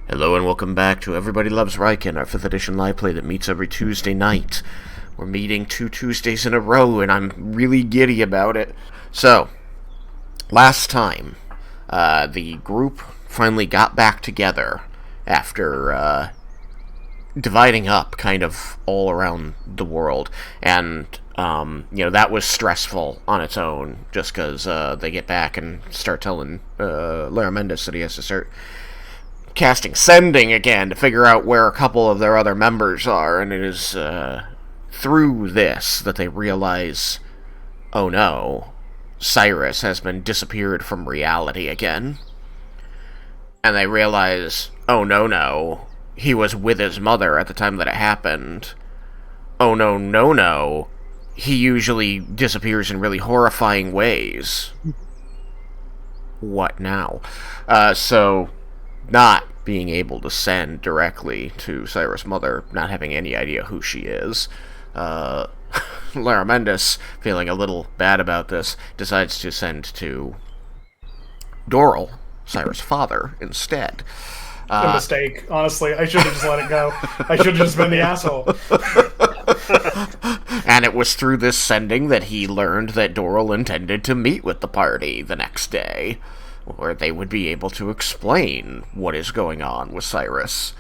Hello and welcome back to Everybody Loves Raiken, our 5th edition live play that meets every Tuesday night. We're meeting 2 Tuesdays in a row, and I'm really giddy about it. So, last time, the group finally got back together after dividing up kind of all around the world. And, that was stressful on its own, just because they get back and start telling Laromendis that he has to start casting Sending again to figure out where a couple of their other members are, and it is through this that they realize, oh no, Cyrus has been disappeared from reality again. And they realize, oh no, he was with his mother at the time that it happened. Oh no, he usually disappears in really horrifying ways. What now? So not being able to send directly to Cyrus' mother, not having any idea who she is, Laromendis, feeling a little bad about this, decides to send to Dorill, Cyrus' father, instead. A mistake. Honestly, I should have just let it go. I should have just been the asshole. And it was through this sending that he learned that Dorill intended to meet with the party the next day, where they would be able to explain what is going on with Cyrus.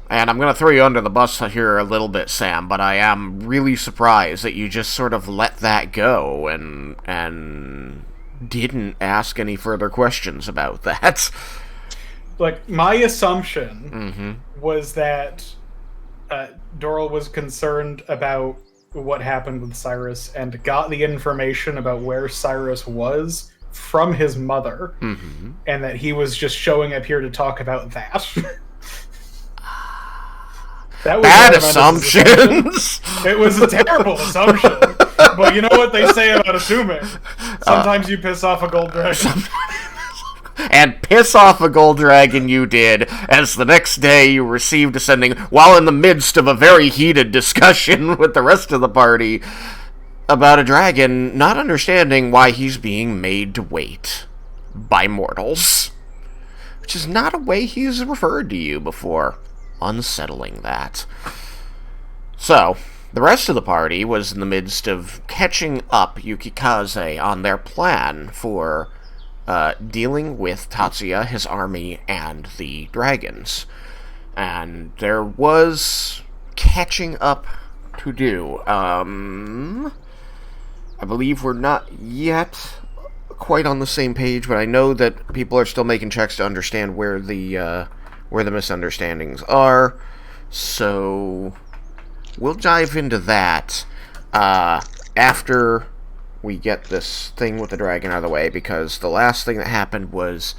And I'm going to throw you under the bus here a little bit, Sam, but I am really surprised that you just sort of let that go and didn't ask any further questions about that. Like, my assumption was that Dorill was concerned about what happened with Cyrus and got the information about where Cyrus was from his mother, and that he was just showing up here to talk about that. That was bad assumptions. It was a terrible assumption. But you know what they say about assuming? Sometimes you piss off a gold dragon. And piss off a gold dragon you did, as the next day you received a sending while in the midst of a very heated discussion with the rest of the party about a dragon not understanding why he's being made to wait by mortals. Which is not a way he's referred to you before. Unsettling that. So, the rest of the party was in the midst of catching up Yukikaze on their plan for dealing with Tatsuya, his army, and the dragons. And there was catching up to do. I believe we're not yet quite on the same page, but I know that people are still making checks to understand where the misunderstandings are. So we'll dive into that after we get this thing with the dragon out of the way, because the last thing that happened was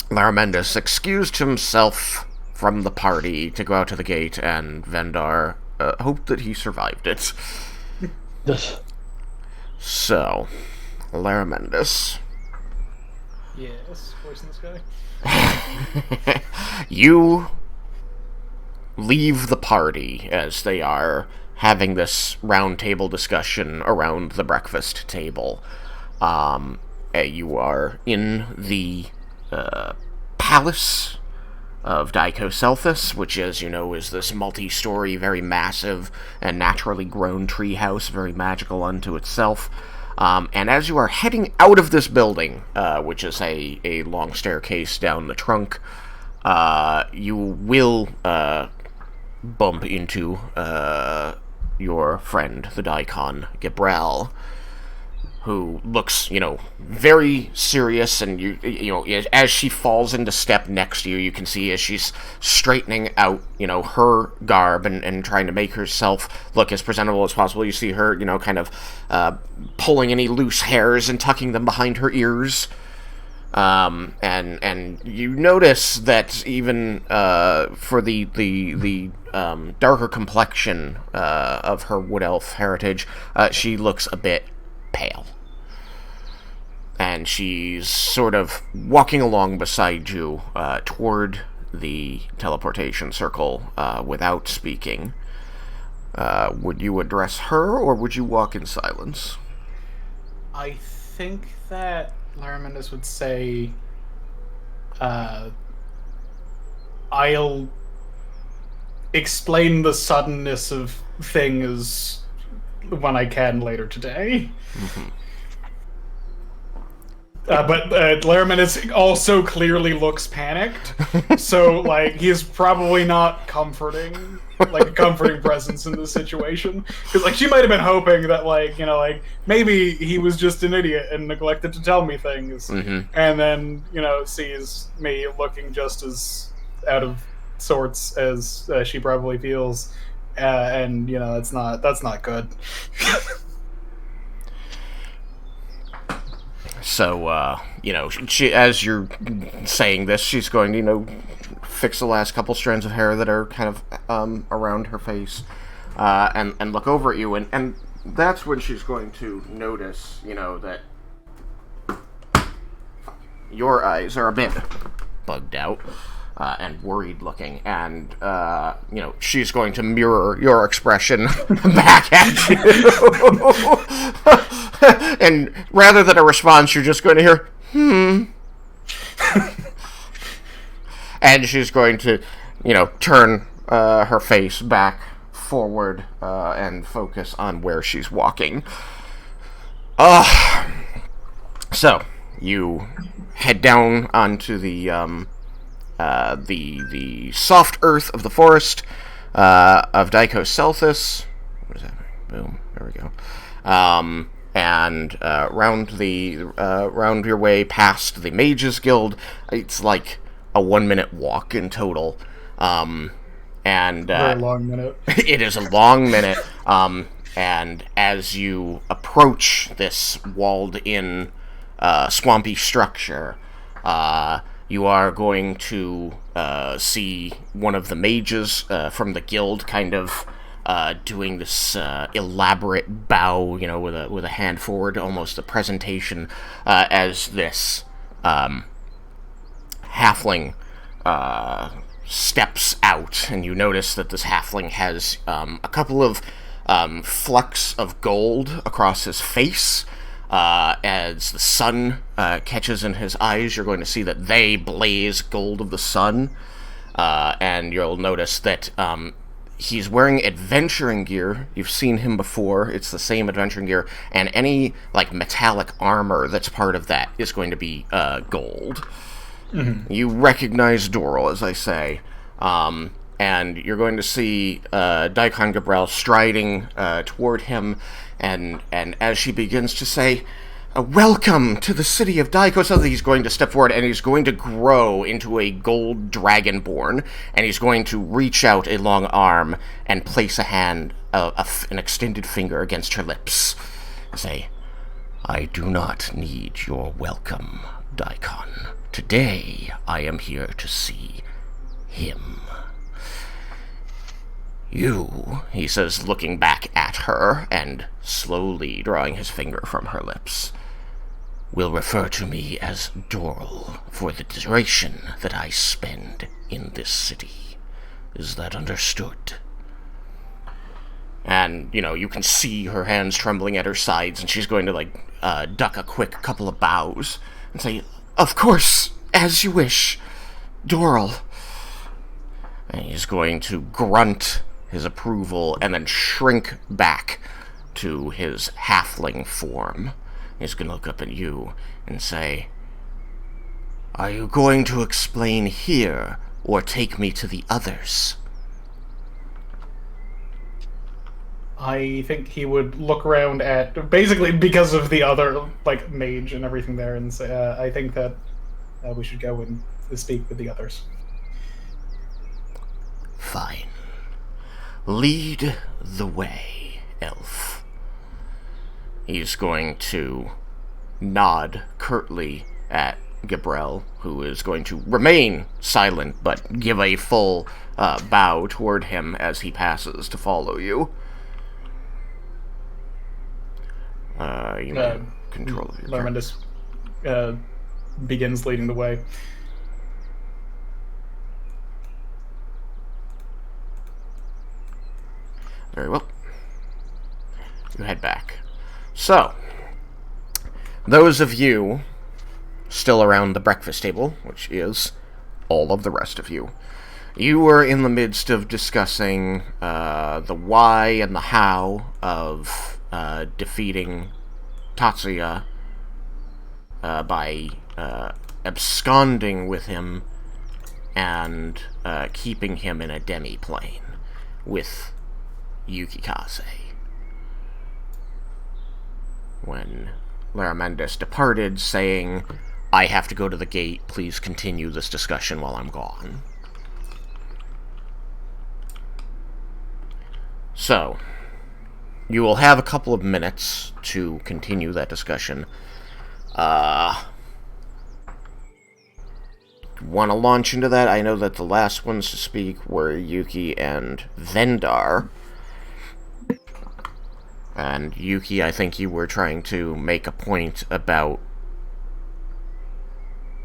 Laromendis excused himself from the party to go out to the gate, and Vendar hoped that he survived it. So, Laromendis. Yes, voice in the sky. You leave the party as they are having this round table discussion around the breakfast table. You are in the palace of Daiko-Selthis, which, as you know, is this multi-story, very massive and naturally grown treehouse, very magical unto itself. And as you are heading out of this building, which is a long staircase down the trunk, you will bump into your friend, the Daikon, Gabriel, who looks, very serious, and as she falls into step next to you, you can see as she's straightening out, her garb and trying to make herself look as presentable as possible. You see her, kind of pulling any loose hairs and tucking them behind her ears. And you notice that even for the darker complexion of her wood elf heritage, she looks a bit pale. And she's sort of walking along beside you toward the teleportation circle without speaking. Would you address her, or would you walk in silence? I think that Laromendis would say, I'll explain the suddenness of things when I can later today. But Laromendis also clearly looks panicked, so like he's probably not comforting, like a comforting presence in this situation. Because like she might have been hoping that like maybe he was just an idiot and neglected to tell me things, and then sees me looking just as out of sorts as she probably feels, and that's not good. So, she, as you're saying this, she's going to, fix the last couple strands of hair that are kind of around her face, and look over at you, and that's when she's going to notice, that your eyes are a bit bugged out and worried looking, and she's going to mirror your expression back at you. And rather than a response, you're just going to hear, and she's going to, turn her face back forward and focus on where she's walking. So you head down onto the soft earth of the forest of Daiko-Selthis. What is that? Boom. There we go. And round your way past the Mages Guild. It's like a 1-minute walk in total. And very long minute. It is a long minute. And as you approach this walled-in swampy structure, you are going to see one of the mages from the guild kind of doing this elaborate bow, with a hand forward, almost a presentation, as this halfling steps out, and you notice that this halfling has a couple of flecks of gold across his face. As the sun catches in his eyes, you're going to see that they blaze gold of the sun, and you'll notice that he's wearing adventuring gear. You've seen him before. It's the same adventuring gear, and any metallic armor that's part of that is going to be gold. Mm-hmm. You recognize Dorill, as I say, and you're going to see Daikon Gabriel striding toward him, and as she begins to say, "Welcome to the city of Daiko," he's going to step forward, and he's going to grow into a gold dragonborn, and he's going to reach out a long arm and place a hand, an extended finger against her lips, and say, "I do not need your welcome, Daikon. Today I am here to see him." "You," he says, looking back at her and slowly drawing his finger from her lips, "will refer to me as Dorill for the duration that I spend in this city. Is that understood?" And, you can see her hands trembling at her sides, and she's going to, duck a quick couple of bows and say, "Of course, as you wish, Dorill." And he's going to grunt his approval and then shrink back to his halfling form. He's going to look up at you and say, "Are you going to explain here or take me to the others?" I think he would look around at, basically because of the other mage and everything there, and say, I think that we should go and speak with the others. Fine. Lead the way, elf. He's going to nod curtly at Gabriel, who is going to remain silent, but give a full bow toward him as he passes to follow you. You may have control of your Laromendis begins leading the way. Very well. You head back. So, those of you still around the breakfast table, which is all of the rest of you. You were in the midst of discussing the why and the how of defeating Tatsuya by absconding with him and keeping him in a demi-plane with Yukikaze. When Laromendis departed, saying, "I have to go to the gate, please continue this discussion while I'm gone." So, you will have a couple of minutes to continue that discussion. Want to launch into that? I know that the last ones to speak were Yuki and Vendar. And Yuki, I think you were trying to make a point about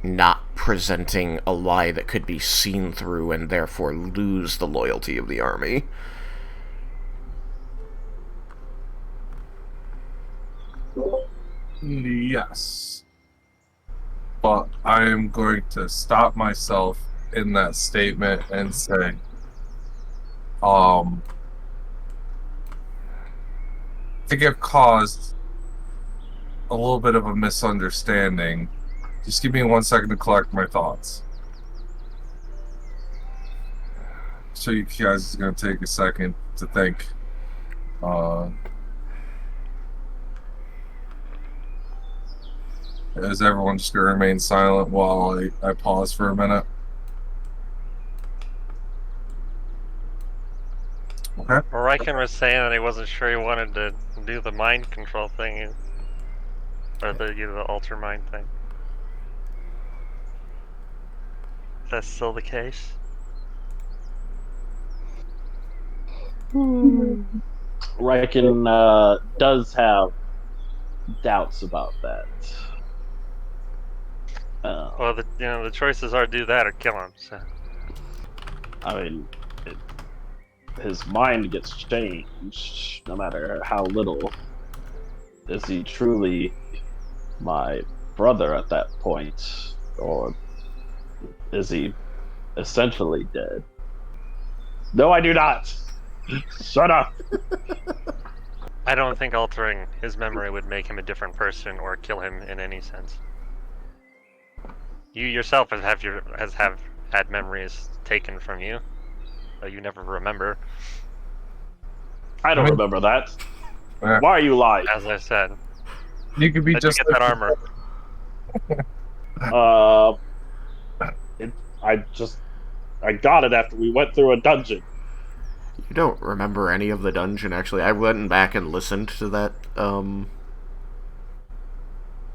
not presenting a lie that could be seen through and therefore lose the loyalty of the army. Yes. But I am going to stop myself in that statement and say, I think I've caused a little bit of a misunderstanding. Just give me 1 second to collect my thoughts. So you guys is going to take a second to think. Is everyone just going to remain silent while I pause for a minute? Okay. Raiken was saying that he wasn't sure he wanted to do the mind control thing, or the alter mind thing. Is that still the case? Raiken does have doubts about that. Well, the choices are do that or kill him. So. I mean, his mind gets changed no matter how little. Is he truly my brother at that point, or is he essentially dead? No, I do not. Shut up. I don't think altering his memory would make him a different person or kill him in any sense. You yourself have had memories taken from you, that you never remember. I don't remember that. Why are you lying? As I said, You could be just get that armor. I got it after we went through a dungeon. You don't remember any of the dungeon, actually. I went back and listened to that,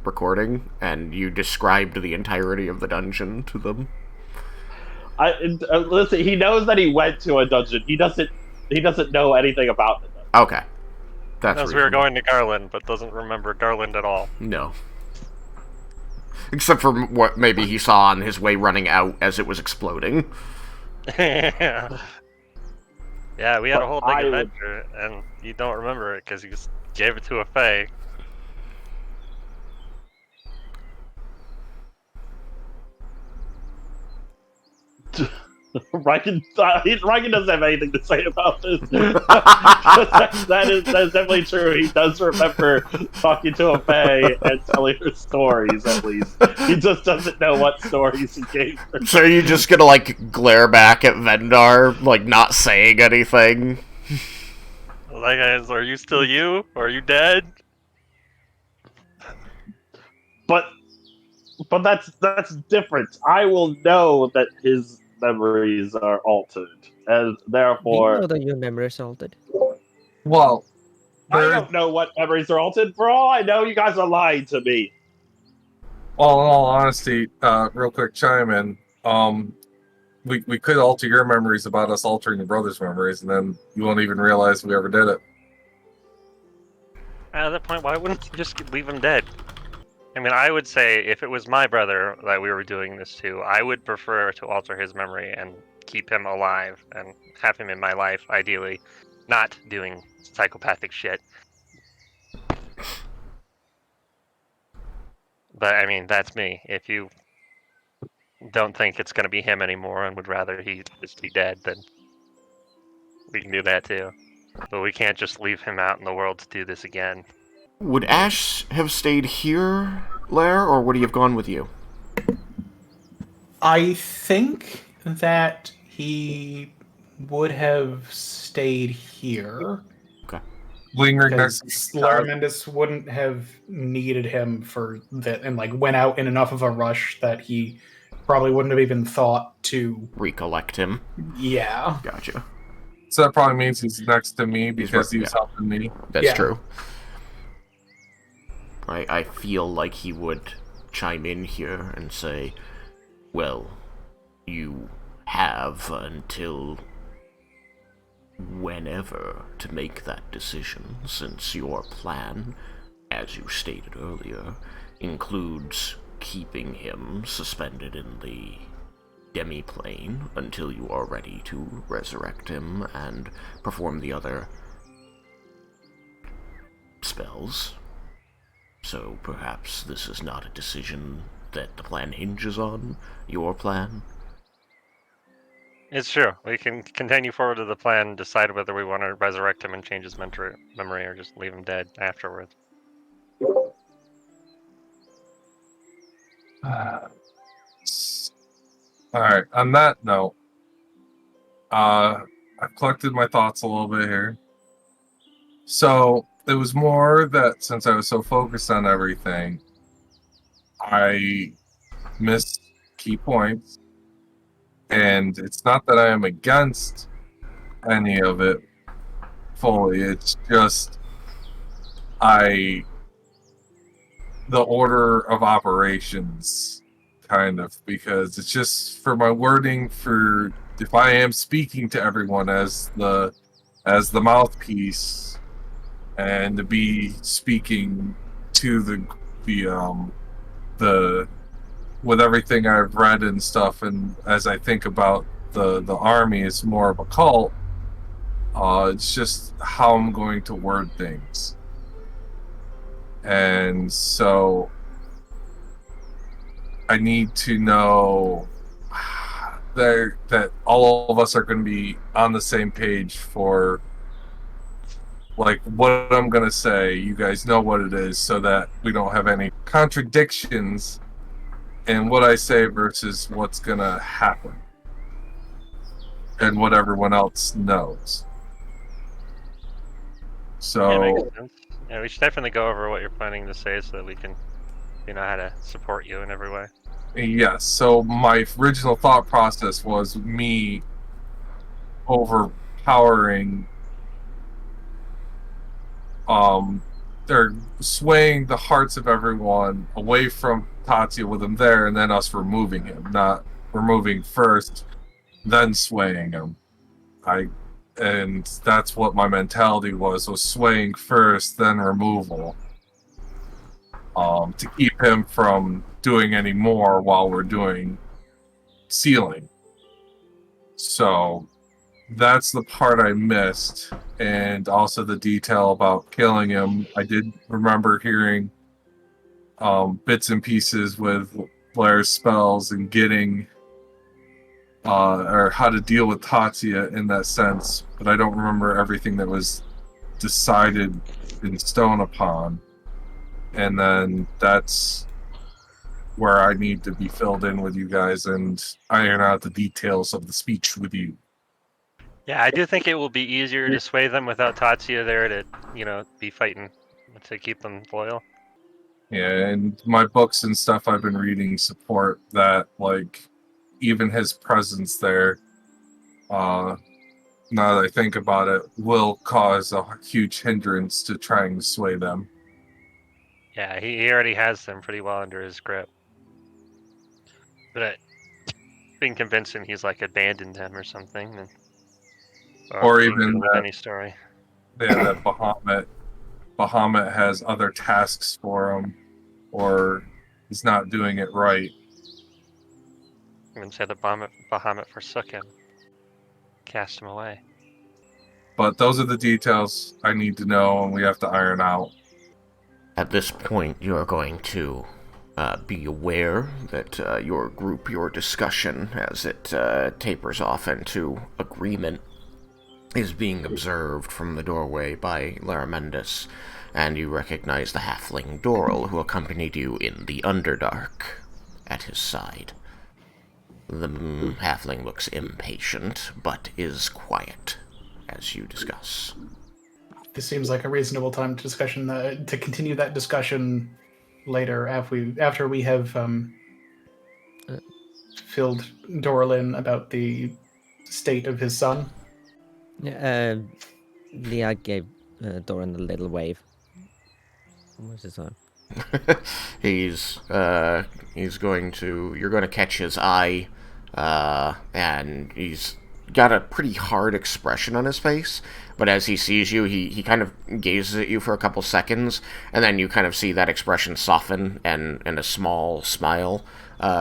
recording, and you described the entirety of the dungeon to them. Listen, he knows that he went to a dungeon. He doesn't know anything about the dungeon. Okay. That's Knows we were going to Garland, but doesn't remember Garland at all. No. Except for what maybe he saw on his way running out as it was exploding. Yeah, we had a whole big adventure, and you don't remember it because you just gave it to a fae. Raiken doesn't have anything to say about this. that is definitely true. He does remember talking to a fae and telling her stories, at least. He just doesn't know what stories he gave her. So are you just gonna, like, glare back at Vendar, like, not saying anything? Like, are you still you? Or are you dead? But that's different. I will know that his memories are altered, and therefore... Do you know that your memories are altered? Well, I don't know what memories are altered. For all I know, you guys are lying to me. Well, in all honesty, real quick chime in. We could alter your memories about us altering your brother's memories, and then you won't even realize we ever did it. At that point, why wouldn't you just leave him dead? I mean, I would say if it was my brother that we were doing this to, I would prefer to alter his memory and keep him alive and have him in my life, ideally, not doing psychopathic shit. But I mean, that's me. If you don't think it's going to be him anymore and would rather he just be dead, then we can do that too. But we can't just leave him out in the world to do this again. Would Ash have stayed here, Lair, or would he have gone with you? I think that he would have stayed here. Okay. Lingering Because next to Laromendis wouldn't have needed him for that, and like went out in enough of a rush that he probably wouldn't have even thought to. Recollect him. Yeah, Gotcha. So that probably means he's next to me because right, he's helping me. That's Yeah. true. I feel like he would chime in here and say, well, you have until whenever to make that decision, since your plan, as you stated earlier, includes keeping him suspended in the demi-plane until you are ready to resurrect him and perform the other spells. So perhaps this is not a decision that the plan hinges on, your plan. It's true. We can continue forward with the plan, decide whether we want to resurrect him and change his memory or just leave him dead afterwards. Alright, on that note, I've collected my thoughts a little bit here. So, it was more that since I was so focused on everything, I missed key points. And it's not that I am against any of it fully, it's just the order of operations, kind of, because it's just for my wording for if I am speaking to everyone as the mouthpiece and to be speaking to the with everything I've read and stuff, and as I think about the army is more of a cult, it's just how I'm going to word things. And so I need to know that all of us are going to be on the same page for like what I'm going to say. You guys know what it is so that we don't have any contradictions in what I say versus what's going to happen and what everyone else knows. So Yeah, makes sense. Yeah, we should definitely go over what you're planning to say so that we can, know how to support you in every way. yes, so my original thought process was me overpowering, they're swaying the hearts of everyone away from Tatsuya with him there, and then us removing him, not removing first, then swaying him. And that's what my mentality was swaying first, then removal. To keep him from doing any more while we're doing sealing. So that's the part I missed, and also the detail about killing him. I did remember hearing bits and pieces with Blair's spells and getting or how to deal with Tatsuya in that sense, but I don't remember everything that was decided in stone upon. And then that's where I need to be filled in with you guys and iron out the details of the speech with you. Yeah, I do think it will be easier to sway them without Tatsuya there to, be fighting to keep them loyal. Yeah, and my books and stuff I've been reading support that, like, even his presence there, now that I think about it, will cause a huge hindrance to trying to sway them. Yeah, he already has them pretty well under his grip. But being convincing he's like abandoned them or something, then, Or being even good with that, any story. that Bahamut has other tasks for him, or he's not doing it right. I'm gonna say the Bahamut forsook him, cast him away. But those are the details I need to know and we have to iron out. At this point, you are going to be aware that your group, your discussion, as it tapers off into agreement, is being observed from the doorway by Laromendis, and you recognize the halfling Dorill, who accompanied you in the Underdark, at his side. The halfling looks impatient, but is quiet, as you discuss. This seems like a reasonable time to continue that discussion later after we have filled Dorill in about the state of his son. Yeah, Leah gave Doran a little wave. Where's his arm? He's going to... You're going to catch his eye, and he's got a pretty hard expression on his face, but as he sees you, he kind of gazes at you for a couple seconds, and then you kind of see that expression soften, and a small smile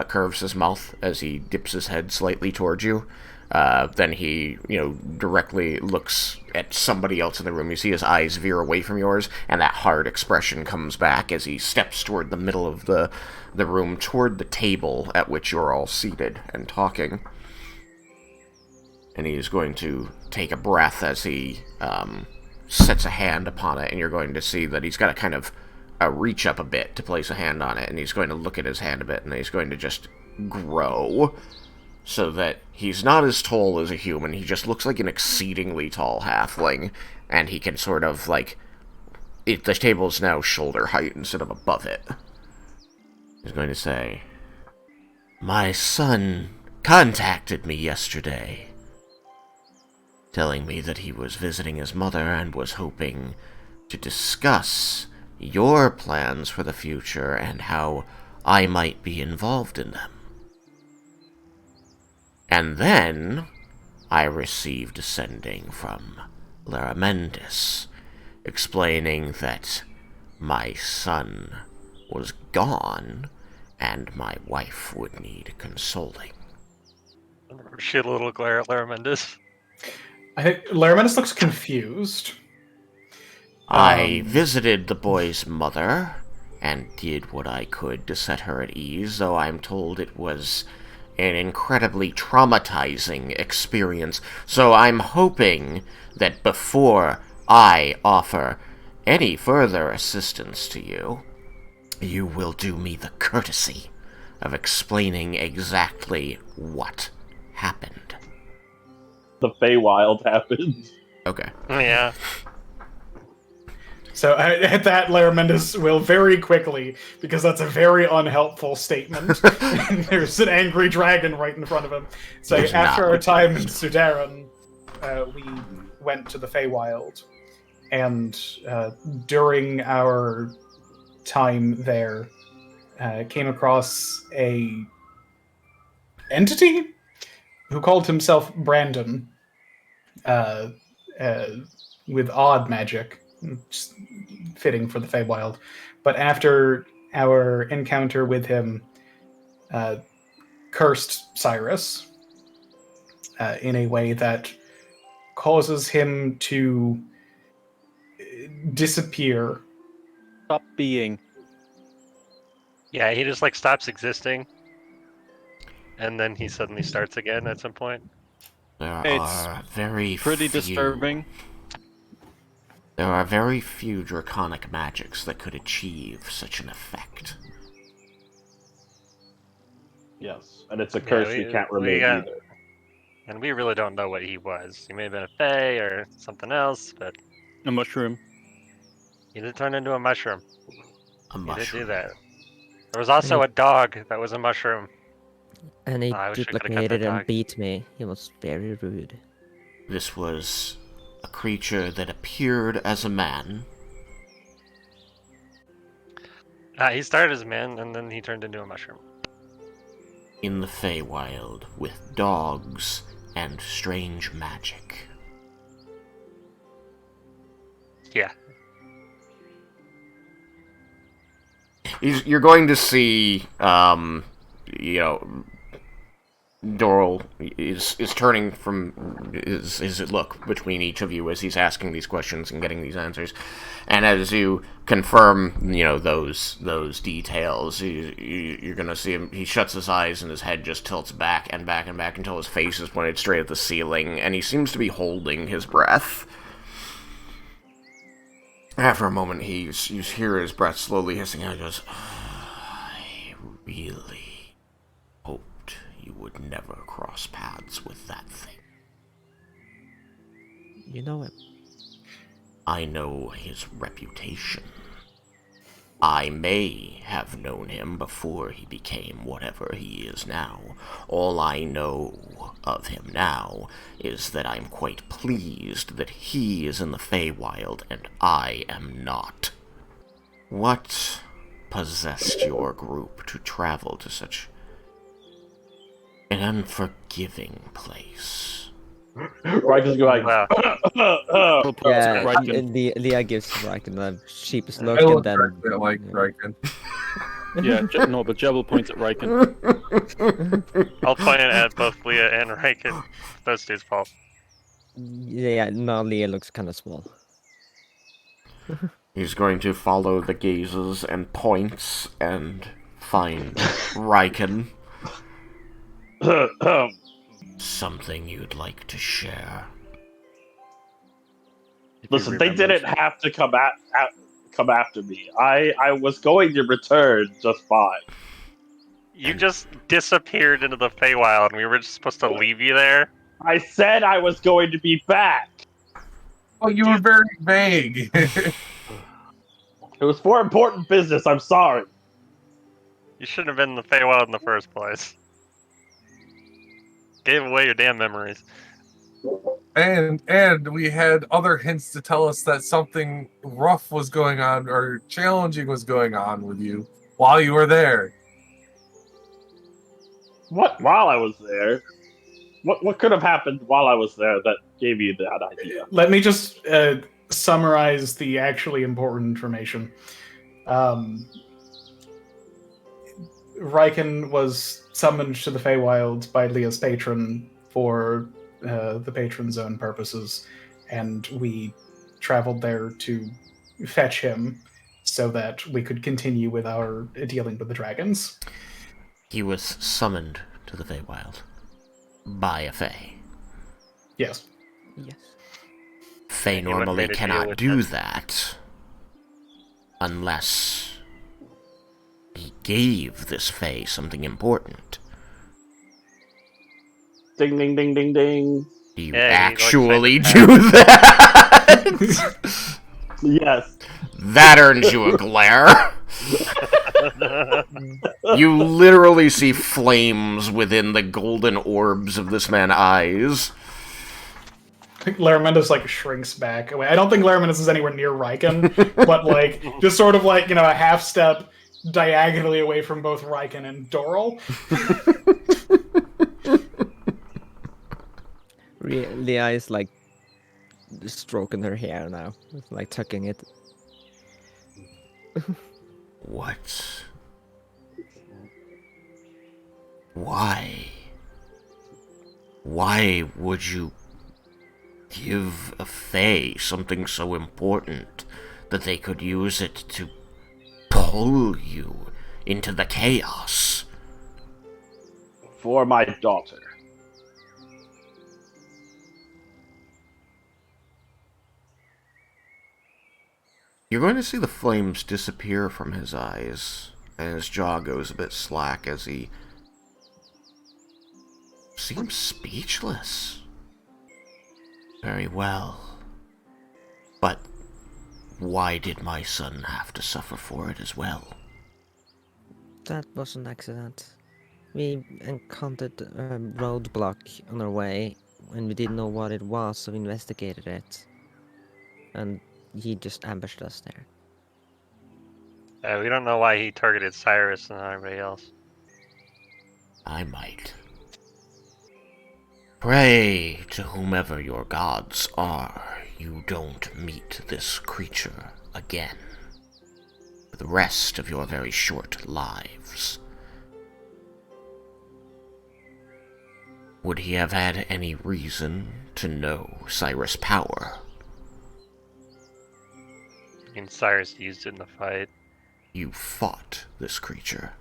curves his mouth as he dips his head slightly towards you. Then he, directly looks at somebody else in the room. You see his eyes veer away from yours, and that hard expression comes back as he steps toward the middle of the room, toward the table at which you're all seated and talking. And he's going to take a breath as he sets a hand upon it, and you're going to see that he's got to kind of reach up a bit to place a hand on it, and he's going to look at his hand a bit, and he's going to just grow so that he's not as tall as a human. He just looks like an exceedingly tall halfling, and he can sort of, the table's now shoulder height instead of above it. He's going to say, "My son contacted me yesterday, telling me that he was visiting his mother and was hoping to discuss your plans for the future and how I might be involved in them. And then I received a sending from Laromendis explaining that my son was gone and my wife would need consoling." She had a little glare at Laromendis. I think Laromendis looks confused. I visited the boy's mother and did what I could to set her at ease, though I'm told it was an incredibly traumatizing experience. So I'm hoping that before I offer any further assistance to you, you will do me the courtesy of explaining exactly what happened. The Feywild happened. Okay. Yeah. So at that, Laromendis will very quickly, because that's a very unhelpful statement, and there's an angry dragon right in front of him. So There's after not. our time in Sudaran, we went to the Feywild, and during our time there, came across a entity who called himself Brandon, with odd magic. Just fitting for the Feywild. But after our encounter with him, cursed Cyrus in a way that causes him to disappear. Stop being. Yeah, he just stops existing. And then he suddenly starts again at some point. There It's are very Pretty few... disturbing. There are very few draconic magics that could achieve such an effect. Yes, and it's a curse we can't remove either. And we really don't know what he was. He may have been a fae or something else, but A mushroom. he did turn into a mushroom. A He did mushroom. do that. There was also a dog that was a mushroom. And he I wish we could've kept duplicated that and dog. beat me. He was very rude. This was a creature that appeared as a man. He started as a man, and then he turned into a mushroom. In the Feywild, with dogs and strange magic. Yeah. You're going to see, Dorill is turning from his look between each of you as he's asking these questions and getting these answers, and as you confirm, those details, you're gonna see him. He shuts his eyes and his head just tilts back and back and back until his face is pointed straight at the ceiling, and he seems to be holding his breath. After a moment, you hear his breath slowly hissing out. He goes, "I really hoped you would never cross paths with that thing. You know him. I know his reputation. I may have known him before he became whatever he is now. All I know of him now is that I'm quite pleased that he is in the Feywild and I am not. What possessed your group to travel to such an unforgiving place?" Raiken's going. Wow. Yeah, Raiken. Leah gives Raiken a sheepish I look, look and then directly at, like, Raiken. Yeah, but Jeb will point at Raiken. I'll point it at both Leah and Raiken. Those dude's fault. yeah, now Leah looks kind of small. He's going to follow the gazes and points and find Raiken. Something you'd like to share? Listen, they didn't have to come after me. I was going to return just fine. You just disappeared into the Feywild, and we were just supposed to leave you there? I said I was going to be back. Oh, you were very vague. It was for important business. I'm sorry. You shouldn't have been in the Feywild in the first place. Gave away your damn memories. And we had other hints to tell us that something rough was going on or challenging was going on with you while you were there. What? While I was there? What could have happened while I was there that gave you that idea? Let me just summarize the actually important information. Raiken was summoned to the Feywild by Leah's patron for the patron's own purposes, and we traveled there to fetch him so that we could continue with our dealing with the dragons. He was summoned to the Feywild by a Fey. Yes. Yes. Fey You want me normally to deal cannot with do it? that unless he gave this Fey something important. Ding, ding, ding, ding, ding. Do you Yeah, he, actually like, do that? Yes. That earns you a glare. You literally see flames within the golden orbs of this man's eyes. Laromendis shrinks back away. I don't think Laromendis is anywhere near Raiken, but just sort of a half step diagonally away from both Raiken and Dorill. Leah is stroking her hair now, tucking it. What? Why? Why would you give a Fae something so important that they could use it to pull you into the chaos? For my daughter. You're going to see the flames disappear from his eyes, and his jaw goes a bit slack as he seems speechless. Very well. But why did my son have to suffer for it as well? That was an accident. We encountered a roadblock on our way, and we didn't know what it was, so we investigated it. And he just ambushed us there. We don't know why he targeted Cyrus and not everybody else. I might. Pray to whomever your gods are, you don't meet this creature again for the rest of your very short lives. Would he have had any reason to know Cyrus' power? I mean, Cyrus used it in the fight. You fought this creature.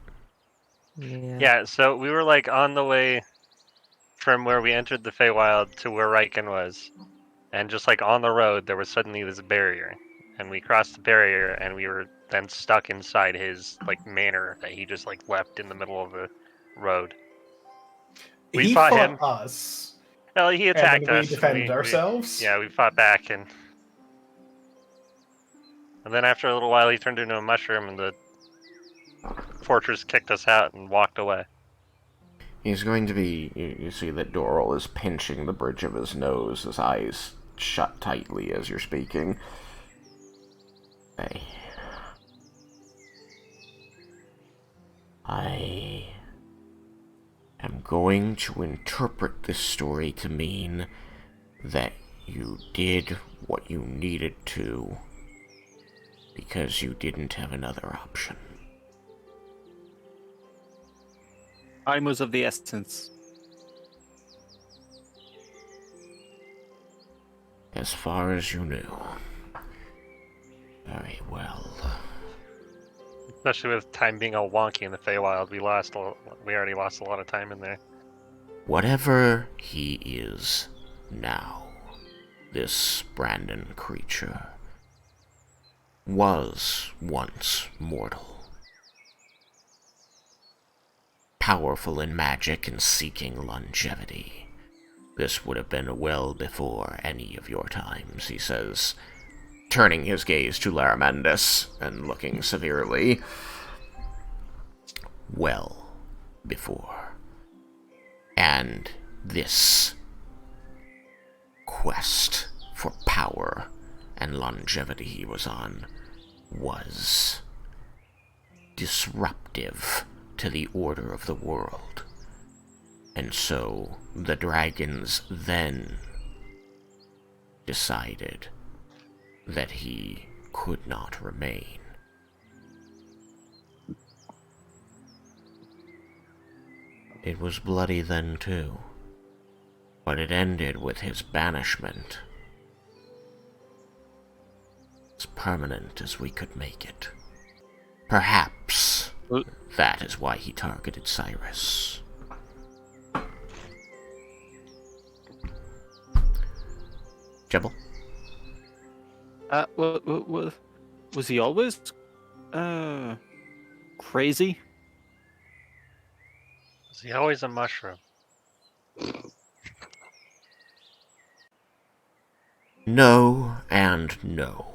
Yeah, so we were like on the way from where we entered the Feywild to where Raiken was. And just like on the road, there was suddenly this barrier. And we crossed the barrier and we were then stuck inside his like manor that he just like left in the middle of the road. We He fought fought him. us, Well, he and attacked then we us. defended ourselves. Yeah, we fought back and then after a little while he turned into a mushroom and the fortress kicked us out and walked away. He's going to be... You see that Dorill is pinching the bridge of his nose, his eyes shut tightly as you're speaking. I am going to interpret this story to mean that you did what you needed to because you didn't have another option. Time was of the essence. As far as you knew. Very well. Especially with time being all wonky in the Feywild, we already lost a lot of time in there. Whatever he is now, this Brandon creature was once mortal. Powerful in magic and seeking longevity. This would have been well before any of your times, he says, turning his gaze to Laromendis and looking severely. Well before. And this quest for power and longevity he was on was disruptive to the order of the world. And so the dragons then decided that he could not remain. It was bloody then too, but it ended with his banishment. As permanent as we could make it. Perhaps that is why he targeted Cyrus. Jebel? Was he always, crazy? Was he always a mushroom? No and no.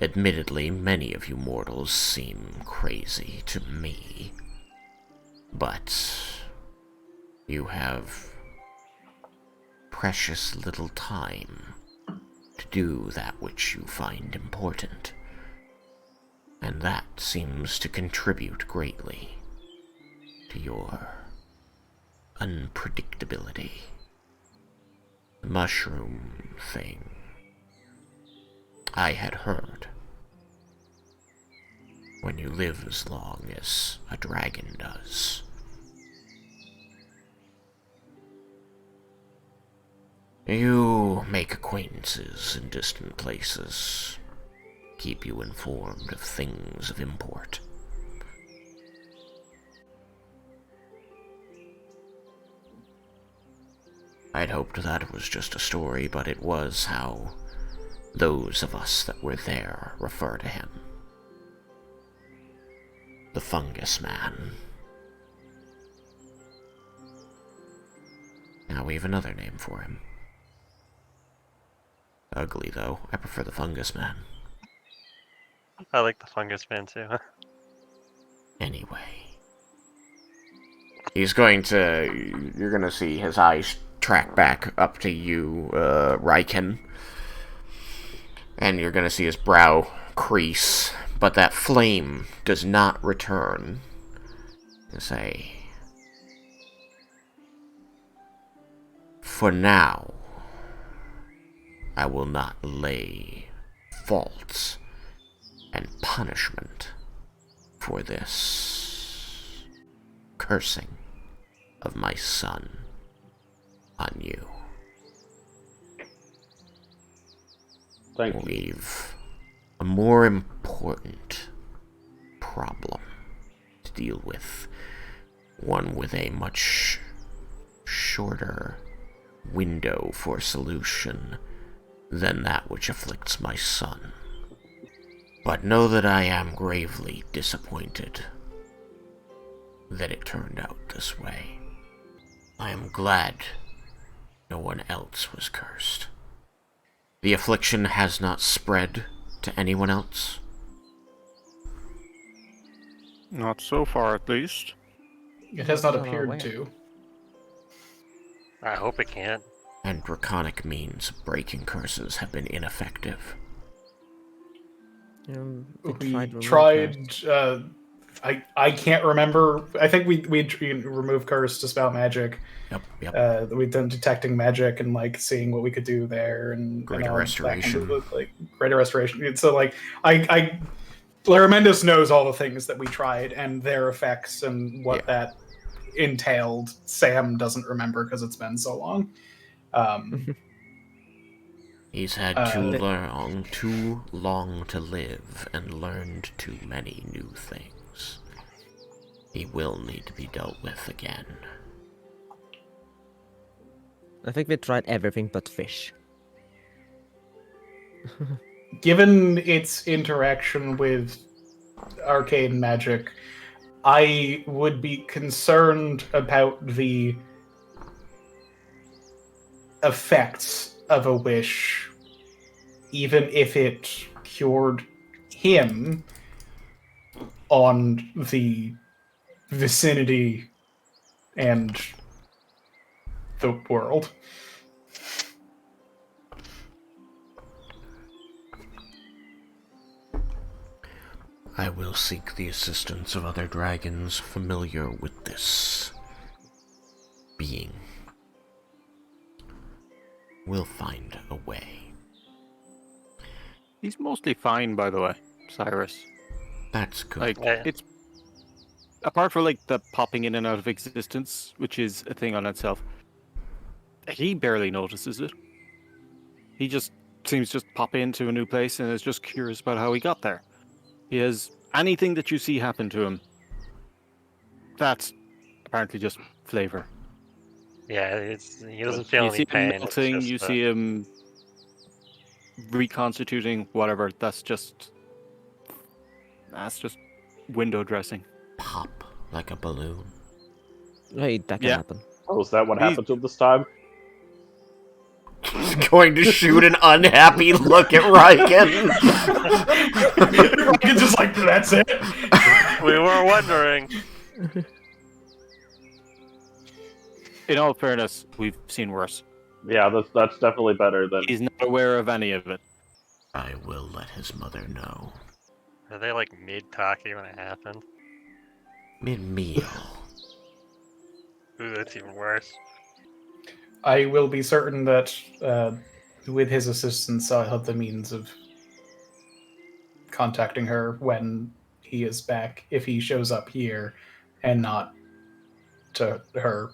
Admittedly, many of you mortals seem crazy to me. But you have precious little time to do that which you find important. And that seems to contribute greatly to your unpredictability. The mushroom thing I had heard. When you live as long as a dragon does. You make acquaintances in distant places, keep you informed of things of import. I'd hoped that was just a story, but it was how those of us that were there refer to him. The Fungus Man. Now we have another name for him. Ugly, though. I prefer the Fungus Man. I like the Fungus Man too. Anyway. He's going to... You're going to see his eyes track back up to you, Raiken. And you're going to see his brow crease. But that flame does not return. And say... For now, I will not lay faults and punishment for this cursing of my son on you. Thank you. We've a more important problem to deal with. One with a much shorter window for solution than that which afflicts my son. But know that I am gravely disappointed that it turned out this way. I am glad no one else was cursed. The affliction has not spread to anyone else? Not so far, at least. It has not Not appeared aware. to. I hope it can. And draconic means of breaking curses have been ineffective. We We tried tried. I can't remember. I think we removed curse, dispel magic. Yep. We've done detecting magic and like seeing what we could do there and Greater all restoration. that kind of, like greater restoration. So like I Laromendis knows all the things that we tried and their effects and what that entailed. Sam doesn't remember because it's been so long. He's had too long to live and learned too many new things. He will need to be dealt with again. I think we tried everything but fish. Given its interaction with arcane magic, I would be concerned about the effects of a wish, even if it cured him, on the vicinity and the world. I will seek the assistance of other dragons familiar with this being. We'll find a way. He's mostly fine, by the way, Cyrus. That's good. Like, Yeah. it's... Apart from, like, the popping in and out of existence, which is a thing on itself, he barely notices it. He just seems to just pop into a new place and is just curious about how he got there. He has anything that you see happen to him. That's apparently just flavor. Yeah, he doesn't feel You any see him pain. It's melting, just, you see him reconstituting, whatever. That's just window dressing. Pop like a balloon. Hey, that can Yeah. happen. Oh, is that what happened to him this time? He's going to shoot an unhappy look at Raiken. Raiken's just like, that's it. We were wondering. In all fairness, we've seen worse. Yeah, that's definitely better than. He's not aware of any of it. I will let his mother know. Are they like mid-talking when it happened? Mid-meal. Ooh, that's even worse. I will be certain that with his assistance, I'll have the means of contacting her when he is back, if he shows up here and not to her.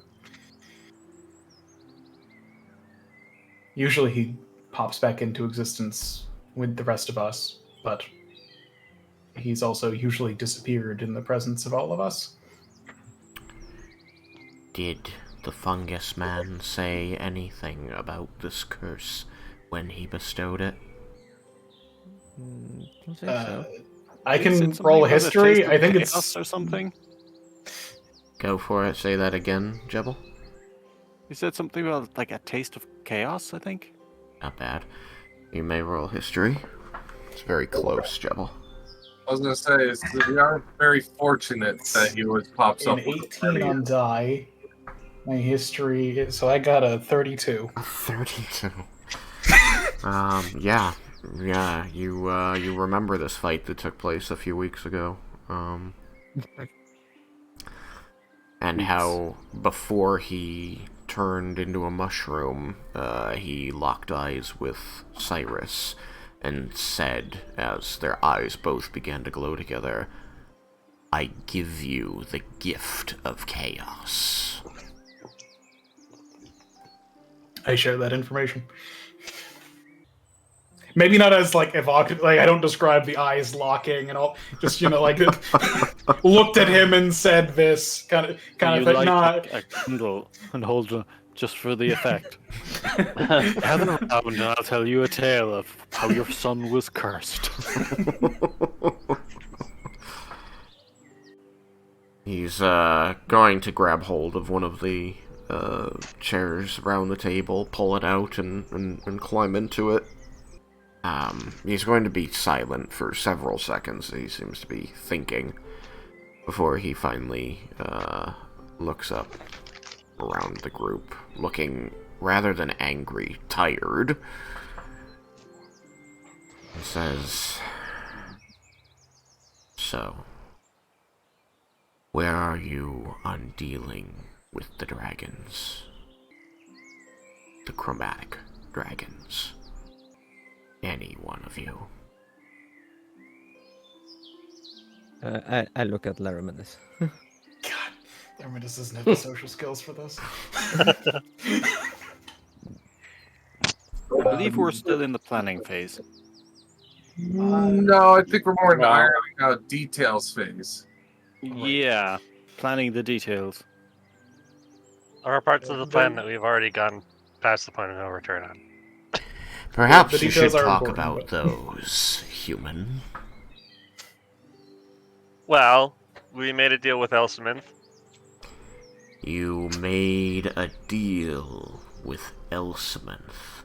Usually he pops back into existence with the rest of us, but he's also usually disappeared in the presence of all of us. Did the fungus man say anything about this curse when he bestowed it? Don't think so. I He can said something roll about a history. taste of I think chaos it's or something. Go for it. Say that again, Jebel. He said something about like a taste of chaos, I think. Not bad. You may roll history. It's very close, Jebel. I was gonna say we are very fortunate that he always pops an up with 18 on die. My history is, so I got a 32. 32. Yeah. You remember this fight that took place a few weeks ago. And how before he turned into a mushroom, he locked eyes with Cyrus and said, as their eyes both began to glow together, "I give you the gift of chaos." I share that information. Maybe not as like evocative. Like I don't describe the eyes locking and all. Just like looked at him and said this kind of You thing. light Nah. a candle and hold it just for the effect. Gather around and I'll tell you a tale of how your son was cursed. He's going to grab hold of one of the chairs around the table, pull it out, and climb into it. He's going to be silent for several seconds. He seems to be thinking before he finally looks up around the group, looking rather than angry, tired. He says, "So, where are you on dealing with the dragons? The chromatic dragons? Any one of you?" I look at Laromendis. God, Laromendis doesn't have the social skills for this. I believe we're still in the planning phase. No, I think we're more in the ironing out details phase. Yeah, planning the details. There are parts of the plan that we've already gone past the point of no return on. Perhaps the you should details are talk important, about those, human. Well, we made a deal with Elsaminth. You made a deal with Elsaminth,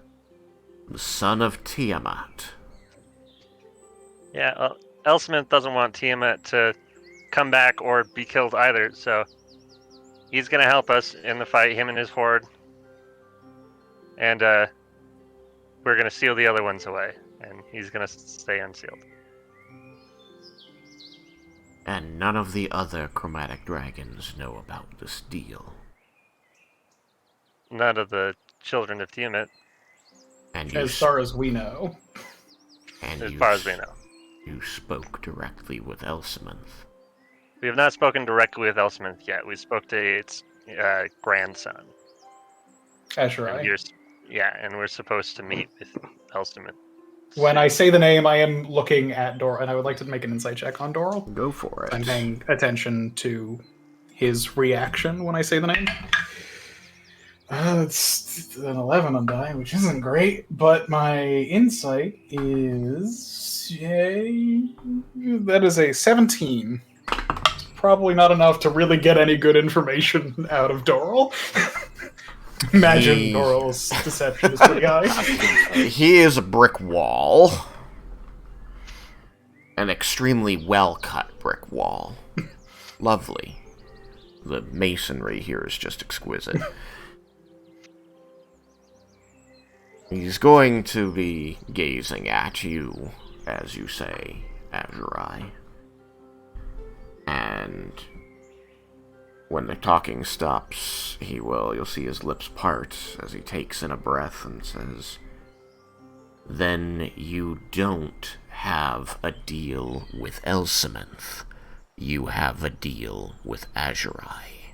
the son of Tiamat. Yeah, well, Elsaminth doesn't want Tiamat to come back or be killed either, so he's gonna help us in the fight, him and his horde. And we're gonna seal the other ones away, and he's gonna stay unsealed. And none of the other chromatic dragons know about this deal. None of the children of Tiamat, And As far as we know. and as you far as we know. You spoke directly with Elsaminth. We have not spoken directly with Elsaminth yet. We spoke to its grandson. Asherai. And we're supposed to meet with Elsaminth. When I say the name, I am looking at Doral, and I would like to make an insight check on Doral. Go for it. I'm paying attention to his reaction when I say the name. It's an 11 on die, which isn't great, but my insight is... that is a 17. Probably not enough to really get any good information out of Doral. Imagine Doral's deception is pretty high. He is a brick wall. An extremely well-cut brick wall. Lovely. The masonry here is just exquisite. He's going to be gazing at you, as you say, Azurai. And when the talking stops, you'll see his lips part as he takes in a breath and says, "Then you don't have a deal with Elsaminth. You have a deal with Azurai."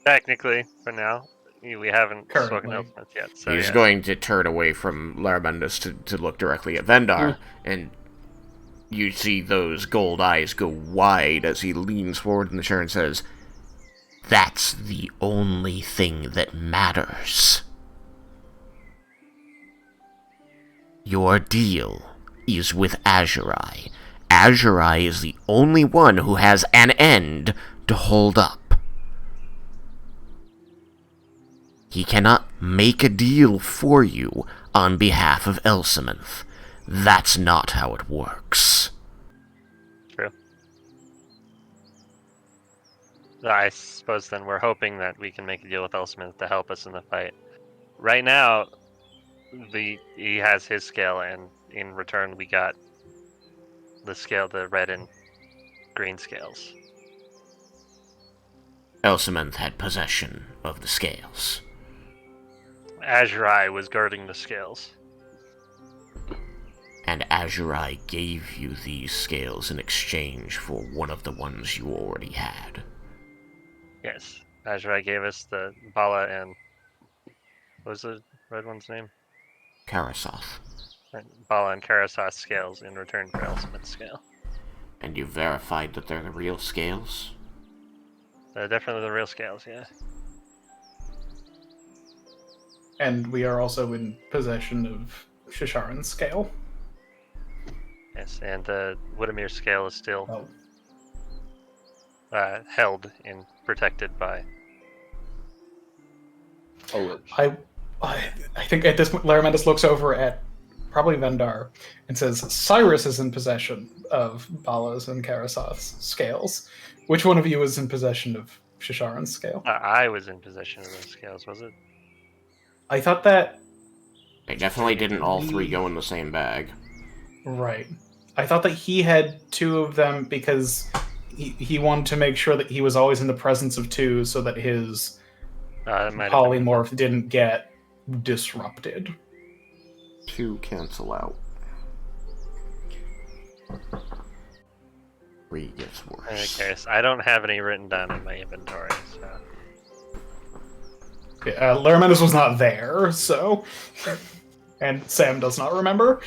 Technically, for now, we haven't spoken to Currently. Elsaminth yet. So He's yeah. going to turn away from Laromendis to look directly at Vendar, and you see those gold eyes go wide as he leans forward in the chair and says, "That's the only thing that matters. Your deal is with Azurai. Azurai is the only one who has an end to hold up. He cannot make a deal for you on behalf of Elsaminth. That's not how it works." True. I suppose then we're hoping that we can make a deal with Elsaminth to help us in the fight. Right now, he has his scale, and in return we got the red and green scales. Elsaminth had possession of the scales. Azurai was guarding the scales. And Azurai gave you these scales in exchange for one of the ones you already had. Yes, Azurai gave us the Bala and What was the red one's name? Karasoth. Bala and Karasas scales in return for Elsmith's scale. And you verified that they're the real scales? They're definitely the real scales, yeah. And we are also in possession of Shisharan's scale. Yes, and the Widimir scale is still Oh. held and protected by. I think at this point, Laromendis looks over at probably Vendar and says, Cyrus is in possession of Bala's and Karasoth's scales. Which one of you is in possession of Shisharan's scale? I was in possession of those scales, was it? I thought that... They definitely didn't all three go in the same bag. Right. I thought that he had two of them because he wanted to make sure that he was always in the presence of two so that his polymorph didn't get disrupted. Two cancel out. Three gets worse. Okay, so I don't have any written down in my inventory, so... Okay, Laromendis was not there, so... And Sam does not remember.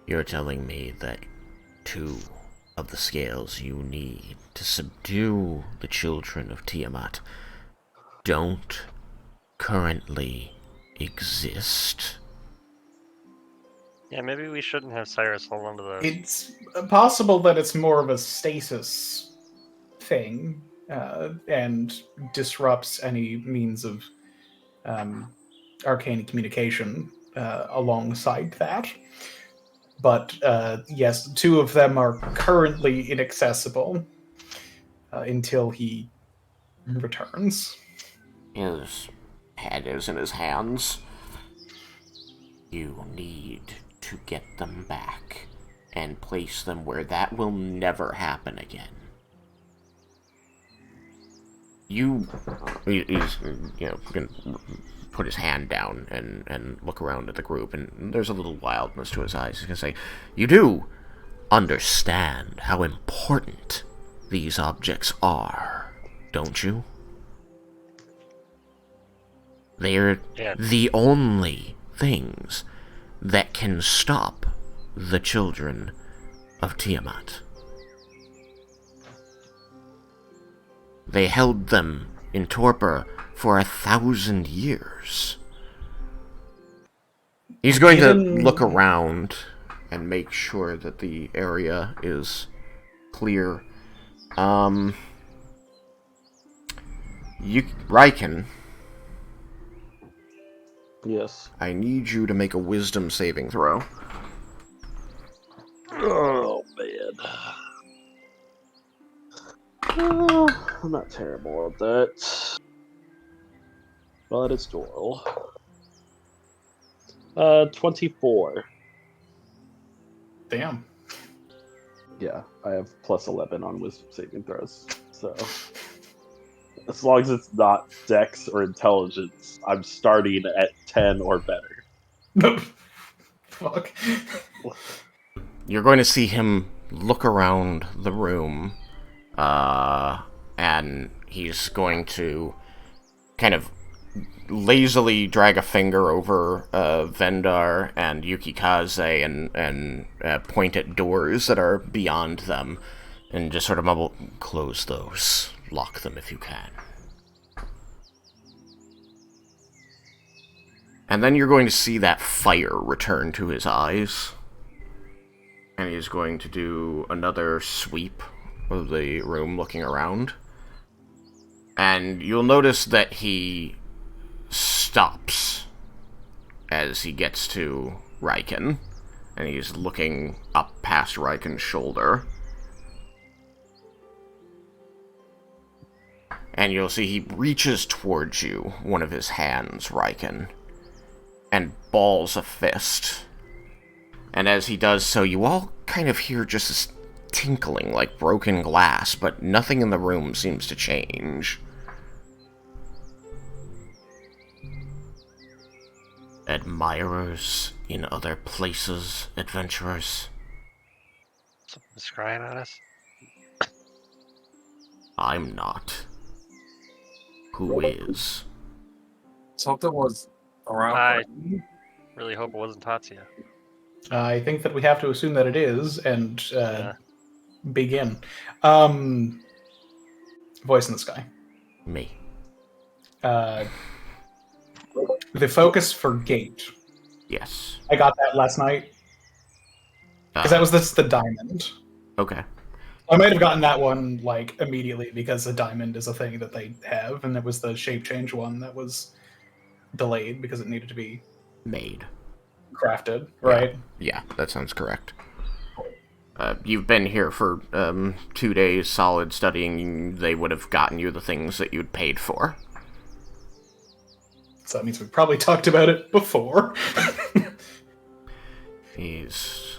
You're telling me that two of the scales you need to subdue the children of Tiamat don't currently exist? Yeah, maybe we shouldn't have Cyrus hold on to those. It's possible that it's more of a stasis thing, and disrupts any means of arcane communication alongside that. But yes, two of them are currently inaccessible until he returns. His head is in his hands. You need to get them back and place them where that will never happen again. He's gonna put his hand down and look around at the group, and there's a little wildness to his eyes. He's gonna say, you do understand how important these objects are, don't you? They're the only things that can stop the children of Tiamat. They held them in torpor for 1,000 years. He's going to look around and make sure that the area is clear. Raiken. Yes. I need you to make a wisdom saving throw. Oh, man. I'm not terrible at that. But it's Dorill. 24. Damn. Yeah, I have plus 11 on wisdom saving throws. So, as long as it's not dex or intelligence, I'm starting at 10 or better. Fuck. You're going to see him look around the room, and he's going to kind of lazily drag a finger over Vendar and Yukikaze and point at doors that are beyond them, and just sort of mumble, close those, lock them if you can. And then you're going to see that fire return to his eyes. And he's going to do another sweep of the room looking around. And you'll notice that he stops as he gets to Raiken. And he's looking up past Raiken's shoulder. And you'll see he reaches towards you, one of his hands, Raiken, and balls a fist. And as he does so, you all kind of hear just this tinkling like broken glass, but nothing in the room seems to change. Admirers in other places, adventurers? Something's crying at us? I'm not. Who is? Something was around. I really hope it wasn't Tatsuya. I think that we have to assume that it is, and begin. Voice in the sky. Me. The focus for gate. Yes. I got that last night. Because that's the diamond. Okay. I might have gotten that one like immediately because the diamond is a thing that they have, and it was the shape change one that was delayed because it needed to be Made. crafted, right? Yeah, that sounds correct. You've been here for 2 days solid studying. They would have gotten you the things that you'd paid for. So that means we probably talked about it before. He's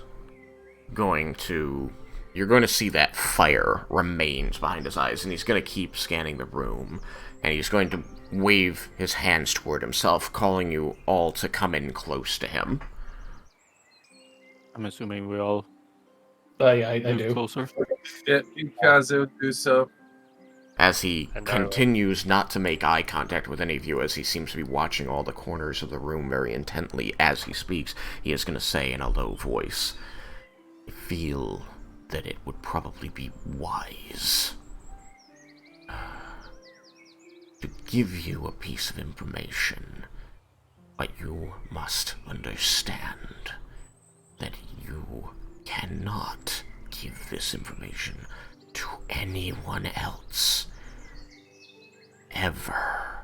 going to... You're going to see that fire remains behind his eyes, and he's going to keep scanning the room, and he's going to wave his hands toward himself, calling you all to come in close to him. I'm assuming we all I move do. closer. Yeah, Ikazu do so. As he And continues not to make eye contact with any of you, as he seems to be watching all the corners of the room very intently as he speaks, he is going to say in a low voice, I feel that it would probably be wise to give you a piece of information, but you must understand that you cannot give this information to anyone else. Ever.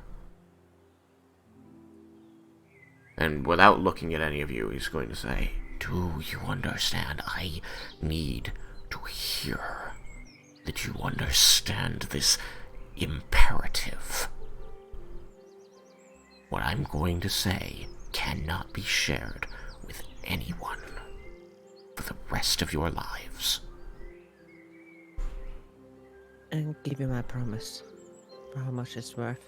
And without looking at any of you, he's going to say, do you understand? I need to hear that you understand this imperative. What I'm going to say cannot be shared with anyone for the rest of your lives. And give you my promise for how much it's worth.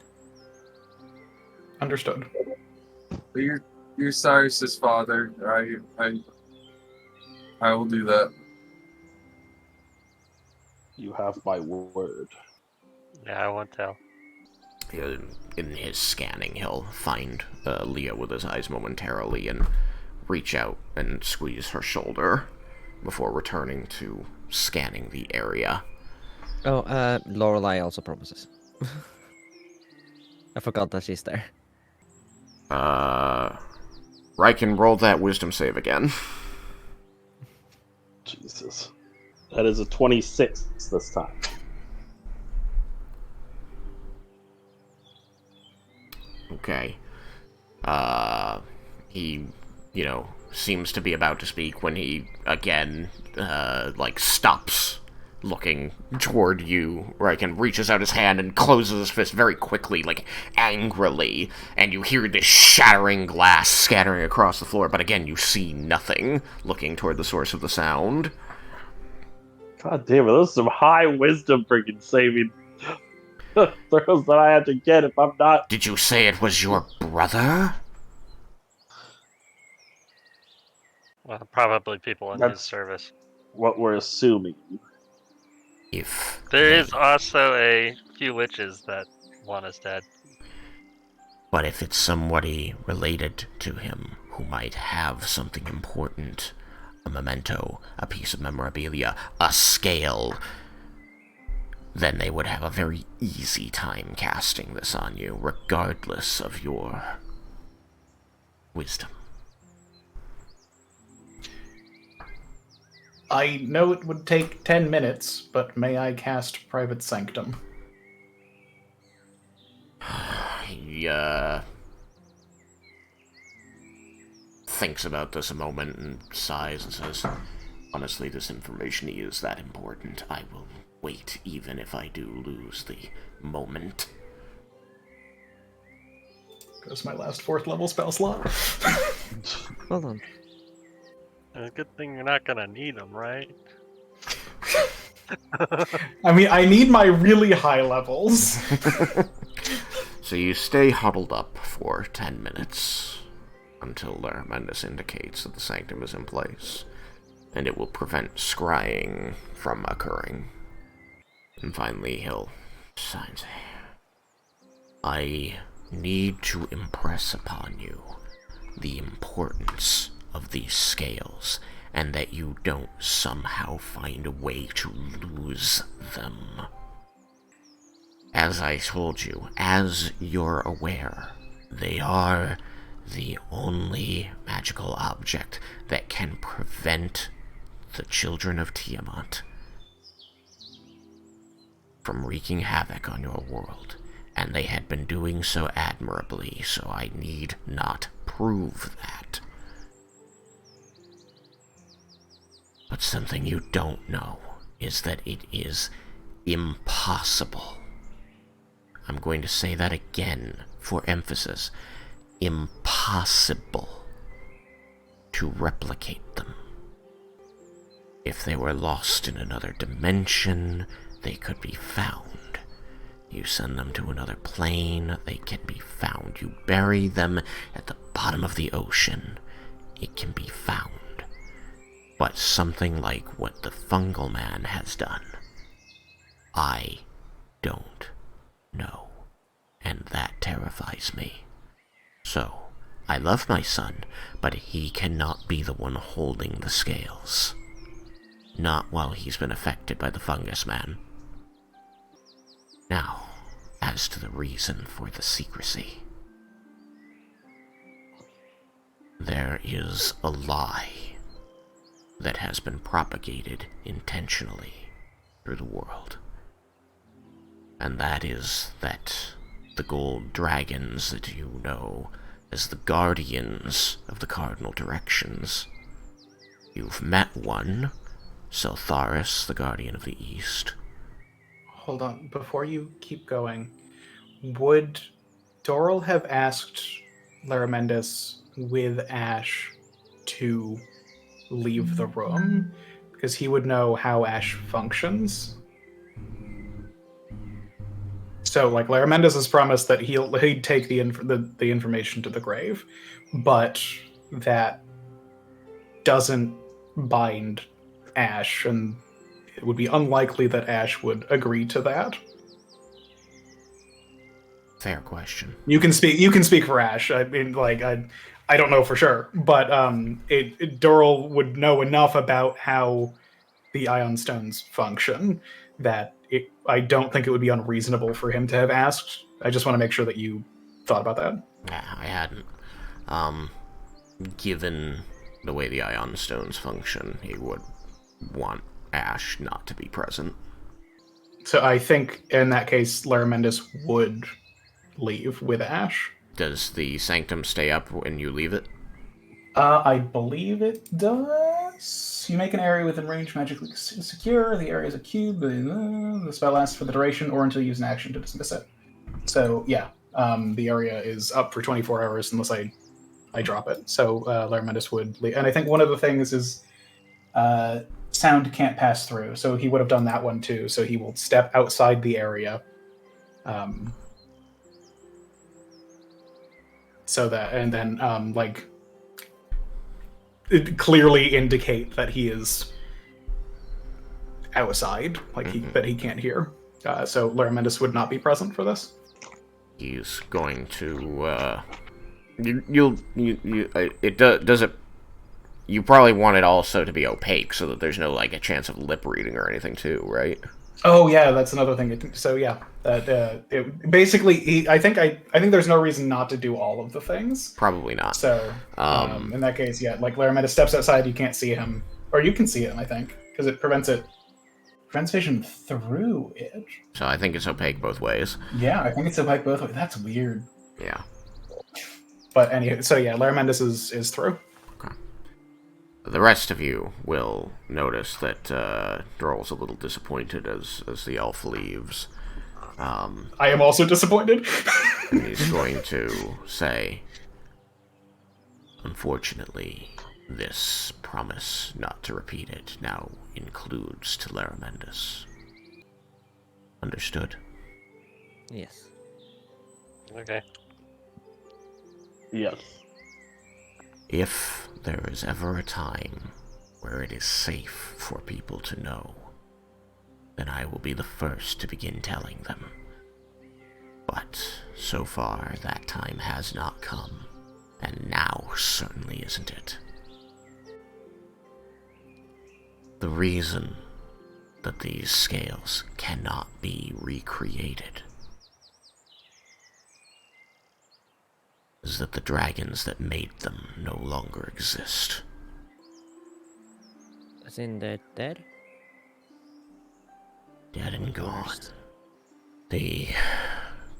Understood. You're Cyrus's father. I will do that. You have my word. Yeah, I won't tell. In his scanning, he'll find Leah with his eyes momentarily and reach out and squeeze her shoulder before returning to scanning the area. Oh, Lorelei also promises. I forgot that she's there. Raiken, roll that wisdom save again. Jesus. That is a 26 this time. Okay. He, seems to be about to speak when he, again, stops looking toward you. Raiken reaches out his hand and closes his fist very quickly, angrily, and you hear this shattering glass scattering across the floor, but again, you see nothing, looking toward the source of the sound. God damn it, those are some high wisdom freaking saving throws that I have to get if I'm not... Did you say it was your brother? Well, probably people in his service. What we're assuming. There is also a few witches that want us dead. But if it's somebody related to him who might have something important, a memento, a piece of memorabilia, a scale, then they would have a very easy time casting this on you, regardless of your wisdom. I know it would take 10 minutes, but may I cast Private Sanctum? He, thinks about this a moment and sighs and says, honestly, this information is that important. I will wait, even if I do lose the moment. Goes my last 4th level spell slot. Hold on. A good thing you're not gonna need them, right? I mean, I need my really high levels. So you stay huddled up for 10 minutes until Laromendis indicates that the sanctum is in place, and it will prevent scrying from occurring. And finally, he'll sigh and say, I need to impress upon you the importance of these scales, and that you don't somehow find a way to lose them. As I told you, as you're aware, they are the only magical object that can prevent the children of Tiamat from wreaking havoc on your world, and they had been doing so admirably, so I need not prove that. But something you don't know is that it is impossible. I'm going to say that again for emphasis. Impossible to replicate them. If they were lost in another dimension, they could be found. You send them to another plane, they can be found. You bury them at the bottom of the ocean, it can be found. But something like what the fungal man has done, I don't know. And that terrifies me. So, I love my son, but he cannot be the one holding the scales. Not while he's been affected by the fungus man. Now, as to the reason for the secrecy. There is a lie that has been propagated intentionally through the world. And that is that the gold dragons that you know as the guardians of the cardinal directions. You've met one, Seltharis, the guardian of the east. Hold on, before you keep going, would Dorill have asked Laromendis with Ash to leave the room? Because he would know how Ash functions. So, like, Laromendis has promised that he'd take the information to the grave, but that doesn't bind Ash, and it would be unlikely that Ash would agree to that. Fair question. You can speak for Ash. I mean, like, I don't know for sure, but Dorill would know enough about how the Ion Stones function that I don't think it would be unreasonable for him to have asked. I just want to make sure that you thought about that. I hadn't. Given the way the Ion Stones function, he would want Ash not to be present. So I think in that case, Laromendis would leave with Ash. Does the Sanctum stay up when you leave it? I believe it does. You make an area within range magically secure. The area is a cube. The spell lasts for the duration or until you use an action to dismiss it. So, yeah, the area is up for 24 hours unless I drop it. So, Laromendis would leave. And I think one of the things is sound can't pass through. So he would have done that one too. So he will step outside the area. So that, and then, it clearly indicate that he is outside, like that he can't hear. So Laromendis would not be present for this. He's going to. You probably want it also to be opaque so that there's no like a chance of lip reading or anything too, right? Oh yeah, that's another thing. So yeah, that basically, I think there's no reason not to do all of the things. Probably not. So in that case, yeah, like Laromendis steps outside, you can't see him, or you can see him, I think, because it prevents vision through it. So I think it's opaque both ways. Yeah, I think it's opaque both ways. That's weird. Yeah. But anyway, so yeah, Laromendis is through. The rest of you will notice that Dorill's a little disappointed as the elf leaves. I am also disappointed. He's going to say, unfortunately, this promise not to repeat it now includes to Laromendis. Understood? Yes. Okay. Yes. If there is ever a time where it is safe for people to know, then I will be the first to begin telling them. But So far, that time has not come, and now certainly isn't it. The reason that these scales cannot be recreated is that the dragons that made them no longer exist. As in they're dead? Dead and gone. Worst. The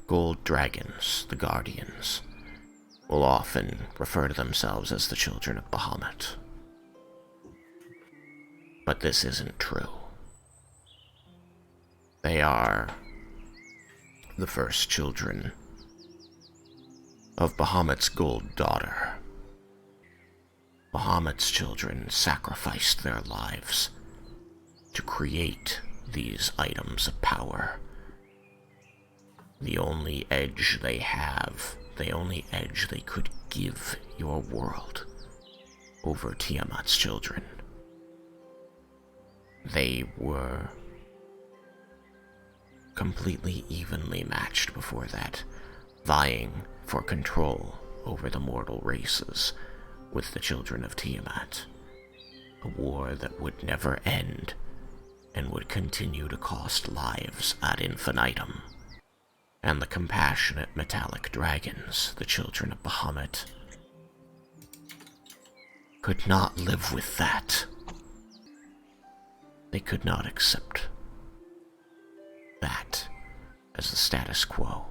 gold dragons, the guardians, will often refer to themselves as the children of Bahamut. But this isn't true. They are the first children of Bahamut's gold daughter. Bahamut's children sacrificed their lives to create these items of power. The only edge they have, the only edge they could give your world over Tiamat's children. They were completely evenly matched before that, vying for control over the mortal races with the children of Tiamat. A war that would never end and would continue to cost lives ad infinitum. And the compassionate metallic dragons, the children of Bahamut, could not live with that. They could not accept that as the status quo.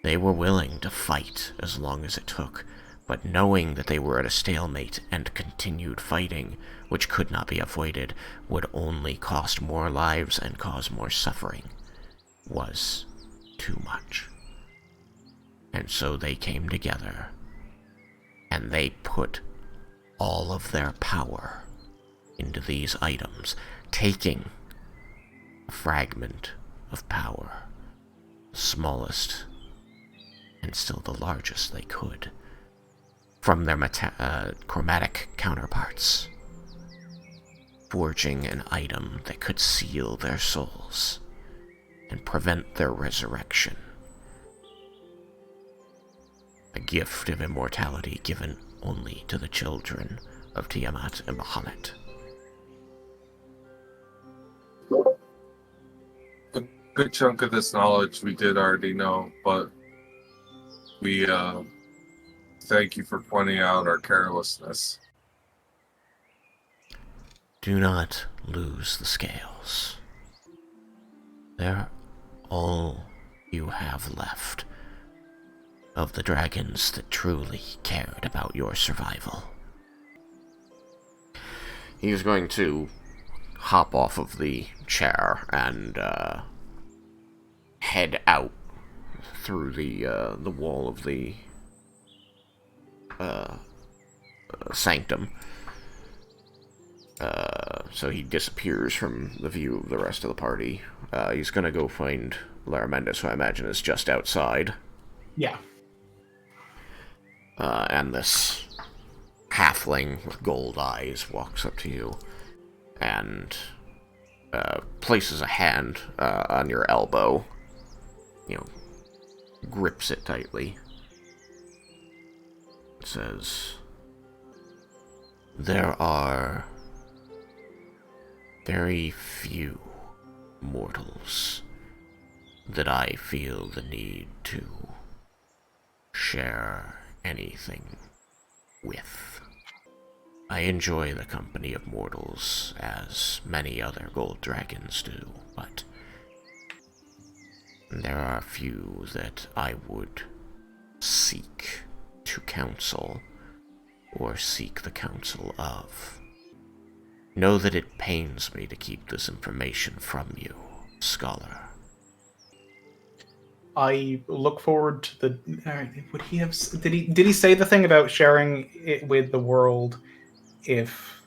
They were willing to fight as long as it took, but knowing that they were at a stalemate and continued fighting, which could not be avoided, would only cost more lives and cause more suffering, was too much. And so they came together, and they put all of their power into these items, taking a fragment of power, the smallest and still the largest they could, from their chromatic counterparts, forging an item that could seal their souls and prevent their resurrection. A gift of immortality given only to the children of Tiamat and Bahamut. A good chunk of this knowledge we did already know, but we thank you for pointing out our carelessness. Do not lose the scales. They're all you have left of the dragons that truly cared about your survival. He's going to hop off of the chair and head out through the wall of the sanctum. So he disappears from the view of the rest of the party. He's gonna go find Laromendis, who I imagine is just outside. Yeah. And this halfling with gold eyes walks up to you and places a hand on your elbow. Grips it tightly. It says, "There are very few mortals that I feel the need to share anything with. I enjoy the company of mortals, as many other gold dragons do, but there are few that I would seek to counsel, or seek the counsel of. Know that it pains me to keep this information from you, scholar." I look forward to the. Would he have? Did he say the thing about sharing it with the world? If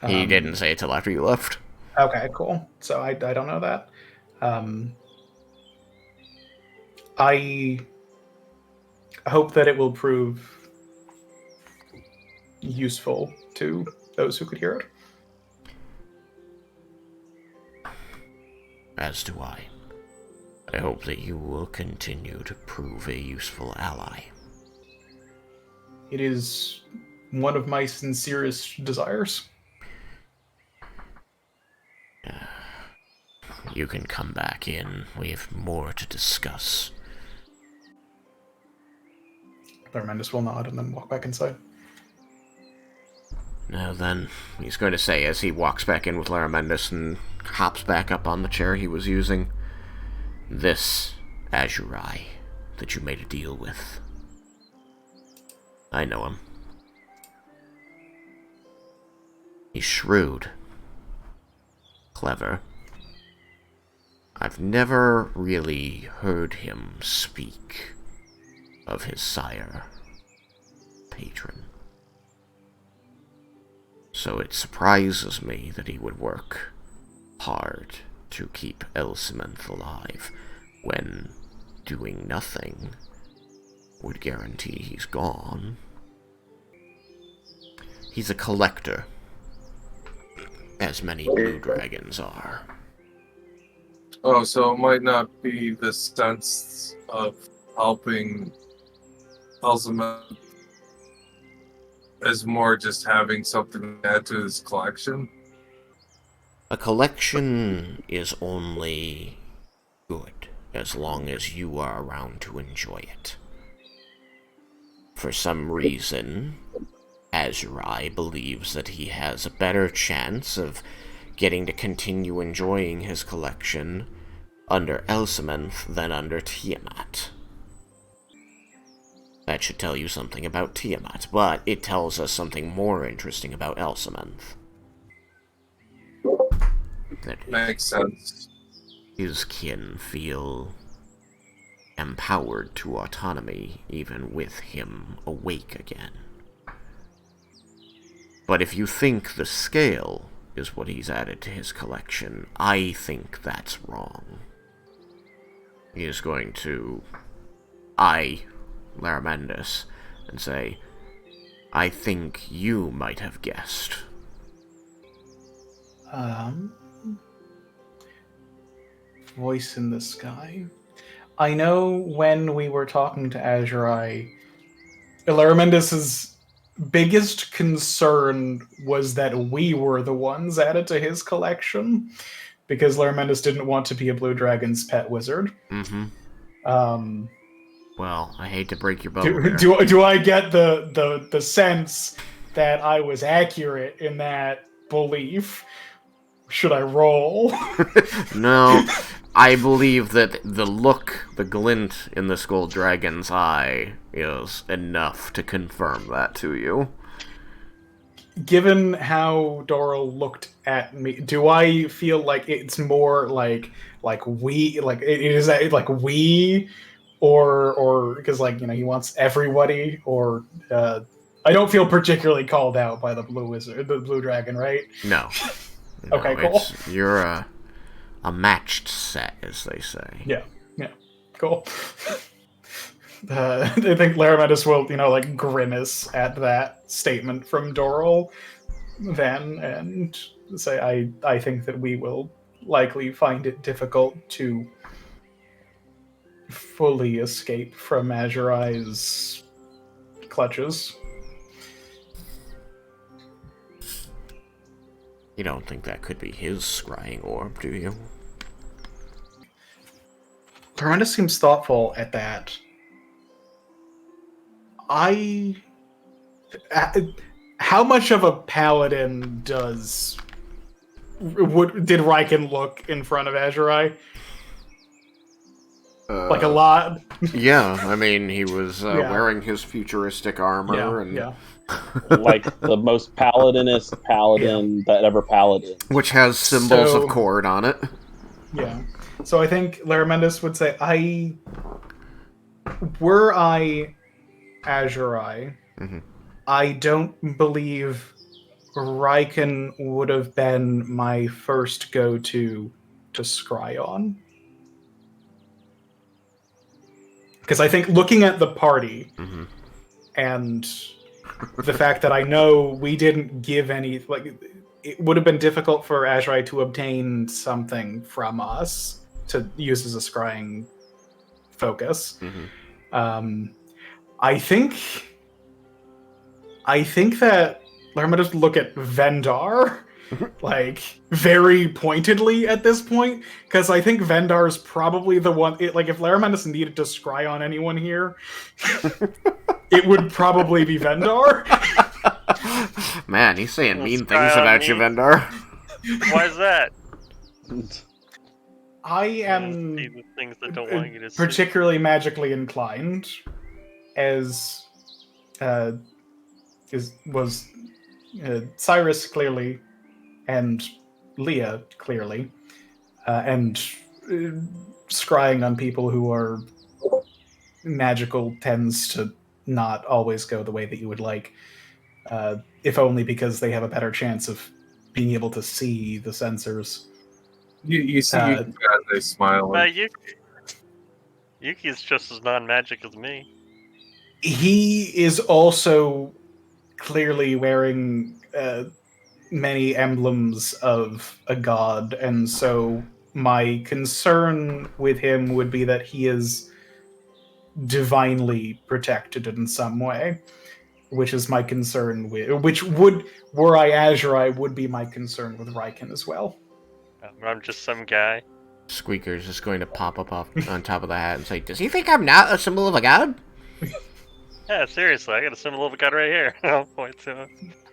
He didn't say it till after you left. Okay, cool. So I don't know that. I hope that it will prove useful to those who could hear it. As do I. I hope that you will continue to prove a useful ally. It is one of my sincerest desires. You can come back in. We have more to discuss. Laromendis will nod and then walk back inside. Now then, he's going to say as he walks back in with Laromendis and hops back up on the chair he was using, this Azurai that you made a deal with. I know him. He's shrewd. Clever. I've never really heard him speak of his sire, patron. So it surprises me that he would work hard to keep Elsimenth alive when doing nothing would guarantee he's gone. He's a collector, as many blue dragons are. Oh, so it might not be the sense of helping Elzama as more just having something to add to his collection? A collection is only good as long as you are around to enjoy it. For some reason, Azurai believes that he has a better chance of getting to continue enjoying his collection under Elsimenth than under Tiamat. That should tell you something about Tiamat, but it tells us something more interesting about Elsimenth. That Makes sense. his kin feel empowered to autonomy even with him awake again. But if you think the scale is what he's added to his collection, I think that's wrong. He is going to eye Laromendis and say, I think you might have guessed. Voice in the sky. I know when we were talking to Azurai, Laromendis' biggest concern was that we were the ones added to his collection, because Laromendis didn't want to be a Blue Dragon's pet wizard. Mm-hmm. Well, I hate to break your bow there. Do I get the sense that I was accurate in that belief? Should I roll? No, I believe that the look, the glint in this gold dragon's eye is enough to confirm that to you. Given how Dorill looked at me, do I feel like it's more like we, like it is like we, or because he wants everybody, or I don't feel particularly called out by the blue dragon, right? No. Okay, cool. You're a matched set, as they say. Yeah, cool. I think Laromendis will, grimace at that statement from Dorill then, and say, I think that we will likely find it difficult to fully escape from Azurai's clutches. You don't think that could be his scrying orb, do you? Laromendis seems thoughtful at that. How much of a paladin did Raiken look in front of Azurai? Like a lot? Yeah, I mean, he was wearing his futuristic armor. Like the most paladinist paladin that ever paladin. Which has symbols of Chord on it. Yeah. So I think Laromendis would say, were I Azurai, I don't believe Raiken would have been my first go-to to scry on. Because I think looking at the party and the fact that I know we didn't give any, it would have been difficult for Azurai to obtain something from us to use as a scrying focus. Mm-hmm. I think that Laromendis look at Vendar like very pointedly at this point, because I think Vendar's probably the one. Like, if Laromendis needed to scry on anyone here, it would probably be Vendar. Man, he's saying Well, mean scry things on about you, me. Vendar. Why is that? I See am the things that don't want you to see. particularly magically inclined, as was Cyrus clearly, and Leah clearly, and scrying on people who are magical tends to not always go the way that you would like, if only because they have a better chance of being able to see the sensors. You see Yuki as they smile. Yuki's just as non-magic as me. He is also clearly wearing many emblems of a god, and so my concern with him would be that he is divinely protected in some way, which is my concern with, which would, were I Azure, I would be my concern with Raiken as well. I'm just some guy. Squeaker's just going to pop up off on top of the hat and say, "Does he think I'm not a symbol of a god?" Yeah, seriously, I got a symbol of a god right here. I'll point to it.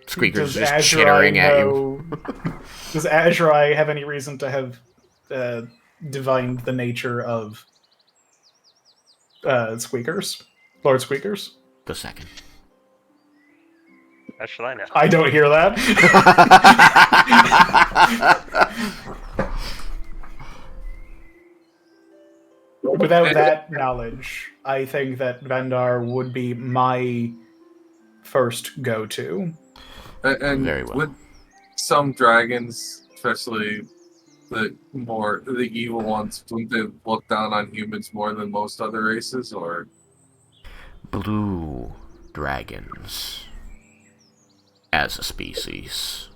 Squeaker's Does just Azure chittering at you. Does Azure have any reason to have divined the nature of Squeakers? Lord Squeakers? The second. How should I know? I don't hear that. Without that knowledge, I think that Vendar would be my first go-to. And Very well. with some dragons, especially the evil ones, don't they look down on humans more than most other races, or? Blue dragons, as a species,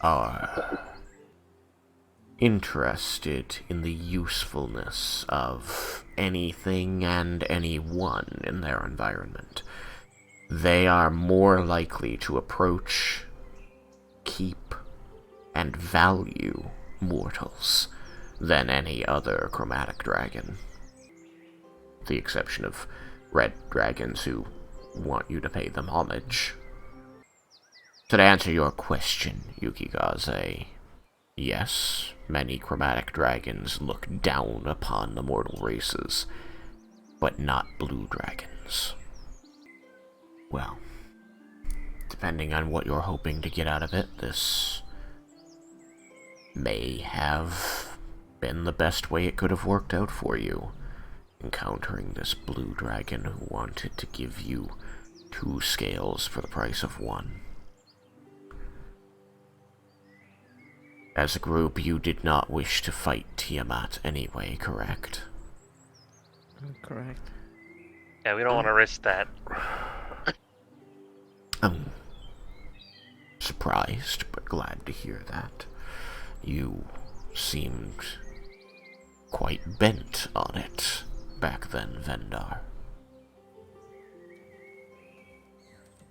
are interested in the usefulness of anything and anyone in their environment. They are more likely to approach, keep, and value mortals than any other chromatic dragon. With the exception of red dragons who want you to pay them homage. So to answer your question, Yukigaze, yes, many chromatic dragons look down upon the mortal races, but not blue dragons. Well, depending on what you're hoping to get out of it, this may have been the best way it could have worked out for you, encountering this blue dragon who wanted to give you 2 scales for the price of 1. As a group, you did not wish to fight Tiamat anyway, correct? Correct. Yeah, we don't want to risk that. I'm surprised, but glad to hear that. You seemed quite bent on it back then, Vendar.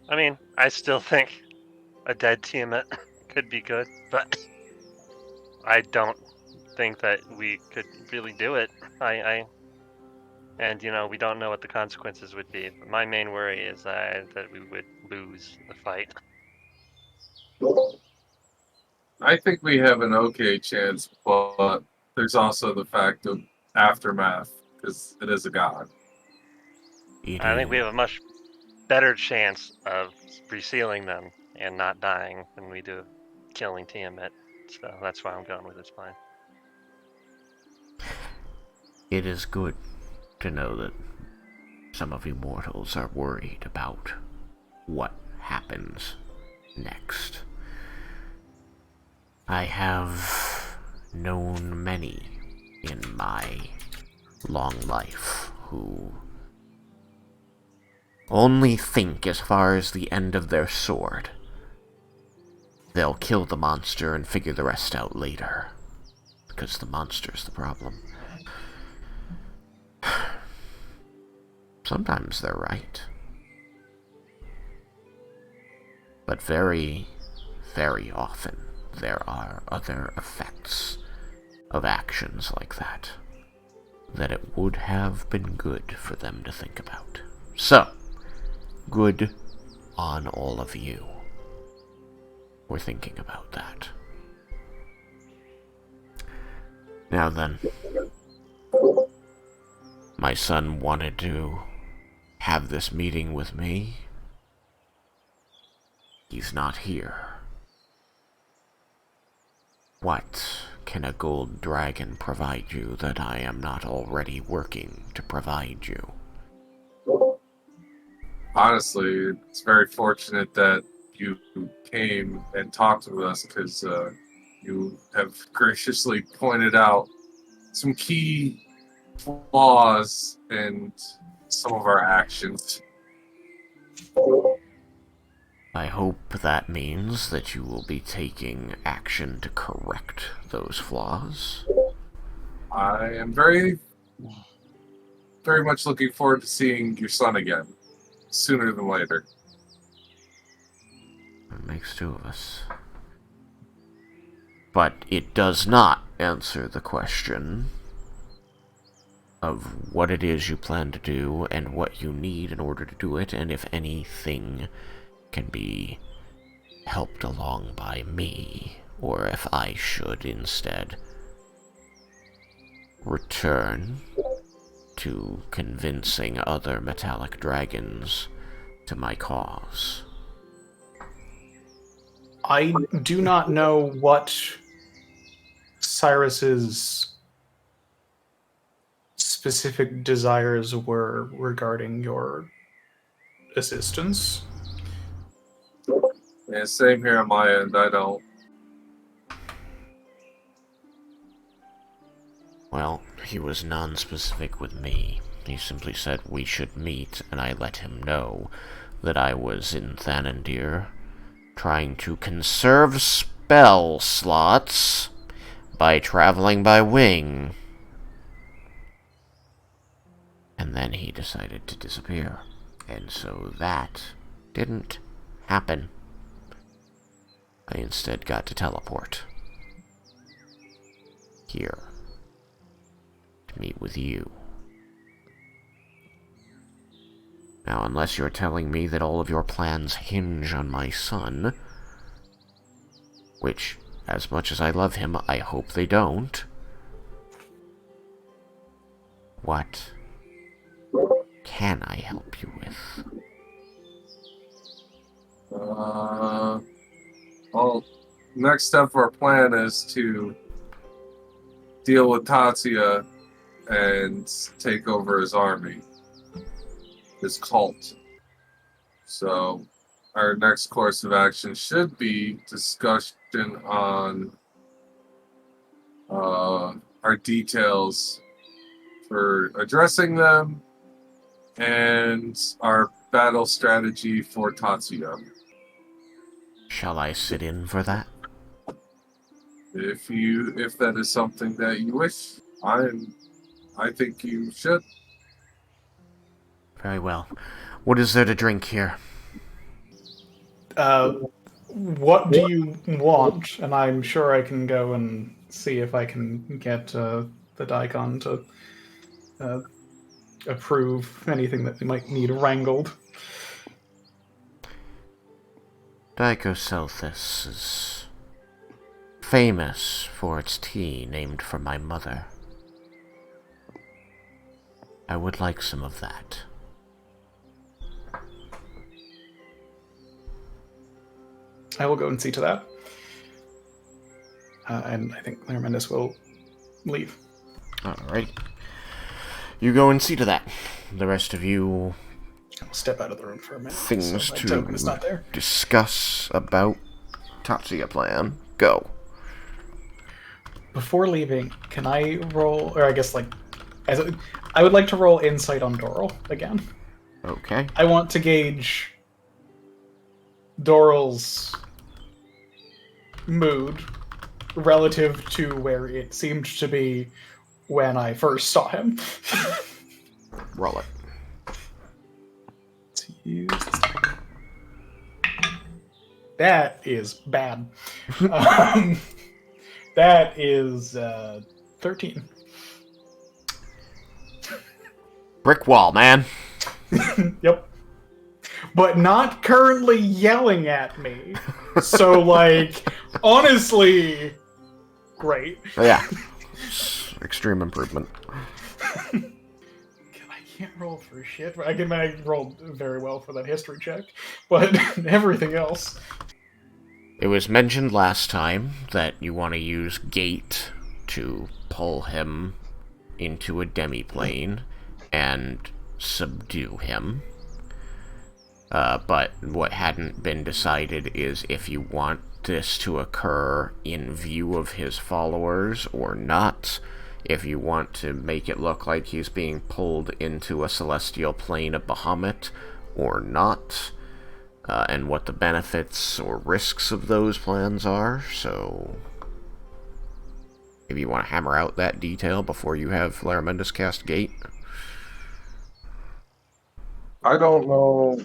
I mean, I still think a dead Tiamat could be good, but I don't think that we could really do it. And, you know, we don't know what the consequences would be. But my main worry is that we would lose the fight. I think we have an okay chance, but there's also the fact of aftermath, because it is a god. I think we have a much better chance of resealing them and not dying than we do killing Tiamat. So that's why I'm going with this plan. It is good to know that some of you mortals are worried about what happens next. I have known many in my long life who only think as far as the end of their sword. They'll kill the monster and figure the rest out later, because the monster's the problem. Sometimes they're right. But very, very often there are other effects of actions like that it would have been good for them to think about. So, good on all of you for thinking about that. Now then, my son wanted to have this meeting with me. He's not here. What can a gold dragon provide you that I am not already working to provide you? Honestly, it's very fortunate that you came and talked with us, because you have graciously pointed out some key flaws in some of our actions. I hope that means that you will be taking action to correct those flaws. I am very, very much looking forward to seeing your son again, sooner than later. It makes two of us. But it does not answer the question of what it is you plan to do and what you need in order to do it, and if anything can be helped along by me, or if I should instead return to convincing other metallic dragons to my cause. I do not know what Cyrus's specific desires were regarding your assistance. Yeah, same here on my end. I don't. Well, he was non-specific with me. He simply said we should meet, and I let him know that I was in Thanandir, trying to conserve spell slots by traveling by wing. And then he decided to disappear. And so that didn't happen. I instead got to teleport here to meet with you. Now, unless you're telling me that all of your plans hinge on my son, which, as much as I love him, I hope they don't, what can I help you with? Well, next step of our plan is to deal with Tatsuya and take over his army, his cult. So our next course of action should be discussion on our details for addressing them and our battle strategy for Tatsuya. Shall I sit in for that? If that is something that you wish, I think you should. Very well. What is there to drink here? What do you want? And I'm sure I can go and see if I can get the Daikon to approve anything that we might need wrangled. Daiko-Selthis is famous for its tea named for my mother. I would like some of that. I will go and see to that. And I think Laromendis will leave. Alright. You go and see to that. The rest of you... I'll step out of the room for a minute. Things so my token is not to there. discuss about Tatsuya plan. Go. Before leaving, can I roll, or I guess like, I would like to roll insight on Dorill again. Okay. I want to gauge Dorill's mood relative to where it seemed to be when I first saw him. Roll it. That is bad. That is 13. Brick wall, man. Yep. But not currently yelling at me. So, like, honestly, great. Yeah. Extreme improvement. I can't roll for shit. I rolled very well for that history check, but everything else. It was mentioned last time that you want to use gate to pull him into a demiplane and subdue him. But what hadn't been decided is if you want this to occur in view of his followers or not. If you want to make it look like he's being pulled into a celestial plane of Bahamut or not. And what the benefits or risks of those plans are. So maybe you want to hammer out that detail before you have Laromendis cast gate. I don't know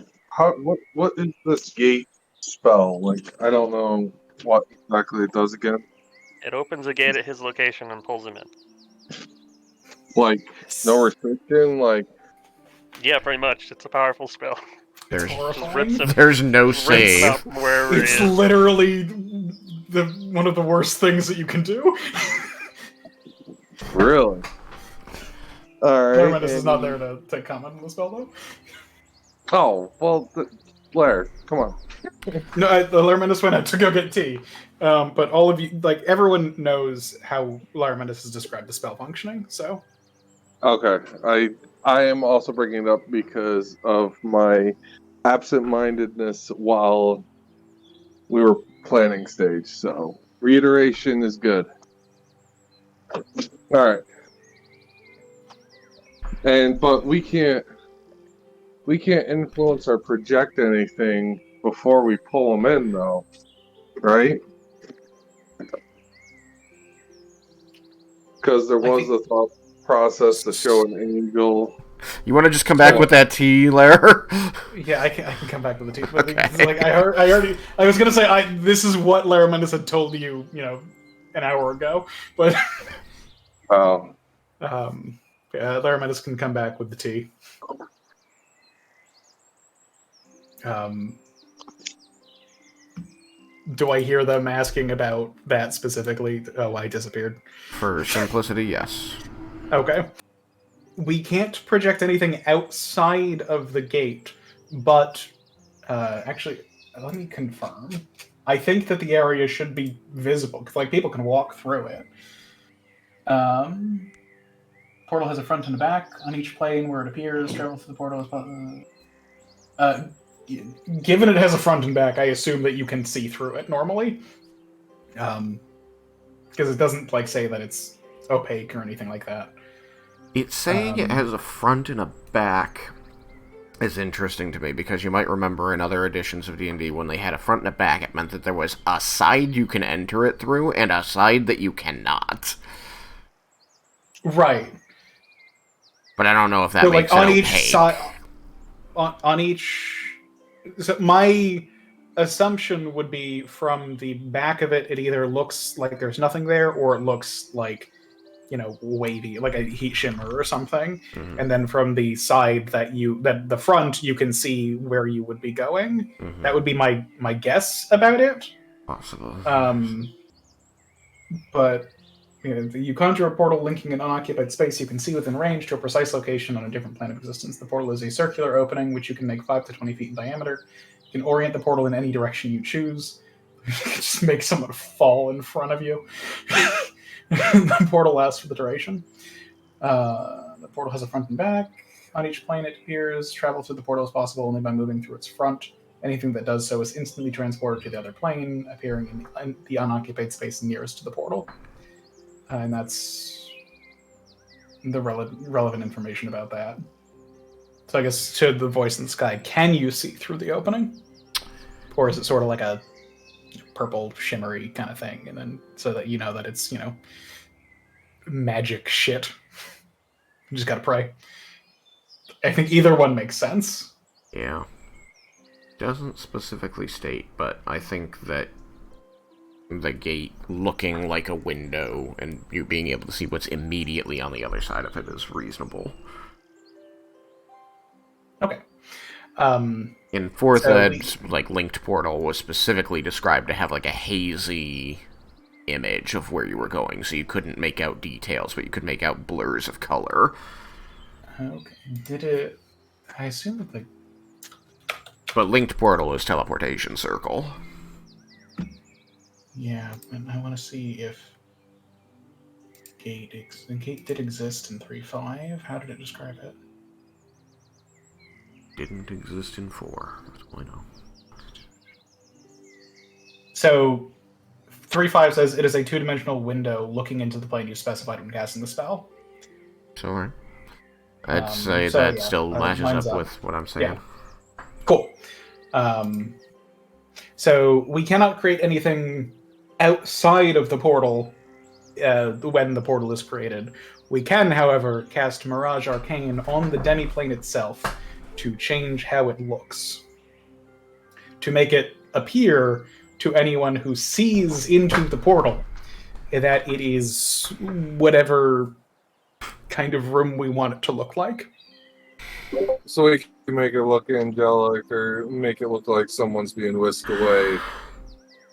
what is this gate spell? Like, I don't know what exactly it does again. It opens a gate at his location and pulls him in. Like, no restriction. Like, Yeah, pretty much. It's a powerful spell. There's Horrifying. Rips him, there's no rips save. up wherever It's he is. literally one of the worst things that you can do. really? All right. Laromendis is not there to comment on the spell, though. Oh well, Blair, come on. No, the Laromendis went out to go get tea. But all of you, like, everyone knows how Laromendis has described the spell functioning, so... Okay, I am also bringing it up because of my absent-mindedness while we were planning stage. So reiteration is good. All right, but we can't influence or project anything before we pull them in, though, right? Because there was a thought process to show an angel. You want to just come back with that tea, Lair? Yeah, I can come back with the tea. But Okay. like, I was gonna say, this is what Laromendis had told you, an hour ago. But Oh, Laromendis can come back with the tea. Do I hear them asking about that specifically? Oh, I disappeared. For simplicity, yes. Okay. We can't project anything outside of the gate, but actually, let me confirm. I think that the area should be visible, because like people can walk through it. Portal has a front and a back on each plane where it appears. Travel through the portal is given it has a front and back, I assume that you can see through it normally. Because it doesn't like say that it's opaque or anything like that. It's saying it has a front and a back is interesting to me, because you might remember in other editions of D&D when they had a front and a back, it meant that there was a side you can enter it through and a side that you cannot. Right. But I don't know if that So, makes like, it on each opaque. side, on each. So my assumption would be from the back of it, it either looks like there's nothing there, or it looks like, wavy, like a heat shimmer or something. Mhm. And then from the side that the front, you can see where you would be going. Mhm. That would be my guess about it. Possible. But you conjure a portal linking an unoccupied space you can see within range to a precise location on a different plane of existence. The portal is a circular opening, which you can make 5 to 20 feet in diameter. You can orient the portal in any direction you choose. Just make someone fall in front of you. The portal lasts for the duration. The portal has a front and back. On each plane it appears. Travel through the portal is possible only by moving through its front. Anything that does so is instantly transported to the other plane, appearing in the unoccupied space nearest to the portal. And that's the relevant information about that. So I guess to the voice in the sky, can you see through the opening? Or is it sort of like a purple shimmery kind of thing, and then so that you know that it's magic shit? You just gotta pray. I think either one makes sense. Yeah. doesn't specifically state, but I think that the gate looking like a window and you being able to see what's immediately on the other side of it is reasonable. Okay. In 4th So Ed's, linked portal was specifically described to have, a hazy image of where you were going, so you couldn't make out details, but you could make out blurs of color. Okay. Did it... I assume that the... But linked portal is teleportation circle. Yeah, and I want to see if the gate did exist in 3.5. How did it describe it? Didn't exist in 4. That's all I know. So 3.5 says it is a two-dimensional window looking into the plane you specified when casting the spell. So, alright. I'd say so, that yeah, still matches mine's up up. with what I'm saying. Yeah. Cool. So we cannot create anything outside of the portal when the portal is created. We can, however, cast Mirage Arcane on the demiplane itself to change how it looks. To make it appear to anyone who sees into the portal that it is whatever kind of room we want it to look like. So we can make it look angelic or make it look like someone's being whisked away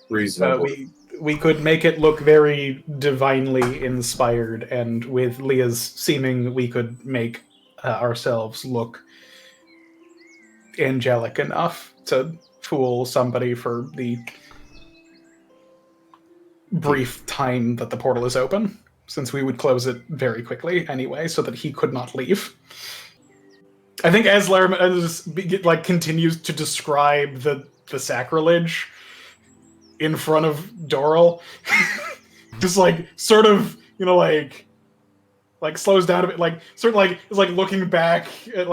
reasonably. We could make it look very divinely inspired, and with Leah's seeming, we could make ourselves look angelic enough to fool somebody for the brief time that the portal is open, since we would close it very quickly anyway, so that he could not leave. I think as Laromendis continues to describe the sacrilege in front of Dorill, just sort of slows down a bit, is looking back at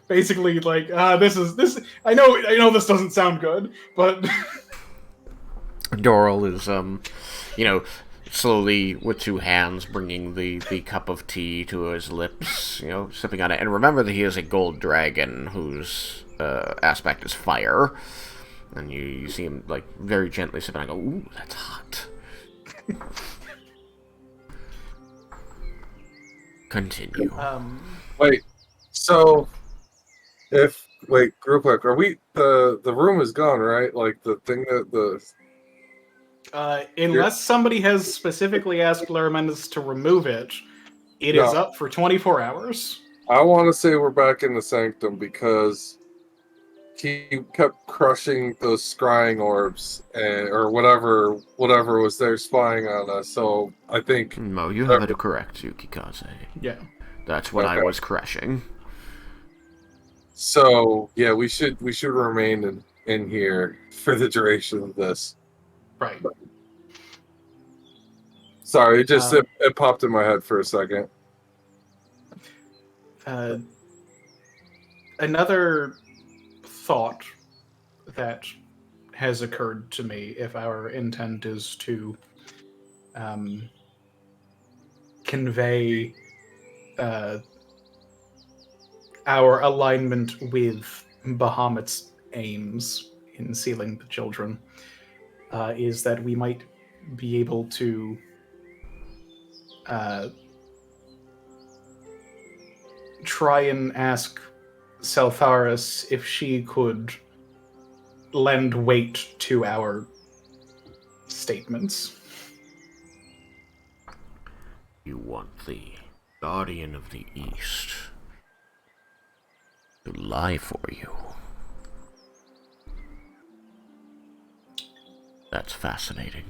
basically this. I know this doesn't sound good, but Dorill is slowly with 2 hands bringing the cup of tea to his lips, sipping on it. And remember that he is a gold dragon whose aspect is fire. And you see him very gently sipping and I go, ooh, that's hot. Continue. Wait, so real quick, are we the room is gone, right? The thing that unless somebody has specifically asked Laromendis to remove it, it is up for 24 hours. I want to say we're back in the sanctum because he kept crushing those scrying orbs or whatever was there spying on us. So I think no, you have it correct, Yukikaze. Yeah, that's what I was crushing. So yeah, we should remain in here for the duration of this. Right. Sorry, it popped in my head for a second. Another thought that has occurred to me, if our intent is to convey our alignment with Bahamut's aims in sealing the children, is that we might be able to try and ask Seltharis if she could lend weight to our statements. You want the Guardian of the East to lie for you. That's fascinating.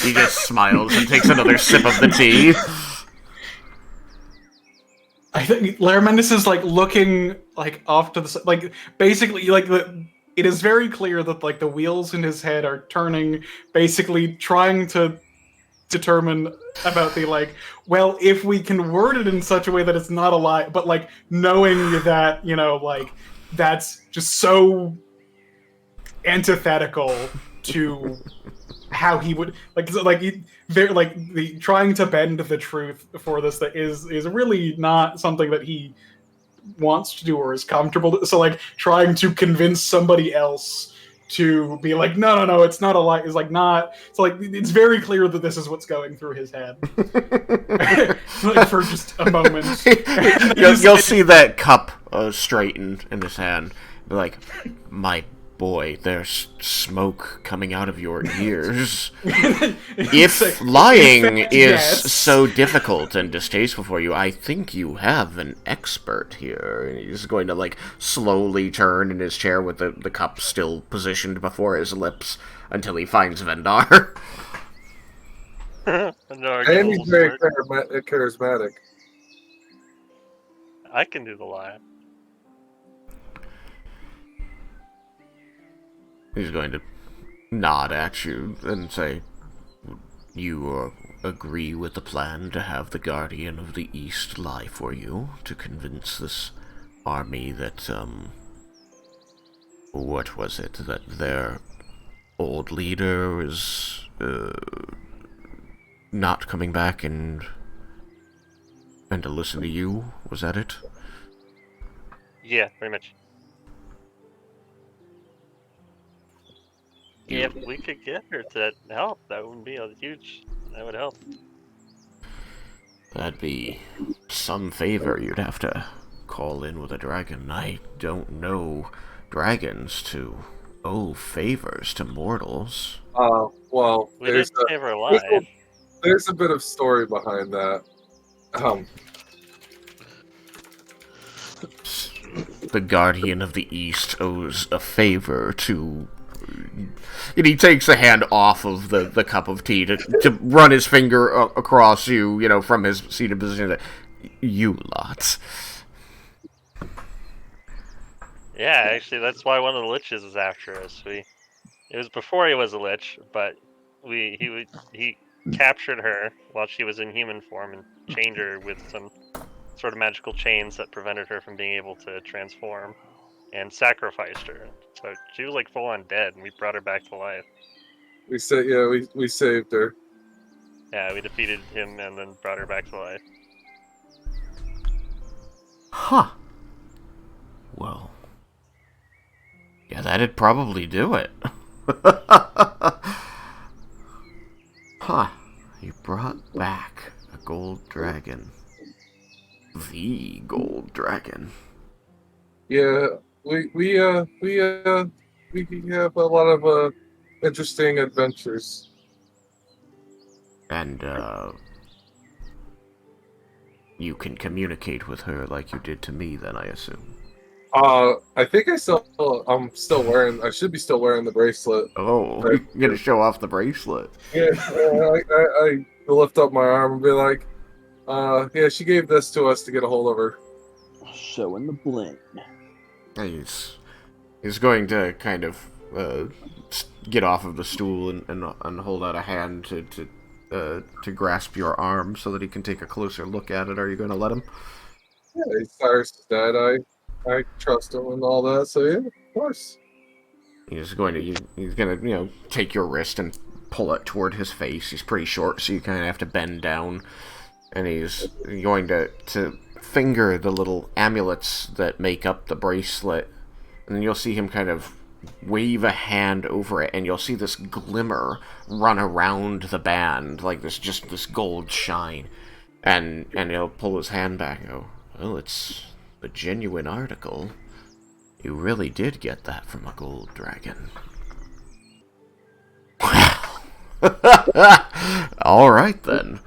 He just smiles and takes another sip of the tea. I think Laromendis is looking off to the basically it is very clear that the wheels in his head are turning, basically trying to determine about the well, if we can word it in such a way that it's not a lie, but knowing that that's just so antithetical to how he would trying to bend the truth for this that is really not something that he wants to do or is comfortable. So like trying to convince somebody else to be like, no, it's not a lie. It's like not. It's like it's very clear that this is what's going through his head. Like for just a moment, you'll see that cup straighten in his hand. Be like, my boy, there's smoke coming out of your ears. If lying is so difficult and distasteful for you, I think you have an expert here. And he's going to, like, slowly turn in his chair with the cup still positioned before his lips until he finds Vendar. And he's very charismatic. I can do the lie. He's going to nod at you and say, you agree with the plan to have the Guardian of the East lie for you, to convince this army that, what was it, that their old leader is, not coming back and to listen to you? Was that it? Yeah, pretty much. If we could get her to help, that would be that would help. That'd be some favor you'd have to call in with a dragon. I don't know dragons to owe favors to mortals. Well, We did save her life. There's a bit of story behind that. The Guardian of the East owes a favor to... And he takes the hand off of the cup of tea to run his finger across you, from his seated position. You lot. Yeah, actually, that's why one of the liches is after us. It was before he was a lich, but he captured her while she was in human form and chained her with some sort of magical chains that prevented her from being able to transform, and sacrificed her. So she was like full on dead, and we brought her back to life. We saved her. Yeah, we defeated him and then brought her back to life. Huh. Well. Yeah, that'd probably do it. Huh. You brought back a gold dragon. The gold dragon. Yeah, we have a lot of interesting adventures. And you can communicate with her like you did to me, then, I assume. I think I'm still wearing. I should be still wearing the bracelet. Oh, you're gonna show off the bracelet. Yeah, I lift up my arm and be like, yeah, she gave this to us to get a hold of her. Showing the bling. He's going to kind of get off of the stool and hold out a hand to grasp your arm so that he can take a closer look at it. Are you going to let him? Yeah, Cyrus is dead. I trust him and all that. So yeah, of course. He's going to take your wrist and pull it toward his face. He's pretty short, so you kind of have to bend down. And he's going to finger the little amulets that make up the bracelet. And then you'll see him kind of wave a hand over it, and you'll see this glimmer run around the band, like this gold shine. And he'll pull his hand back and go, well, it's a genuine article. You really did get that from a gold dragon. Well, all right then.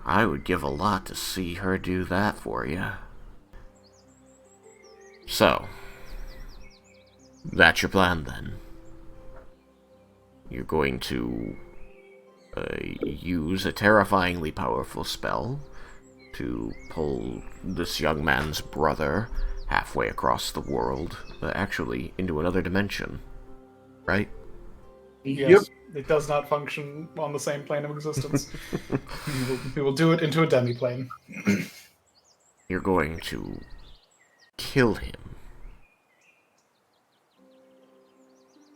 I would give a lot to see her do that for you. So, that's your plan then. You're going to use a terrifyingly powerful spell to pull this young man's brother halfway across the world, actually into another dimension, right? Yes, Yep. it does not function on the same plane of existence. we will do it into a demi-plane. You're going to kill him.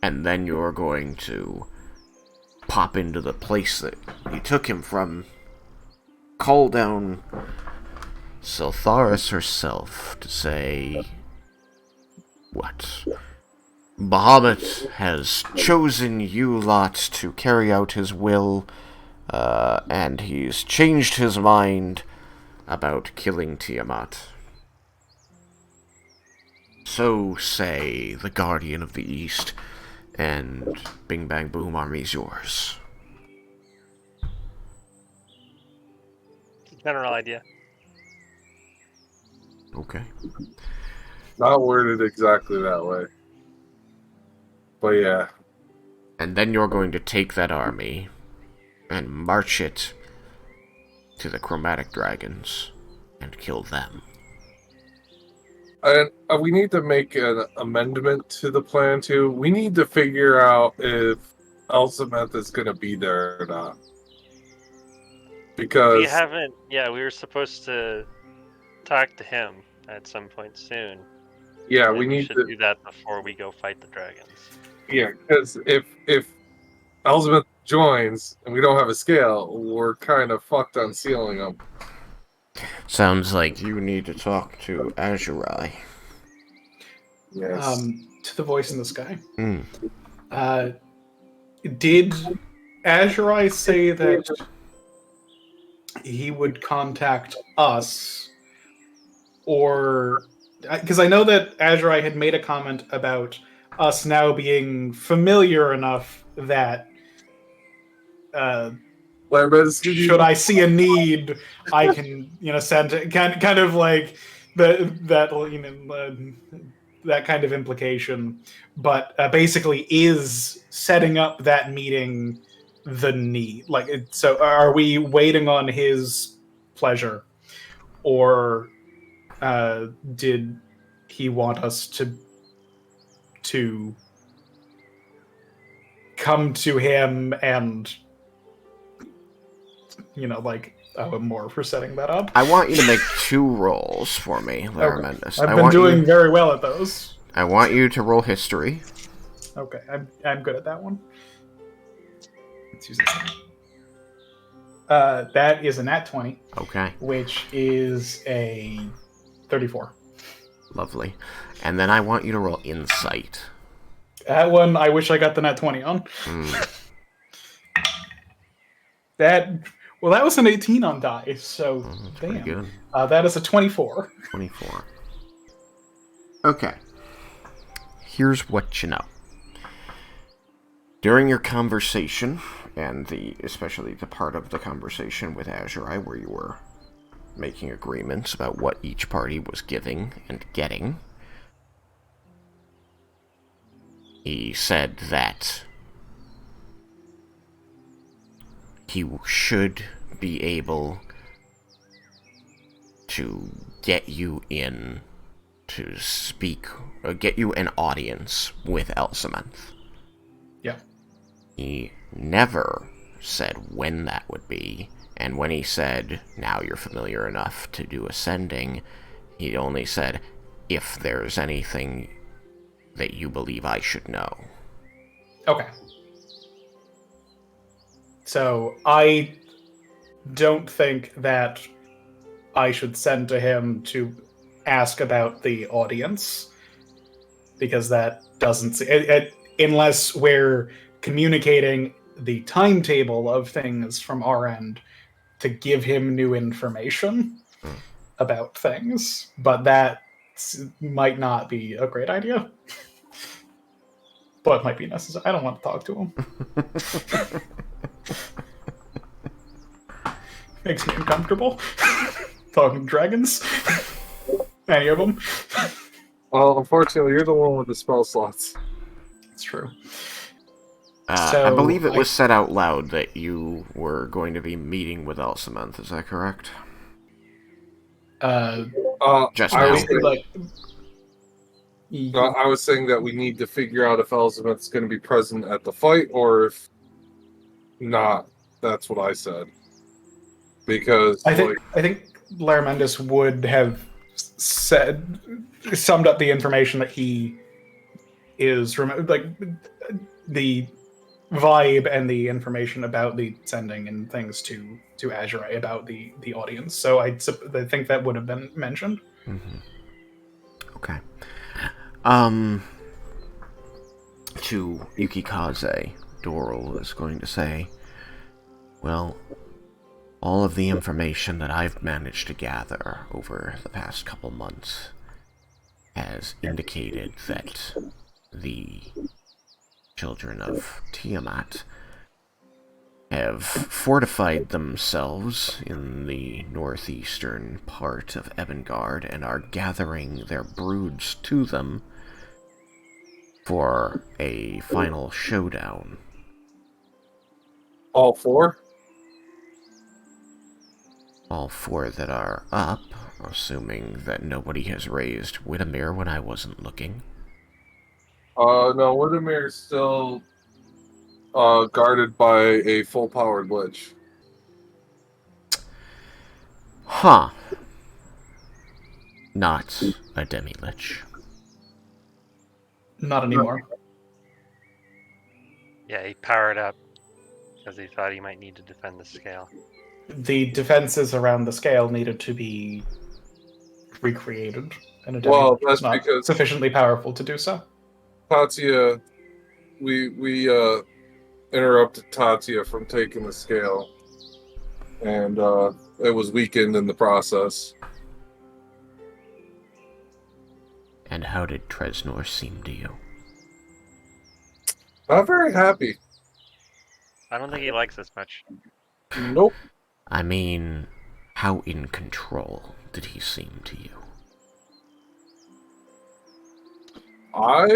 And then you're going to pop into the place that you took him from, call down Seltharis herself to say what? Bahamut has chosen you lot to carry out his will, and he's changed his mind about killing Tiamat. So say the Guardian of the East, and Bing Bang Boom Army's yours. General idea. Okay. Not worded exactly that way. But yeah. And then you're going to take that army and march it to the Chromatic Dragons and kill them. And we need to make an amendment to the plan, too. We need to figure out if Elsameth is going to be there or not. Because... We haven't... Yeah, we were supposed to talk to him at some point soon. Yeah, and we need should to do that before we go fight the dragons. Yeah, because if Elsameth joins and we don't have a scale, we're kind of fucked on sealing them. Sounds like you need to talk to Azurai. Yes. To the voice in the sky. Hmm. Did Azurai say that he would contact us, or because I know that Azurai had made a comment about us now being familiar enough that should I see a need, I can send kind of like that kind of implication, but basically is setting up that meeting the need. So are we waiting on his pleasure, or did he want us to come to him and owe him more for setting that up? I want you to make 2 rolls for me, Laromendis. I've been doing very well at those. I want you to roll history. Okay, I'm good at that one. Let's use this one. That is a nat 20. Okay. Which is a 34. Lovely. And then I want you to roll insight. That one, I wish I got the nat 20 on. That was an 18 on dice, so damn. Good. That is a 24. 24. Okay. Here's what you know. During your conversation, and especially the part of the conversation with Azurai where you were making agreements about what each party was giving and getting, he said that he should be able to get you in to speak, or get you an audience with Elsameth. Yeah. He never said when that would be, and when he said, now you're familiar enough to do ascending, he only said, if there's anything that you believe I should know. Okay. So, I don't think that I should send to him to ask about the audience, because that doesn't... unless we're communicating the timetable of things from our end to give him new information about things. But that might not be a great idea. But it might be necessary. I don't want to talk to him. Makes me uncomfortable. Talking to dragons. Any of them. Well, unfortunately, you're the one with the spell slots. It's true. I believe it was said out loud that you were going to be meeting with Elsameth. Is that correct? Just now. I was saying that we need to figure out if Elsameth's going to be present at the fight, or if not. That's what I said. Because I think Laromendis would have summed up the information that he is the vibe and the information about the sending and things to Azure about the audience. So I think that would have been mentioned. Mm-hmm. Okay. To Yukikaze, Dorill is going to say, well, all of the information that I've managed to gather over the past couple months has indicated that the children of Tiamat have fortified themselves in the northeastern part of Ebengard and are gathering their broods to them for a final showdown. All four? All four that are up, assuming that nobody has raised Widemir when I wasn't looking. No, Widemir is still guarded by a full-powered lich. Huh. Not a demi-lich. Not anymore. Yeah, he powered up because he thought he might need to defend the scale. The defenses around the scale needed to be recreated, and a Well, demi that's was not because sufficiently powerful to do so. Tatsuya, we interrupted Tatsuya from taking the scale, and it was weakened in the process. And how did Tresnor seem to you? Not very happy. I don't think he likes us much. Nope. I mean, how in control did he seem to you? I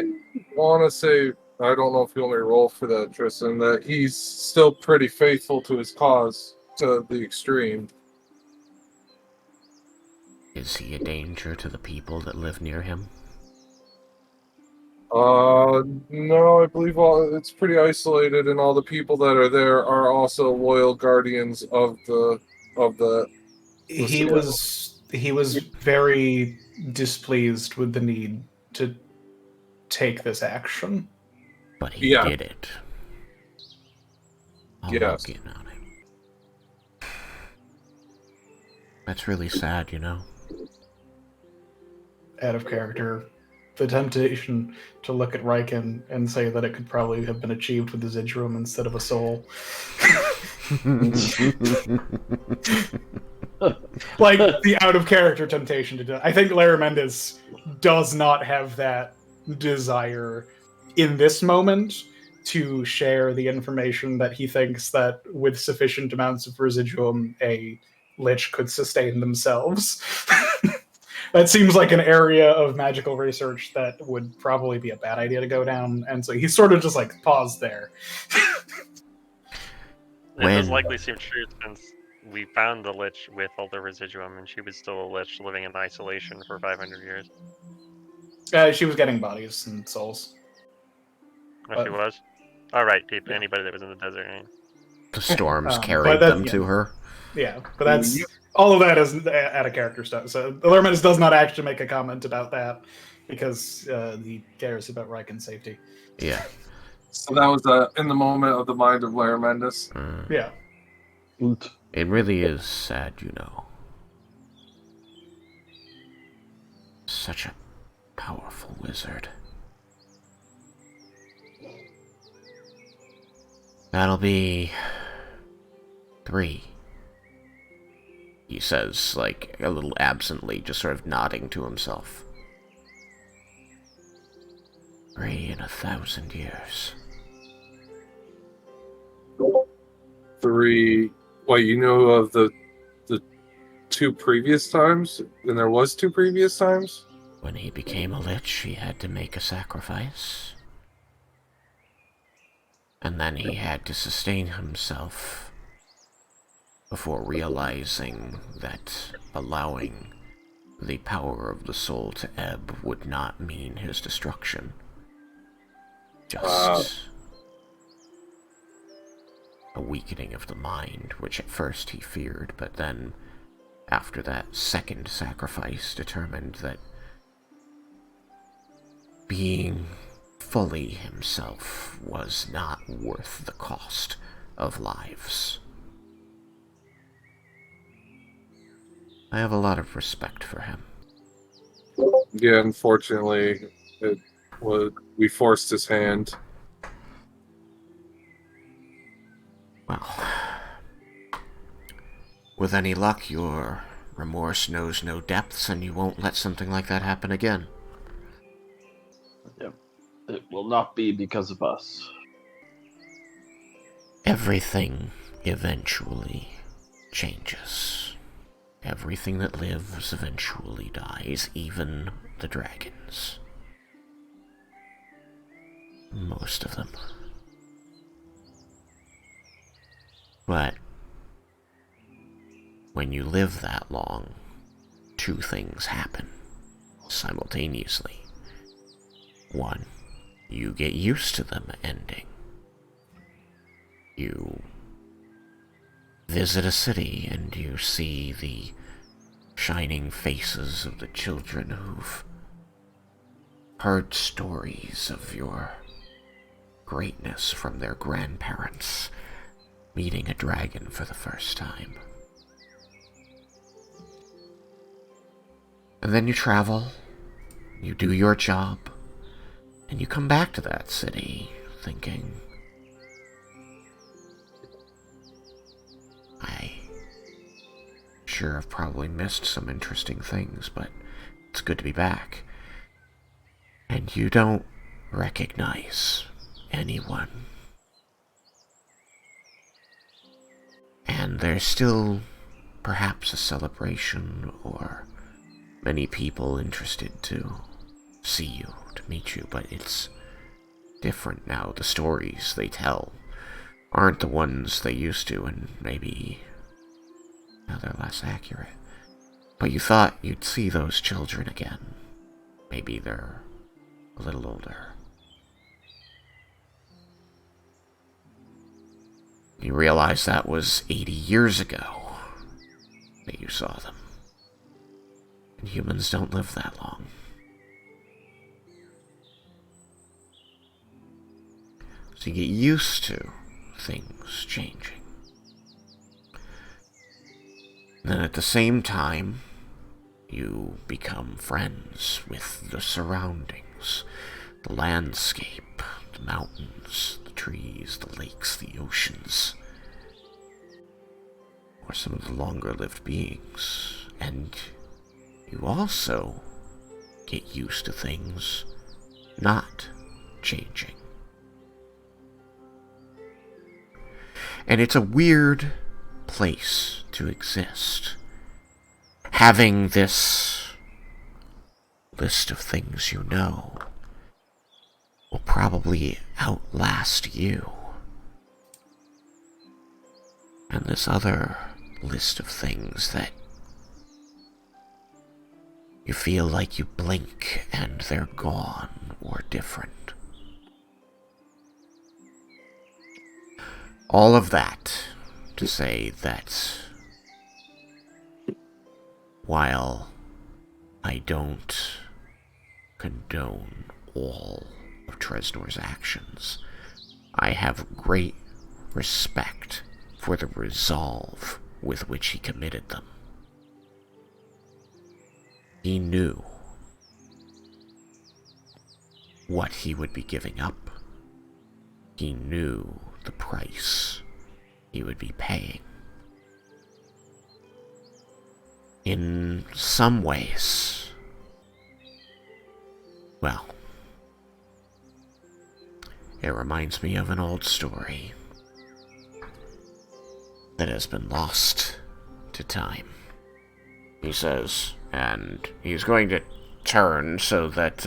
want to say, I don't know if you want me to roll for that, Tristan, that he's still pretty faithful to his cause to the extreme. Is he a danger to the people that live near him? No, I believe it's pretty isolated, and all the people that are there are also loyal guardians of the. He was very displeased with the need to take this action. But he did it. I'll Yes. look in on him. That's really sad, you know? Out of character, the temptation to look at Raiken and say that it could probably have been achieved with the Zidrum instead of a soul. Like, the out of character temptation to do it. I think Laromendis does not have that desire in this moment to share the information that he thinks that with sufficient amounts of residuum a lich could sustain themselves. That seems like an area of magical research that would probably be a bad idea to go down, and so he's sort of just like paused there. It does likely seem true since we found the lich with all the residuum, and she was still a lich living in isolation for 500 years. She was getting bodies and souls. Oh, she was? Alright, people, anybody that was in the desert. The storms carried them to her. Yeah, but that's all of that is out of character stuff. So Laromendis does not actually make a comment about that because he cares about Raiken's safety. Yeah. So that was in the moment of the mind of Laromendis. Yeah. It really is sad, you know. Such a powerful wizard. That'll be 3. He says, like, a little absently, just sort of nodding to himself. 3 in 1,000 years. 3. What, you know of the 2 previous times? And there was 2 previous times? When he became a lich, he had to make a sacrifice. And then he had to sustain himself before realizing that allowing the power of the soul to ebb would not mean his destruction. Just a weakening of the mind, which at first he feared, but then, after that second sacrifice, determined that being fully himself was not worth the cost of lives. I have a lot of respect for him. Yeah, unfortunately, we forced his hand. Well, with any luck, your remorse knows no depths, and you won't let something like that happen again. Yep. It will not be because of us. Everything eventually changes. Everything that lives eventually dies, even the dragons. Most of them. But when you live that long, two things happen simultaneously. One, you get used to them ending. You visit a city and you see the shining faces of the children who've heard stories of your greatness from their grandparents, meeting a dragon for the first time. And then you travel, you do your job, and you come back to that city thinking, I sure have probably missed some interesting things, but it's good to be back. And you don't recognize anyone. And there's still perhaps a celebration or many people interested to see you, to meet you, but it's different now. The stories they tell aren't the ones they used to, and maybe now they're less accurate. But you thought you'd see those children again. Maybe they're a little older. You realize that was 80 years ago that you saw them. And humans don't live that long. So you get used to things changing. And then at the same time, you become friends with the surroundings, the landscape, the mountains, the trees, the lakes, the oceans, or some of the longer-lived beings. And you also get used to things not changing. And it's a weird place to exist. Having this list of things you know will probably outlast you. And this other list of things that you feel like you blink and they're gone or different. All of that to say that while I don't condone all of Tresnor's actions, I have great respect for the resolve with which he committed them. He knew what he would be giving up. He knew the price he would be paying. In some ways, well, it reminds me of an old story that has been lost to time. He says, and he's going to turn so that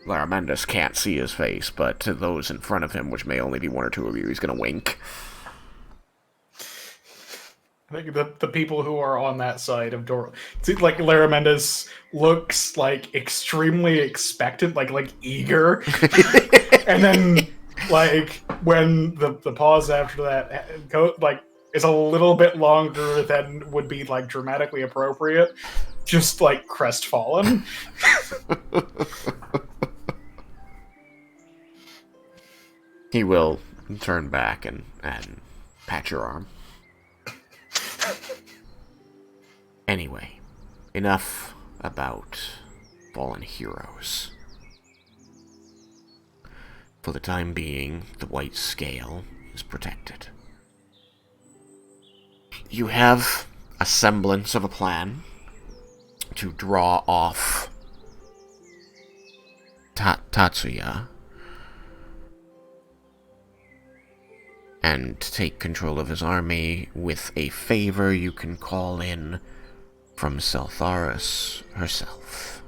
Laromendis can't see his face, but to those in front of him, which may only be one or two of you, he's going to wink. I think the people who are on that side of Dorill, like Laromendis looks like extremely expectant, like eager, and then like when the pause after that is a little bit longer than would be like dramatically appropriate, just like crestfallen. He will turn back and pat your arm. Anyway, enough about fallen heroes. For the time being, the white scale is protected. You have a semblance of a plan to draw off Tatsuya and take control of his army with a favor you can call in from Seltharis herself.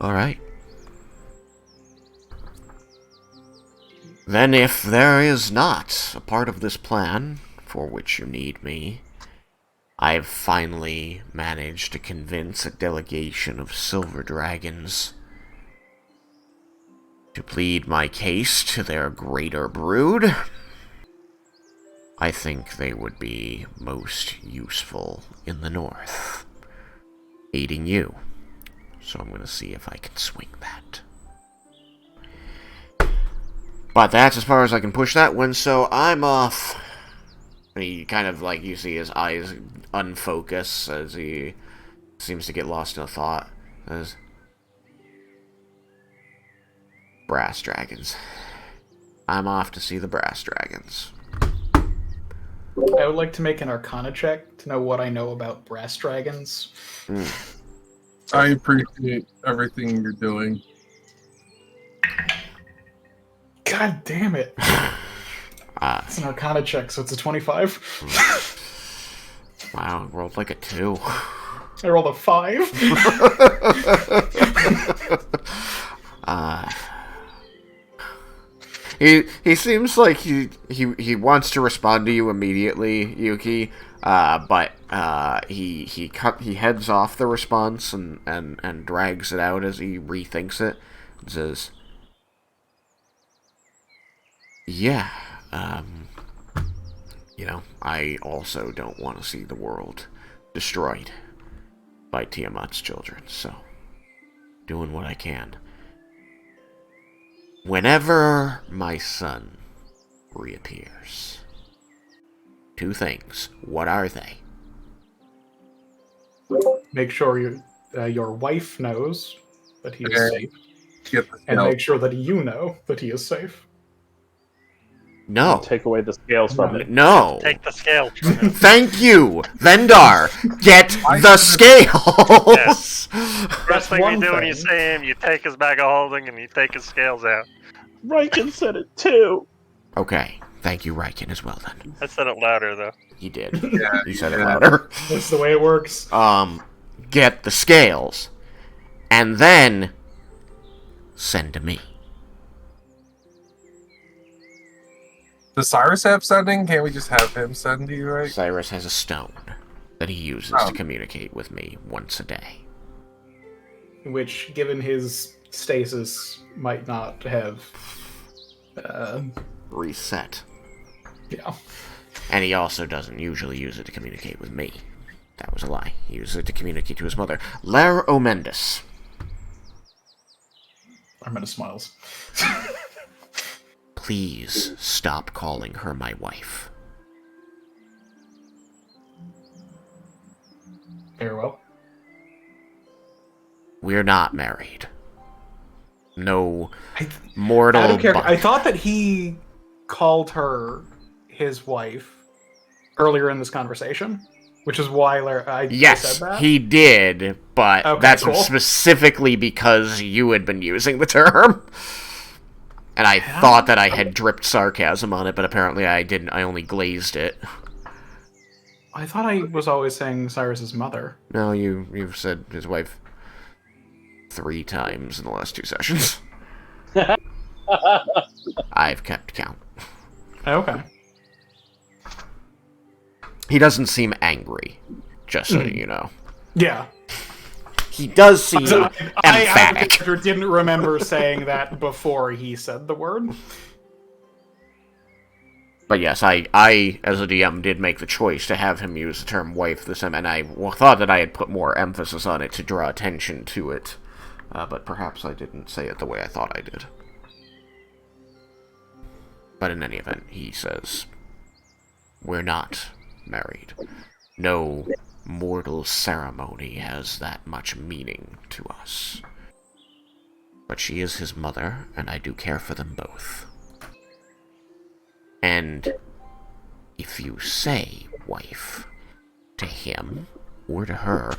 Alright. Then if there is not a part of this plan for which you need me, I've finally managed to convince a delegation of silver dragons to plead my case to their greater brood. I think they would be most useful in the north, aiding you. So I'm going to see if I can swing that. But that's as far as I can push that one, so I'm off. And he kind of, like, you see his eyes unfocus as he seems to get lost in a thought. As brass dragons. I'm off to see the brass dragons. I would like to make an Arcana check to know what I know about brass dragons. I appreciate everything you're doing. God damn it. It's an Arcana check, so it's a 25. Wow, I rolled like a 2. I rolled a 5. He seems like he wants to respond to you immediately, Yuki. But he heads off the response and drags it out as he rethinks it. And says, "Yeah, I also don't want to see the world destroyed by Tiamat's children, so doing what I can. Whenever my son reappears, 2 things. What are they?" Make sure your wife knows that he is safe. And No. make sure that you know that he is safe. No. Take away the scales from it. No. Take the scale from him. Thank you, Vendar. Get the scales. Yes. First thing you one do when thing. you see him, you take his bag of holding and you take his scales out. Raiken said it too. Okay. Thank you, Raiken, as well, then. I said it louder, though. He did. Yeah, He said it louder. That's the way it works. Get the scales. And then send to me. Does Cyrus have sending? Can't we just have him send to you, right? Cyrus has a stone that he uses Oh. to communicate with me once a day. Which, given his stasis, might not have... Reset. yeah. And he also doesn't usually use it to communicate with me. That was a lie. He uses it to communicate to his mother, Laromendis. Armenta smiles. Please stop calling her my wife. Very well. We're not married. No I- mortal Out of character, bond. I thought that he called her his wife earlier in this conversation, which is why I Yes, said that. he did, but Okay, that's cool. specifically because you had been using the term. And I thought that I had dripped sarcasm on it, but apparently I didn't. I only glazed it. I thought I was always saying Cyrus's mother. No, you've said his wife 3 times in the last 2 sessions. I've kept count. Okay. He doesn't seem angry, just so you know. Yeah. He does seem So I as a emphatic. character, didn't remember saying that before he said the word. But yes, I, as a DM, did make the choice to have him use the term wife this time, and I thought that I had put more emphasis on it to draw attention to it. But perhaps I didn't say it the way I thought I did. But in any event, he says, we're not married. No mortal ceremony has that much meaning to us. But she is his mother, and I do care for them both. And if you say wife to him or to her,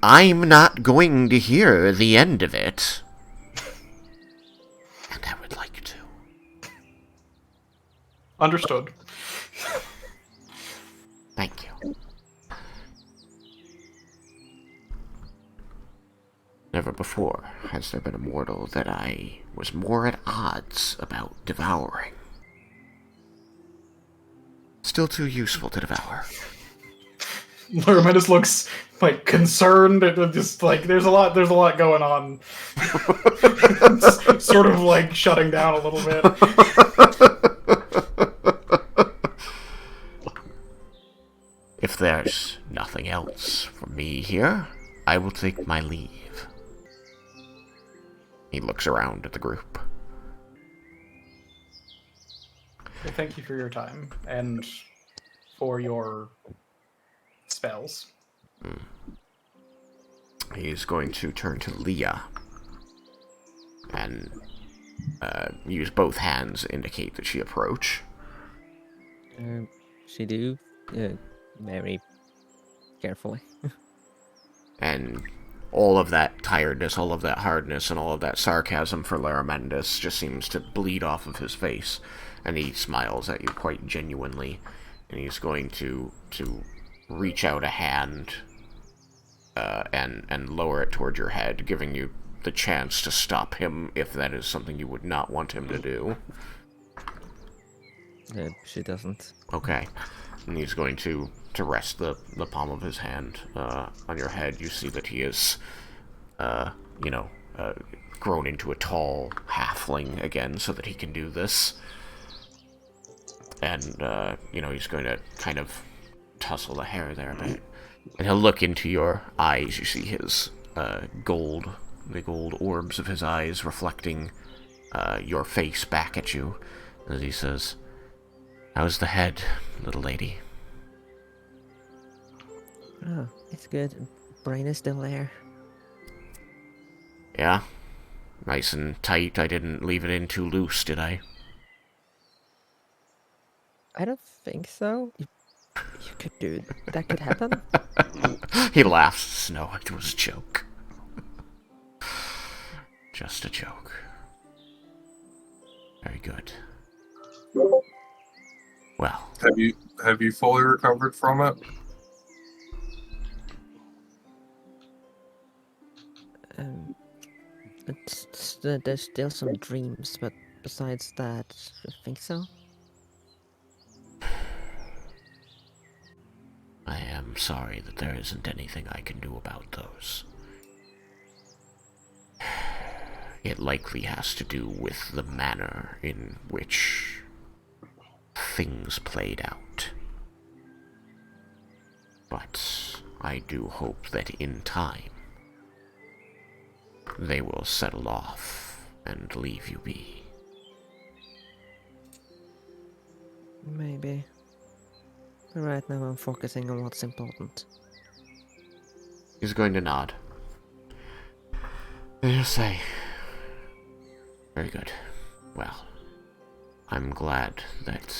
I'm not going to hear the end of it. And I would like to. Understood. Thank you. Never before has there been a mortal that I was more at odds about devouring. Still too useful to devour. Laromendis looks like concerned. And just like there's a lot going on. Sort of like shutting down a little bit. If there's nothing else for me here, I will take my leave. He looks around at the group. Well, thank you for your time and for your spells. He's going to turn to Leah and use both hands to indicate that she approach. She do, very carefully. And all of that tiredness, all of that hardness, and all of that sarcasm for Laromendis just seems to bleed off of his face. And he smiles at you quite genuinely. And he's going to reach out a hand and lower it toward your head, giving you the chance to stop him if that is something you would not want him to do. She doesn't. Okay. And he's going to rest the palm of his hand on your head. You see that he is, grown into a tall halfling again so that he can do this. And, he's going to kind of tussle the hair there a bit. And he'll look into your eyes. You see his the gold orbs of his eyes reflecting your face back at you. As he says, how's the head, little lady? Oh, it's good. Brain is still there. Yeah? Nice and tight. I didn't leave it in too loose, did I? I don't think so. You could do that. Could happen. He laughs. No, it was a joke. Just a joke. Very good. Well. Have you fully recovered from it? There's still some dreams, but besides that, I think so. I am sorry that there isn't anything I can do about those. It likely has to do with the manner in which things played out. But I do hope that in time, they will settle off and leave you be. Maybe. But right now I'm focusing on what's important. He's going to nod. And he'll say, very good. Well, I'm glad that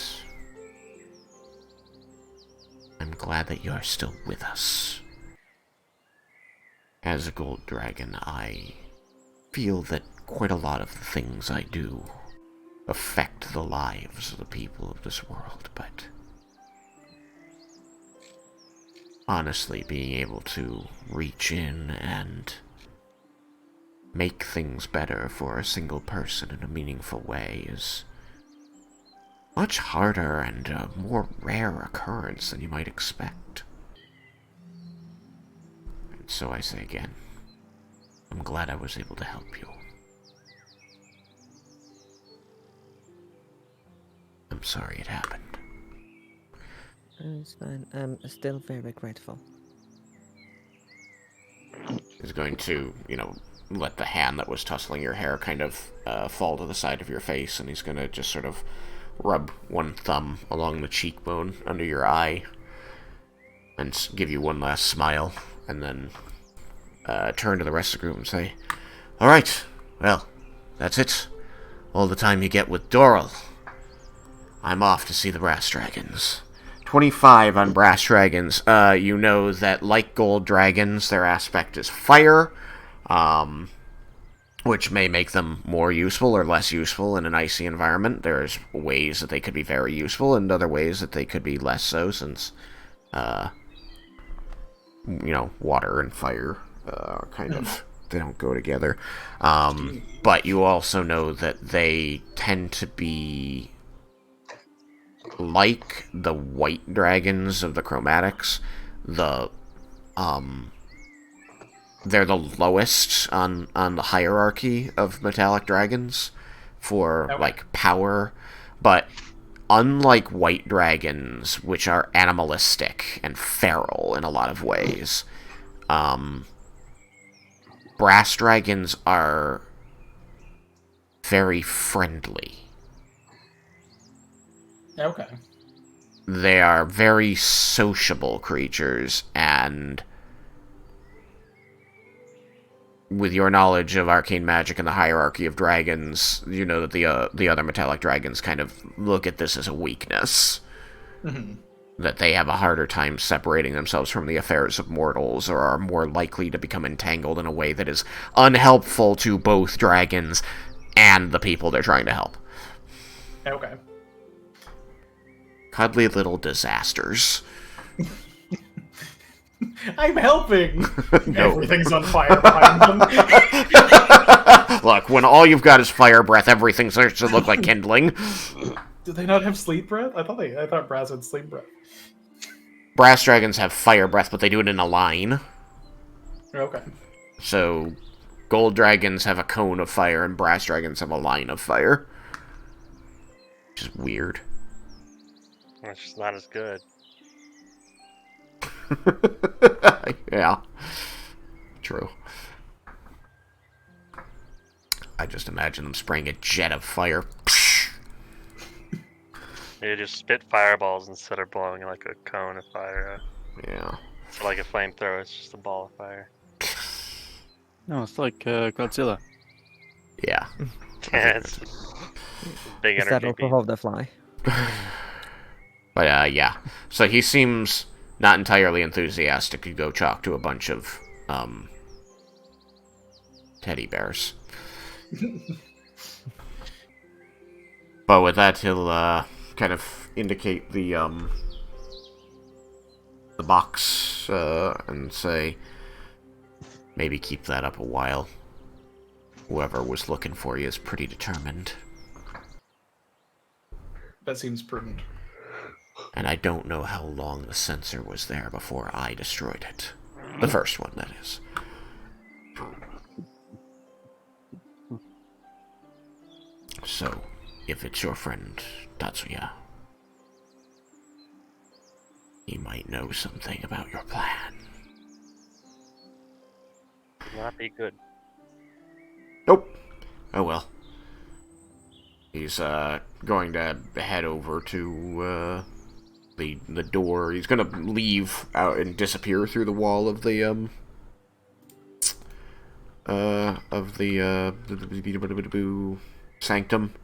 you're still with us. As a gold dragon, I feel that quite a lot of the things I do affect the lives of the people of this world, but honestly, being able to reach in and make things better for a single person in a meaningful way is much harder and a more rare occurrence than you might expect. And so I say again, I'm glad I was able to help you. I'm sorry it happened. It's fine. I'm still very grateful. He's going to, let the hand that was tussling your hair kind of fall to the side of your face, and he's going to just sort of rub one thumb along the cheekbone under your eye and give you one last smile, and then turn to the rest of the group and say, "Alright, well, that's it. All the time you get with Dorill. I'm off to see the Brass Dragons." 25 on Brass Dragons. You know that, like Gold Dragons, their aspect is fire, which may make them more useful or less useful in an icy environment. There's ways that they could be very useful, and other ways that they could be less so, since, water and fire are kind of, they don't go together. But you also know that they tend to be like the white dragons of the chromatics. They're the lowest on the hierarchy of metallic dragons for, like, power. But unlike white dragons, which are animalistic and feral in a lot of ways, brass dragons are very friendly. Okay. They are very sociable creatures, and with your knowledge of arcane magic and the hierarchy of dragons, you know that the other metallic dragons kind of look at this as a weakness. Mm-hmm. That they have a harder time separating themselves from the affairs of mortals, or are more likely to become entangled in a way that is unhelpful to both dragons and the people they're trying to help. Okay. Cuddly little disasters. I'm helping! No. Everything's on fire behind them. Look, when all you've got is fire breath, everything starts to look like kindling. Do they not have sleep breath? I thought brass had sleep breath. Brass dragons have fire breath, but they do it in a line. Okay. So, gold dragons have a cone of fire, and brass dragons have a line of fire. Which is weird. It's just not as good. Yeah. True. I just imagine them spraying a jet of fire. They just spit fireballs instead of blowing like a cone of fire. Yeah. So like a flamethrower, it's just a ball of fire. No, it's like Godzilla. Yeah. Yeah, it's big Is that energy. also how they fly? But, yeah. So he seems not entirely enthusiastic to go talk to a bunch of, teddy bears. But with that, he'll, kind of indicate the box, and say, maybe keep that up a while. Whoever was looking for you is pretty determined. That seems prudent. And I don't know how long the sensor was there before I destroyed it. The first one, that is. So, if it's your friend, Tatsuya, he might know something about your plan. Not be good. Nope. Oh well. He's, going to head over to, the door. He's gonna leave out and disappear through the wall of the, sanctum.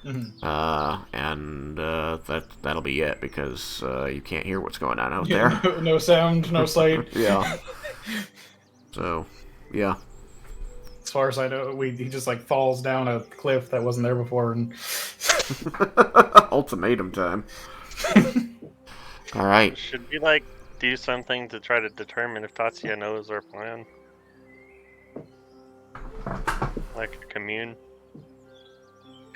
Mm-hmm. And that'll be it, because, you can't hear what's going on out Yeah, there. no sound, no sight. Yeah. So, yeah. As far as I know, he just like falls down a cliff that wasn't there before, and Ultimatum time. Alright. Should we like do something to try to determine if Tatsuya knows our plan? Like a commune?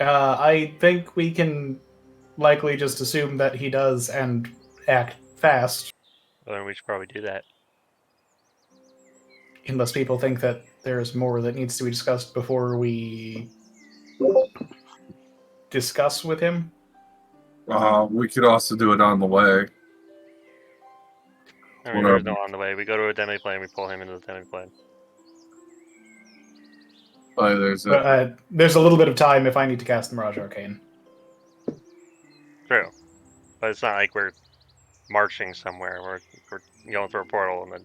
I think we can likely just assume that he does and act fast, Well, then we should probably do that. unless people think that there's more that needs to be discussed before we discuss with him. We could also do it on the way. I mean, there's no on the way. We go to a demi-plane, we pull him into the demi-plane. There's a There's a little bit of time if I need to cast the Mirage Arcane. True. But it's not like we're marching somewhere. We're going through a portal and then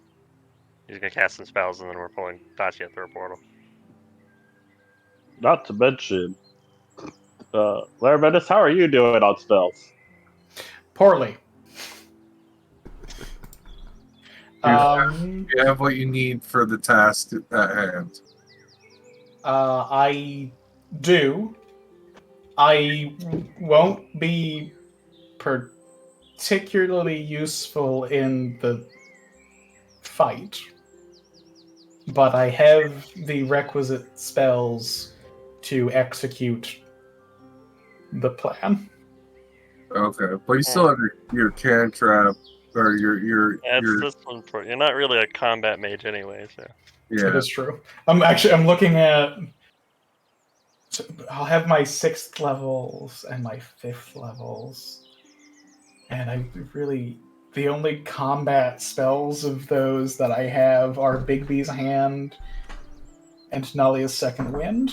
he's gonna cast some spells and then we're pulling Tatsuya through a portal. Not to mention, Laromendis, how are you doing on spells? Poorly. You have what you need for the task at hand. I do. I won't be particularly useful in the fight, but I have the requisite spells to execute the plan. Okay, but you still have your cantrip or your This one. You're not really a combat mage anyway, so. It yeah. is true. I'm looking at. I'll have my 6th levels and my 5th levels, and I really the only combat spells of those that I have are Bigby's Hand and Nalia's Second Wind.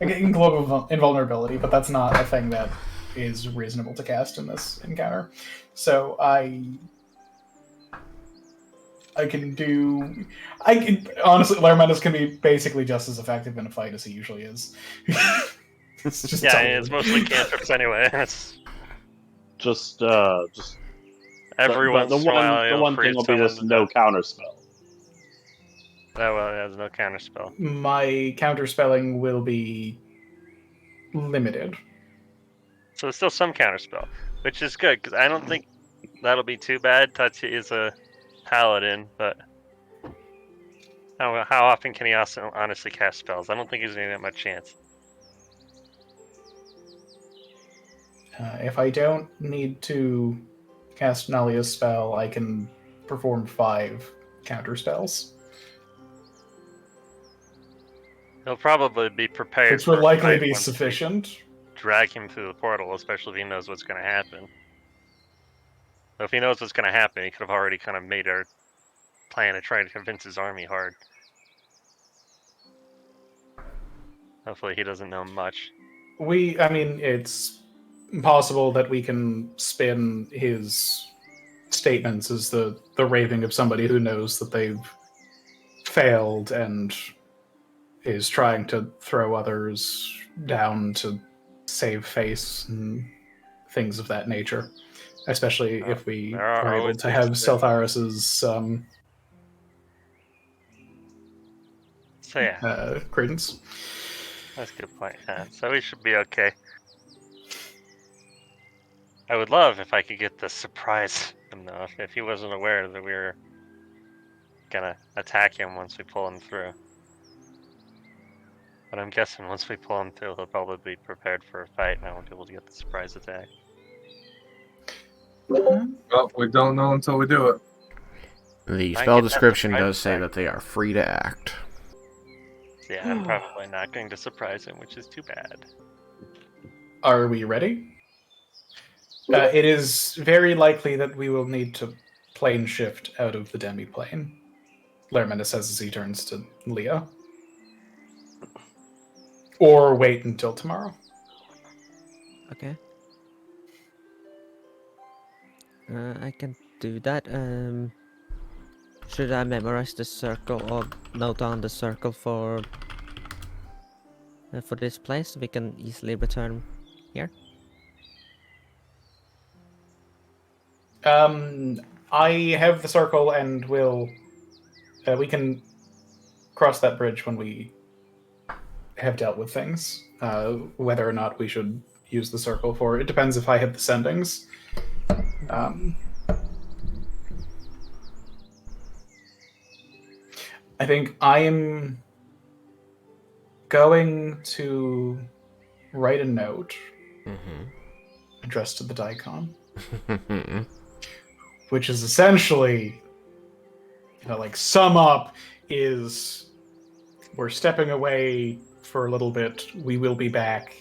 I get Global Invulnerability, but that's not a thing that is reasonable to cast in this encounter. So I can honestly, Laromendis can be basically just as effective in a fight as he usually is. It's just it's mostly cantrips anyway. It's Just every once in a while. The one thing will be this no counter spell. Oh well, it has no counter spell. My counterspelling will be limited. So there's still some counter spell, which is good because I don't think that'll be too bad. Tatsuya is a paladin, but how often can he also honestly cast spells? I don't think he's going to get much chance. If I don't need to cast Nalia's spell, I can perform 5 counter spells. He'll probably be prepared. Which will likely be once we sufficient. drag him through the portal, especially if he knows what's going to happen. So if he knows what's going to happen, he could have already kind of made our plan to try to convince his army hard. Hopefully he doesn't know much. It's possible that we can spin his statements as the raving of somebody who knows that they've failed and is trying to throw others down to save face and things of that nature. Especially if we are able to have Seltharis's credence. That's a good point. So we should be okay. I would love if I could get the surprise him though, if he wasn't aware that we were gonna attack him once we pull him through. But I'm guessing once we pull him through, he'll probably be prepared for a fight, and I won't be able to get the surprise attack. Well, we don't know until we do it. The spell description does say that they are free to act. Yeah, I'm probably not going to surprise him, which is too bad. Are we ready? It is very likely that we will need to plane shift out of the demi-plane. Laromendis says as he turns to Leah. Or wait until tomorrow. Okay. I can do that. Should I memorize the circle or note down the circle for this place so we can easily return here? I have the circle and we can cross that bridge when we have dealt with things. Whether or not we should use the circle for it depends if I hit the sendings. I think I am going to write a note addressed to the Daikon, which is essentially, sum up is we're stepping away for a little bit. We will be back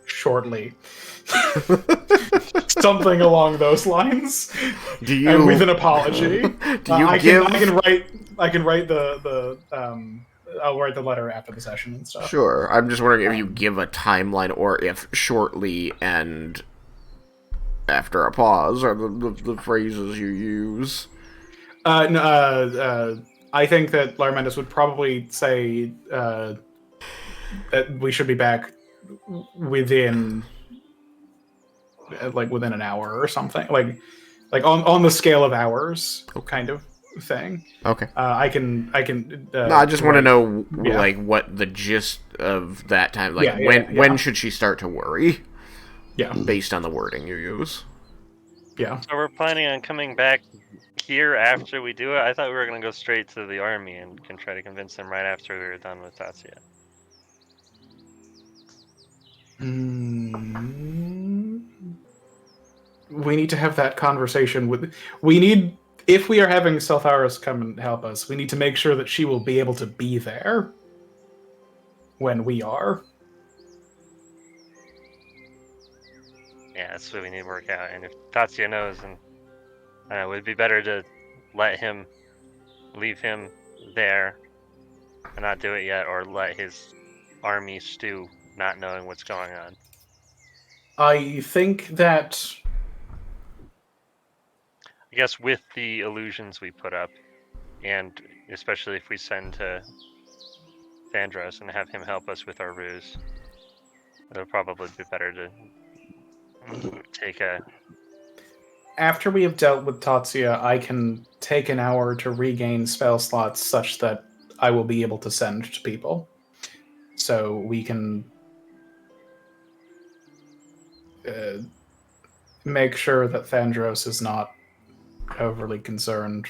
shortly. Something along those lines. With an apology. Do you give? I can write the I'll write the letter after the session and stuff. Sure. I'm just wondering if you give a timeline or if shortly and after a pause are the phrases you use. I think that Laromendis would probably say that we should be back within an hour or something, like on the scale of hours, kind of thing. Okay. I can. No, I just want to know Yeah. like what the gist of that time. Like Yeah, when should she start to worry? Yeah. Based on the wording you use. Yeah. So we're planning on coming back here after we do it? I thought we were going to go straight to the army and can try to convince them right after we were done with Tatsuya. We need to have that conversation with. If we are having Seltharis come and help us, we need to make sure that she will be able to be there when we are. Yeah, that's what we need to work out. And if Tatsuya knows, then it would be better to leave him there and not do it yet, or let his army stew, not knowing what's going on. I think that... I guess with the illusions we put up, and especially if we send to Thandros and have him help us with our ruse, it'll probably be better to take a... After we have dealt with Tatsuya, I can take an hour to regain spell slots such that I will be able to send to people. So we can make sure that Thandros is not overly concerned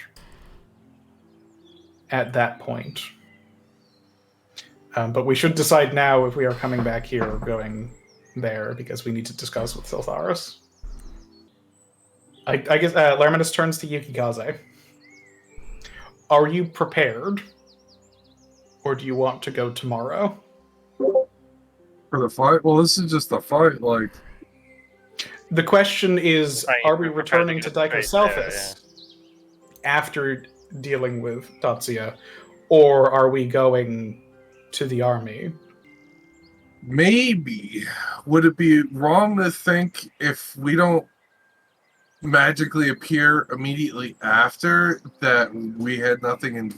at that point. But we should decide now if we are coming back here or going there, because we need to discuss with Seltharis. I guess Laromendis turns to Yukikaze. Are you prepared? Or do you want to go tomorrow? For the fight? Well, this is just a fight, like... The question is, Right, are we we're trying to returning to get straight there, Daiko-Selthis after dealing with Tatsuya? Or are we going to the army? Maybe. Would it be wrong to think if we don't magically appear immediately after that we had nothing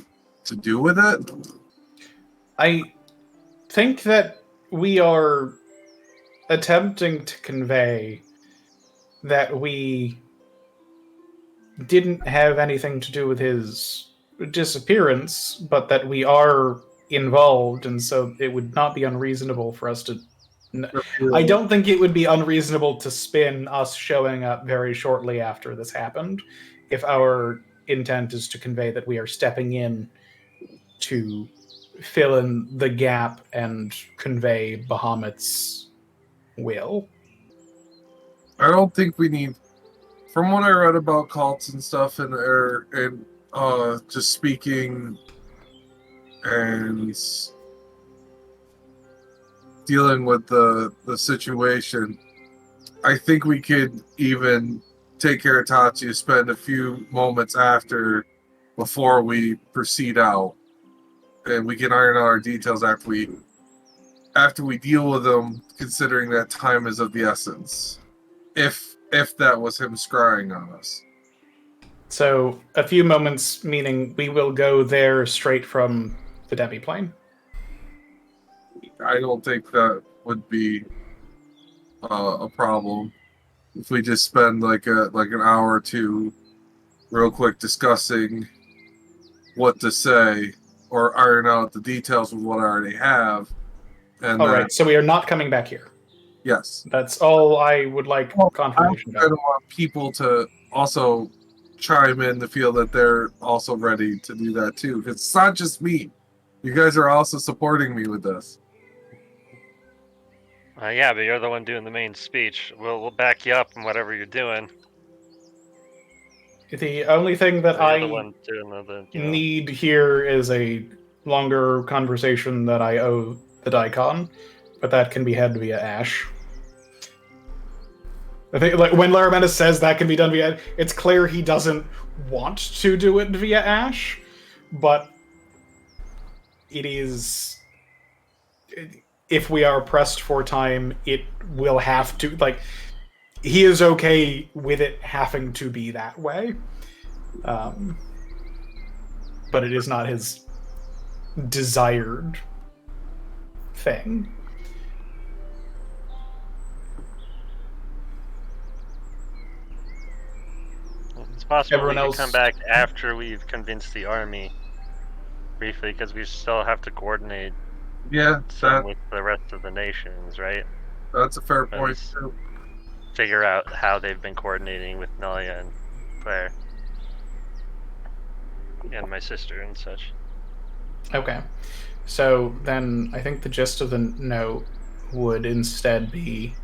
to do with it? I think that we are attempting to convey that we didn't have anything to do with his disappearance, but that we are involved, and so it would not be unreasonable for us to... I don't think it would be unreasonable to spin us showing up very shortly after this happened, if our intent is to convey that we are stepping in to fill in the gap and convey Bahamut's will. I don't think we need... From what I read about cults and stuff, and just speaking and dealing with the situation, I think we could even take care of Tatsuya, spend a few moments before we proceed out, and we can iron out our details after we deal with them, considering that time is of the essence. If that was him scrying on us. So, a few moments, meaning we will go there straight from the demiplane? I don't think that would be a problem. If we just spend like an hour or two real quick discussing what to say, or iron out the details of what I already have. And Alright, so we are not coming back here. Yes. That's all I would like confirmation I about. want people to also chime in to feel that they're also ready to do that too. It's not just me. You guys are also supporting me with this. Yeah, but you're the one doing the main speech. We'll back you up in whatever you're doing. The only thing that So you're I the one doing the need here is a longer conversation that I owe the Daikon, but that can be had via Ash. I think, like, when Laromendis says that can be done via, it's clear he doesn't want to do it via Ash, but it is. If we are pressed for time, it will have to, like, he is okay with it having to be that way. But it is not his desired thing. It's possible Everyone we else- could come back after we've convinced the army briefly, because we still have to coordinate Yeah, some with the rest of the nations, right? that's a fair point. Let's figure out how they've been coordinating with Nalia and Claire and my sister and such. Okay. So then I think the gist of the note would instead be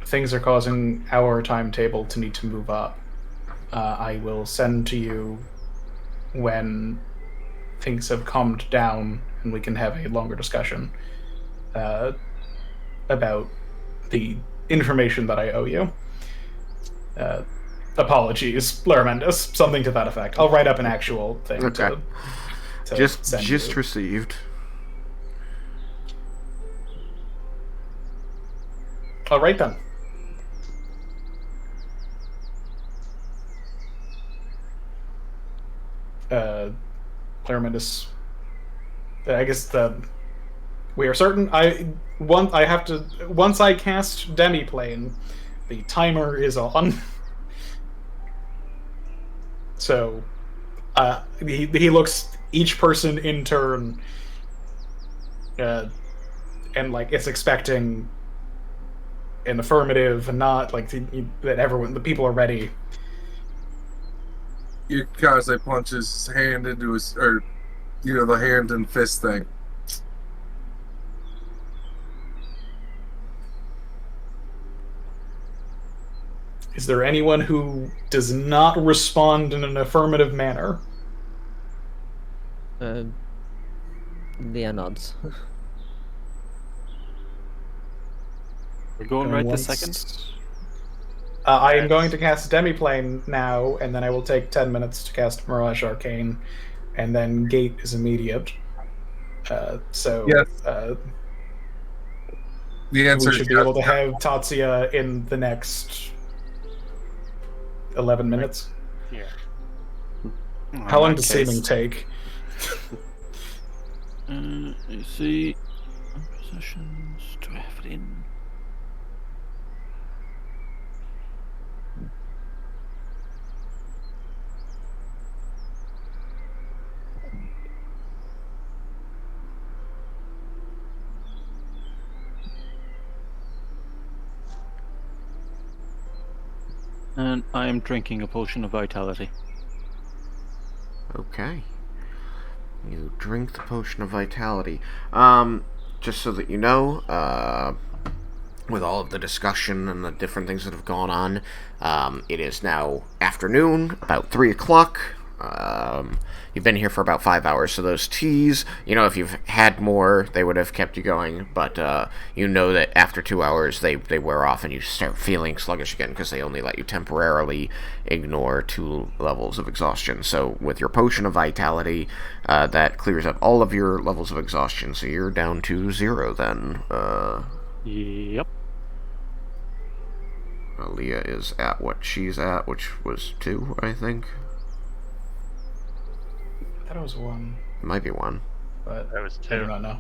things are causing our timetable to need to move up. I will send to you when things have calmed down and we can have a longer discussion about the information that I owe you. Apologies, Laromendis, something to that effect. I'll write up an actual thing Okay. to Just send you. received. All right then. Laromendis. I guess we are certain. Once I cast Demiplane, the timer is on. So, he looks each person in turn, and like it's expecting an affirmative and not like that everyone, the people are ready. Kaze punches his hand into his, or the hand and fist thing. Is there anyone who does not respond in an affirmative manner? Leah nods. We're going right this Once- second. I am going to cast Demiplane now, and then I will take 10 minutes to cast Mirage Arcane, and then Gate is immediate. So Yes. The answer we is should be yes. able to have Tatsuya in the next 11 minutes. Yeah. How long does seeming take? You see, possessions. Do I have it in? And I am drinking a potion of vitality. Okay. You drink the potion of vitality. Just so that you know, with all of the discussion and the different things that have gone on, it is now afternoon, about 3 o'clock. You've been here for about 5 hours, so those teas, if you've had more, they would have kept you going, but you know that after 2 hours, they wear off and you start feeling sluggish again, because they only let you temporarily ignore 2 levels of exhaustion. So with your potion of vitality, that clears up all of your levels of exhaustion, so you're down to 0 then. Yep. Leah is at what she's at, which was 2, I think. I thought it was 1, It might be 1. but That was I do 2. not know.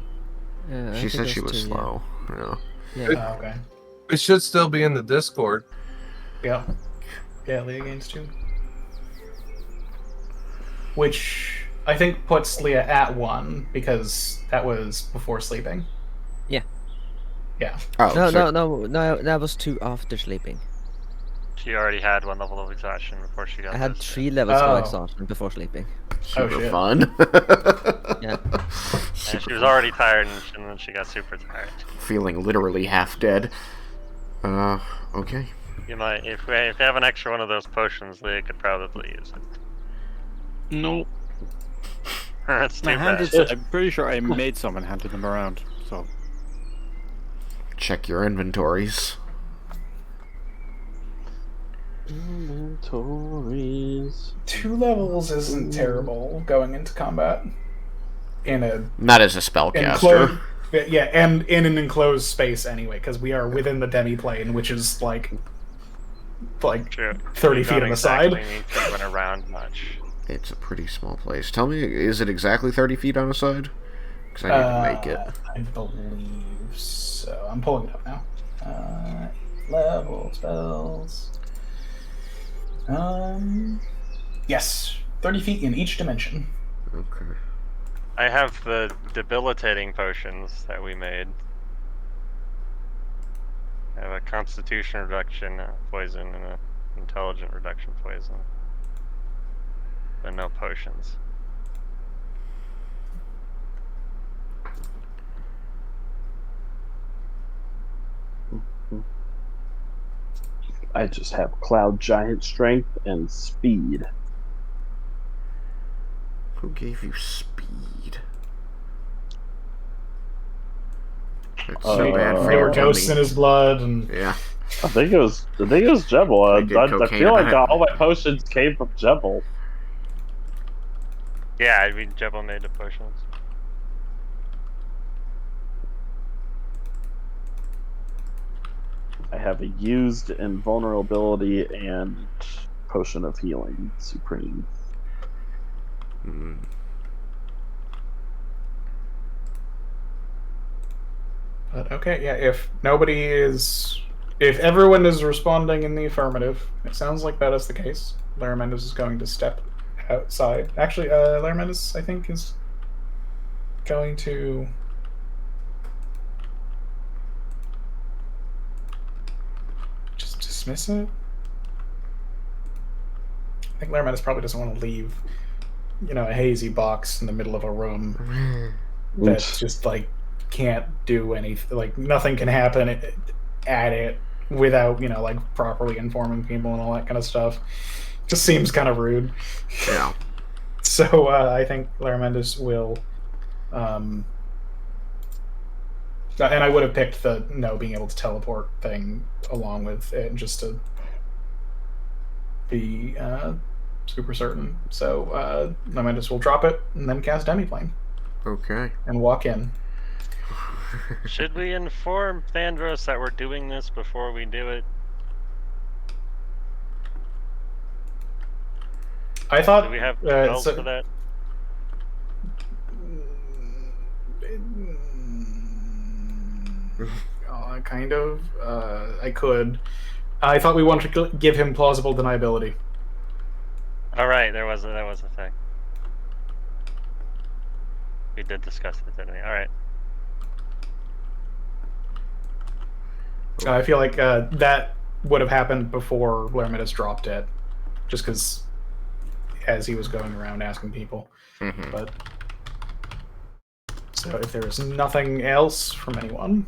Yeah, I She think said it she was 2, yeah. slow. Yeah. Yeah. Okay. It should still be in the Discord. Yeah. Yeah, Leah gains 2. Which I think puts Leah at 1, because that was before sleeping. Yeah. Yeah. Oh, No, that was 2 after sleeping. She already had 1 level of exhaustion before she got I had this. 3 levels Oh. of exhaustion before sleeping. super shit. fun. Yeah. And she was already tired, and then she got super tired. Feeling literally half dead. Okay. You might, if we have an extra one of those potions, Leah could probably use it. No. That's too I bad. handed. I'm pretty sure I made some and handed them around. So Check your inventories. Inventories. 2 levels isn't terrible going into combat. In a Not as a spellcaster. enclosed, yeah, and in an enclosed space anyway, because we are within the demi-plane, which is like True. 30 You feet don't on the exactly side. need to run around much. It's a pretty small place. Tell me, is it exactly 30 feet on the side? Because I need to make it. I believe so. I'm pulling it up now. Level spells. Yes, 30 feet in each dimension. Okay. I have the debilitating potions that we made. I have a constitution reduction poison and a intelligent reduction poison. But no potions. I just have cloud giant strength and speed. Who gave you speed? That's so bad for There your were ghosts in tummy. his blood, and Yeah. I think it was Jebel. I did I cocaine feel in like that. all my potions came from Jebel. Yeah, I mean, Jebel made the potions. I have a used invulnerability and potion of healing supreme. but okay, yeah. If everyone is responding in the affirmative, it sounds like that is the case. Laromendis is going to step outside. Actually, Laromendis, I think, is going to just dismiss it. I think Laromendis probably doesn't want to leave, a hazy box in the middle of a room that's just like can't do anything. Like nothing can happen at it without like properly informing people and all that kind of stuff. Just seems kind of rude. Yeah. So I think Laromendis will. And I would have picked the being able to teleport thing along with it just to be super certain. So Laromendis will drop it and then cast Demiplane Okay. and walk in. Should we inform Thandros that we're doing this before we do it? I thought. Do we have spells for that? Kind of. I could. I thought we wanted to give him plausible deniability. All right, that was a thing. We did discuss it, didn't we? All right. I feel like that would have happened before Laromendis dropped it, just because as he was going around asking people. Mm-hmm. But so if there is nothing else from anyone,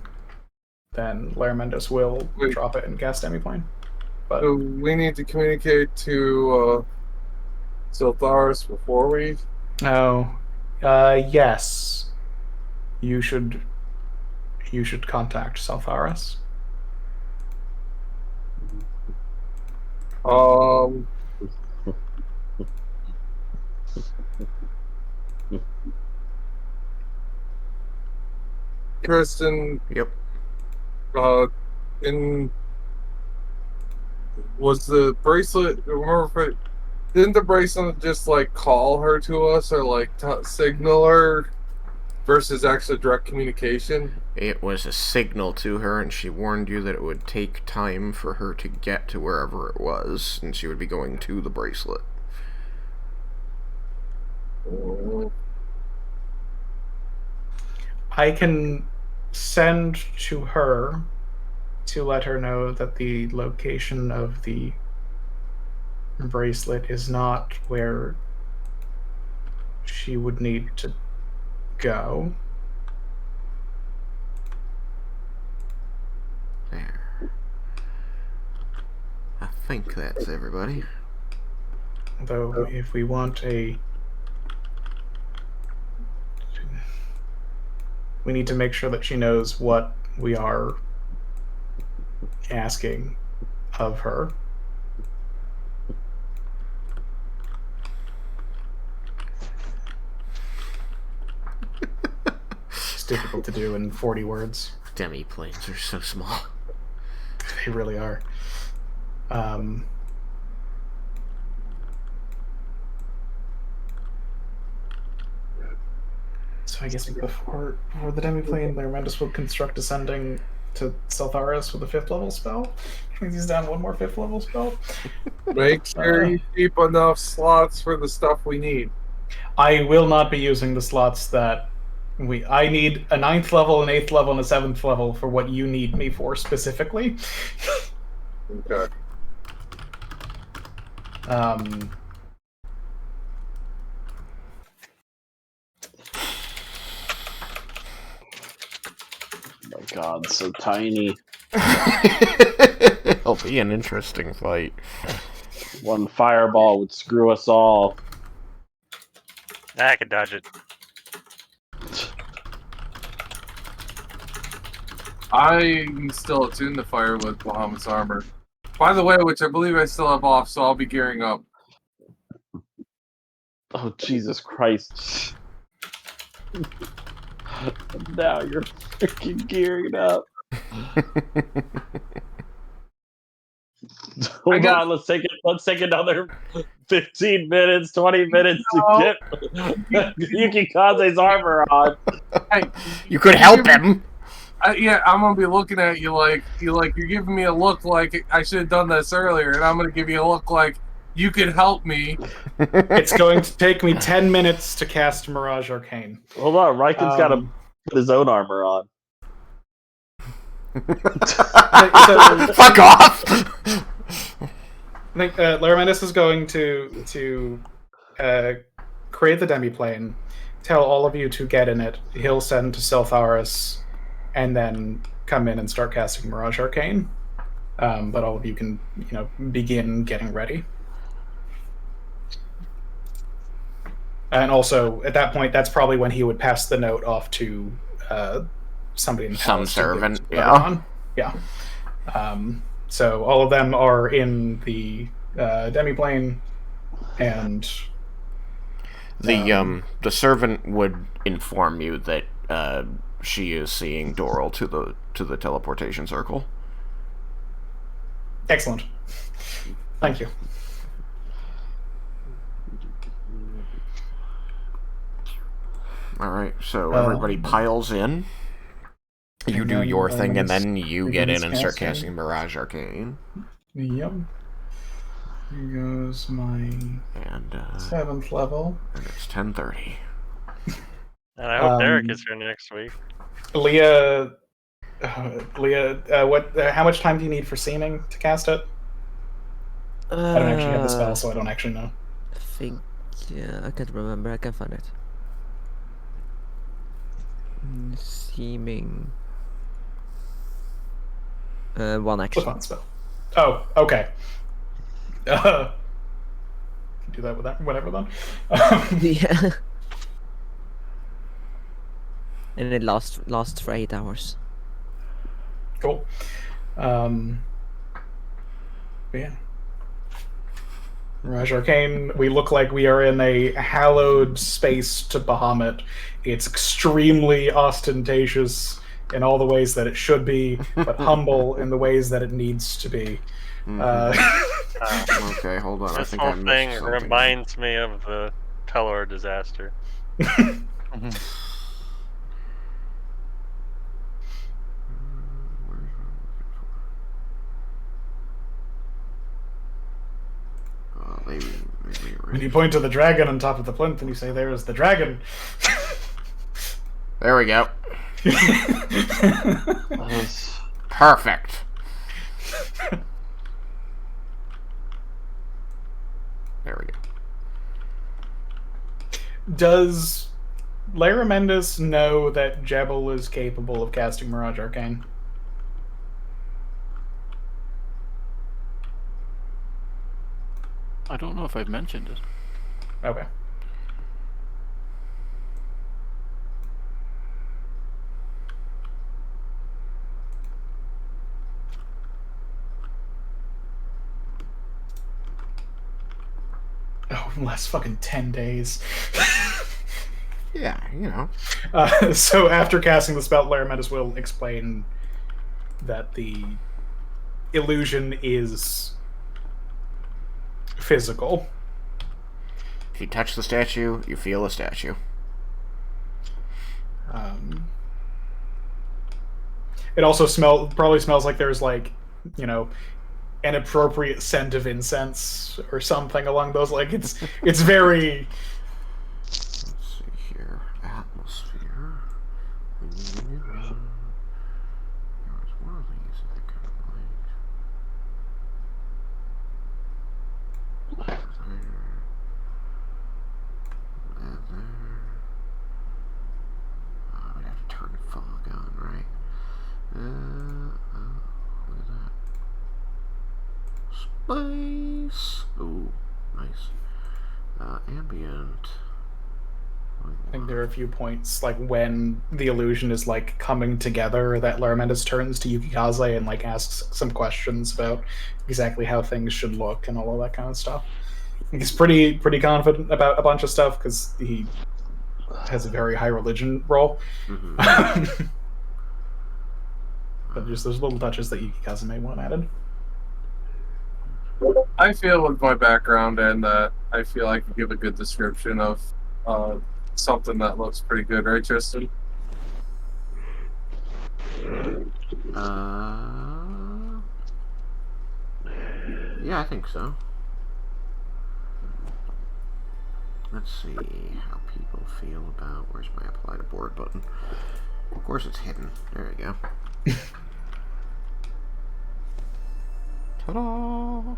then Laromendis will drop it and cast Demiplane. But So we need to communicate to Zeltharis before we. Yes, you should contact Zeltharis. Kristen. Yep. Was the bracelet? Remember, didn't the bracelet just like call her to us or like signal her versus actually direct communication? It was a signal to her, and she warned you that it would take time for her to get to wherever it was, and she would be going to the bracelet. I can send to her to let her know that the location of the bracelet is not where she would need to go. There. I think that's everybody. Though, if we want we need to make sure that she knows what we are asking of her. difficult to do in 40 words. Demi-planes are so small. They really are. So I guess before the demiplane, Laromendis will construct ascending to Seltharis with a 5th level spell. Which means he's down one more 5th level spell. Make sure you keep enough slots for the stuff we need. I will not be using the slots that I need a 9th level, an 8th level, and a 7th level for what you need me for specifically. Okay. Oh my god, so tiny. It'll be an interesting fight. One fireball would screw us all. I could dodge it. I still attune the fire with Bahamut's armor. By the way, which I believe I still have off, so I'll be gearing up. Oh, Jesus Christ. Now you're freaking gearing up. Hold on, let's take another 15 minutes, 20 minutes to get Yuki Kaze's armor on. Hey, You could help him. Yeah, I'm gonna be looking at you like you're giving me a look like I should have done this earlier, and I'm gonna give you a look like you could help me. It's going to take me 10 minutes to cast Mirage Arcane. Hold on, Raiken's got to put his own armor on. Fuck off! I think Laromendis is going to create the demiplane, tell all of you to get in it. He'll send to Seltharis, and then come in and start casting Mirage Arcane. But all of you can, begin getting ready. And also, at that point, that's probably when he would pass the note off to somebody in the Some palace servant, yeah. So all of them are in the demiplane, and the servant would inform you that she is seeing Dorill to the teleportation circle. Excellent. Thank you. All right, so everybody piles in. You do your thing, and then you get in and start casting Mirage Arcane. Yep. Here goes my And 7th level. and it's 10:30. And I hope Derek is here next week. Leah, what? How much time do you need for seeming to cast it? I don't actually have the spell, so I don't actually know. I think, yeah, I can't remember. I can find it. Seeming. 1 action. What's on spell? Oh, okay. Do that with that, whatever then. Yeah. And it lasts for 8 hours. Cool. But yeah. Mirage Arcane, we look like we are in a hallowed space to Bahamut. It's extremely ostentatious in all the ways that it should be, but humble in the ways that it needs to be. Okay, hold on. I This think whole I missed thing something. reminds me of the Telor disaster. Maybe When you point to the dragon on top of the plinth and you say, "There is the dragon." There we go. Perfect. There we go. Does Laromendis know that Jebel is capable of casting Mirage Arcane? I don't know if I've mentioned it. Okay. Oh, last fucking 10 days. Yeah, you know. So after casting the spell, Laromendis will explain that the illusion is physical. If you touch the statue, you feel a statue. It also probably smells like there's like, you know, an appropriate scent of incense or something along those. Like it's very. Let's see here. Atmosphere. There's one of these I kind of like. I'd have to turn the fog on, right? Look at that. Space. Ooh, nice. Ambient. I think there are a few points like when the illusion is like coming together that Laromendis turns to Yukikaze and like asks some questions about exactly how things should look and all of that kind of stuff. He's pretty confident about a bunch of stuff because he has a very high religion role. Mm-hmm. But just those little touches that Yukikaze may want added. I feel with my background and that I feel I can give a good description of something that looks pretty good, right, Tristan? Yeah, I think so. Let's see how people feel about... Where's my apply to board button? Of course it's hidden. There we go. Ta-da!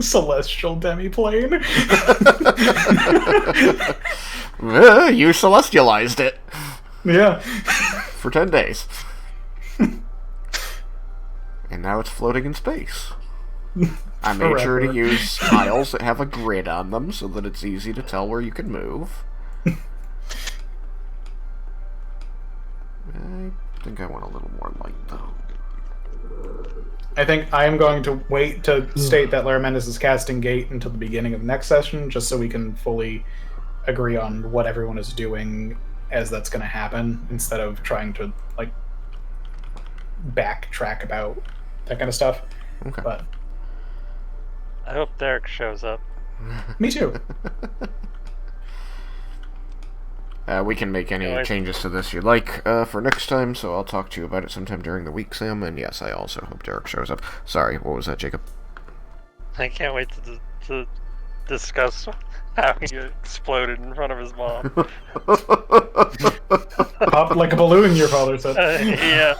Celestial demiplane. You celestialized it. Yeah. For 10 days. And now it's floating in space. I made sure to use tiles that have a grid on them so that it's easy to tell where you can move. I think I want a little more light, though. I think I am going to wait to state that Laromendis is casting Gate until the beginning of the next session, just so we can fully agree on what everyone is doing as that's going to happen, instead of trying to like backtrack about that kind of stuff. Okay. But I hope Derek shows up. me too. We can make any changes to this you like for next time, so I'll talk to you about it sometime during the week, Sam. And yes, I also hope Derek shows up. Sorry, what was that, Jacob? I can't wait to discuss how he exploded in front of his mom. Popped like a balloon, your father said. Yeah.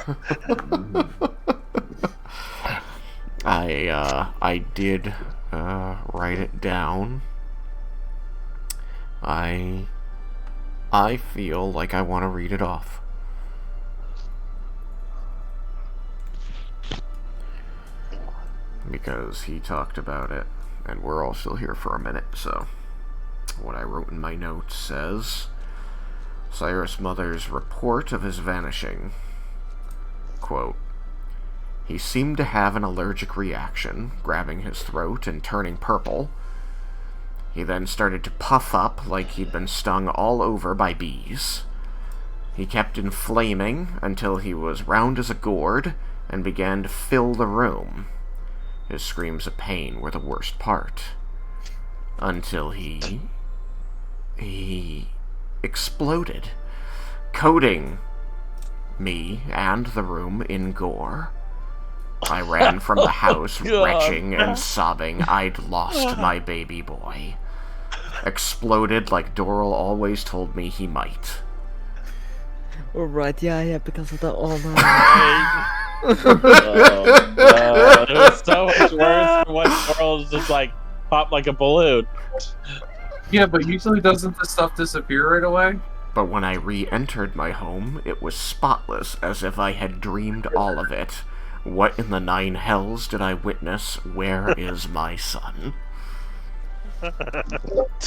I did write it down. I feel like I want to read it off. Because he talked about it, and we're all still here for a minute, so... What I wrote in my notes says... Cyrus' mother's report of his vanishing. Quote, he seemed to have an allergic reaction, grabbing his throat and turning purple. He then started to puff up like he'd been stung all over by bees. He kept inflaming until he was round as a gourd and began to fill the room. His screams of pain were the worst part. Until he exploded, coating me and the room in gore. I ran from the house, retching and sobbing I'd lost my baby boy. Exploded like Dorill always told me he might. Alright, yeah, because of the honor. It was so much worse for when Dorill just like popped like a balloon. Yeah, but usually doesn't this stuff disappear right away? But when I re-entered my home, it was spotless, as if I had dreamed all of it. What in the nine hells did I witness? Where is my son? And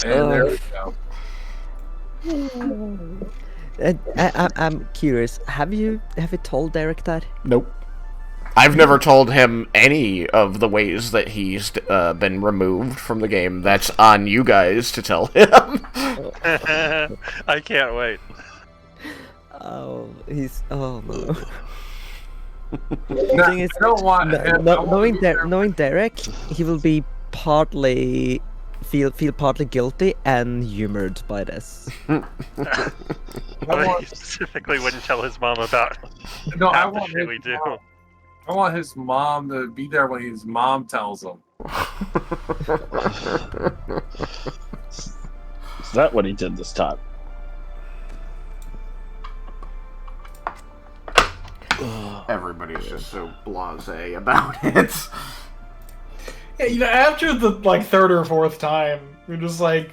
there we go. I'm curious. Have you told Derek that? Nope. I've never told him any of the ways that he's been removed from the game. That's on you guys to tell him. I can't wait. Oh, he's. Oh no. No, Thing is, I don't want him. I want knowing him there. knowing Derek, he will be partly feel partly guilty and humored by this. I But he specifically wouldn't tell his mom about No, I half the want shit his we do. mom. I want his mom to be there when his mom tells him. Is that what he did this time? Everybody's just so blasé about it. Yeah, after the third or fourth time, you're just like,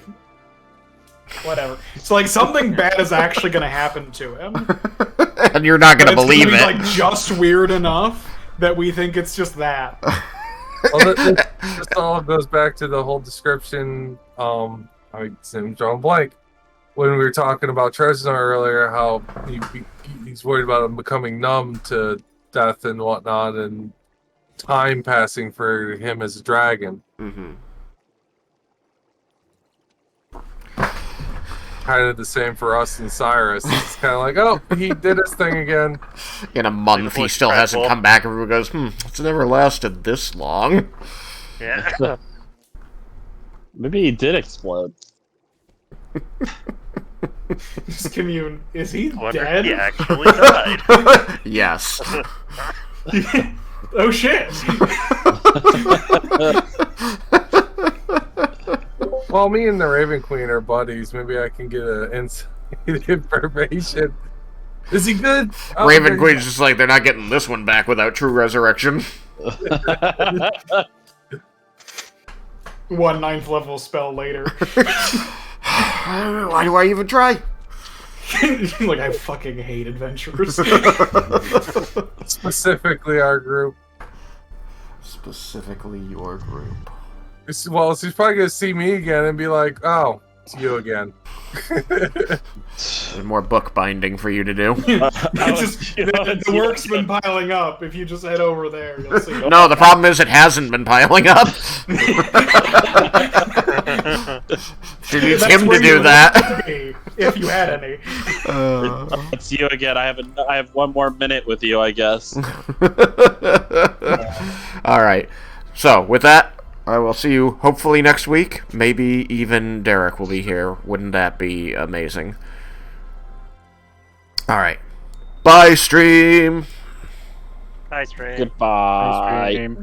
whatever. It's like something bad is actually going to happen to him. And you're not going to But it's believe gonna it. be, just weird enough that we think it's just that. Well, this all goes back to the whole description. I'm drawing blank when we were talking about Trezor earlier. How he's worried about him becoming numb to death and whatnot, and time passing for him as a dragon. Mm-hmm. Kind of the same for us and Cyrus. It's kind of like, oh, he did his thing again. In a month, he still hasn't come back. Everyone goes, it's never lasted this long. Yeah. Maybe he did explode. Just commune. Is he Wonder if dead? he actually died. Yes. Oh shit! Well, me and the Raven Queen are buddies. Maybe I can get inside information. Is he good? Oh, Raven okay. Queen's just like, they're not getting this one back without true resurrection. 1 9th level spell later. Why do I even try? Like, I fucking hate adventurers. Specifically our group. Specifically your group. Well, she's probably going to see me again and be like, oh, it's you again. There's more book binding for you to do. The work's been piling up. If you just head over there, you'll see. No, the problem is it hasn't been piling up. She needs That's him to where do you that. would be, if you had any. It's you again. I have 1 more minute with you, I guess. Alright. So, with that, I will see you hopefully next week. Maybe even Derek will be here. Wouldn't that be amazing? Alright. Bye, stream! Bye, Stray. Goodbye. Ice cream.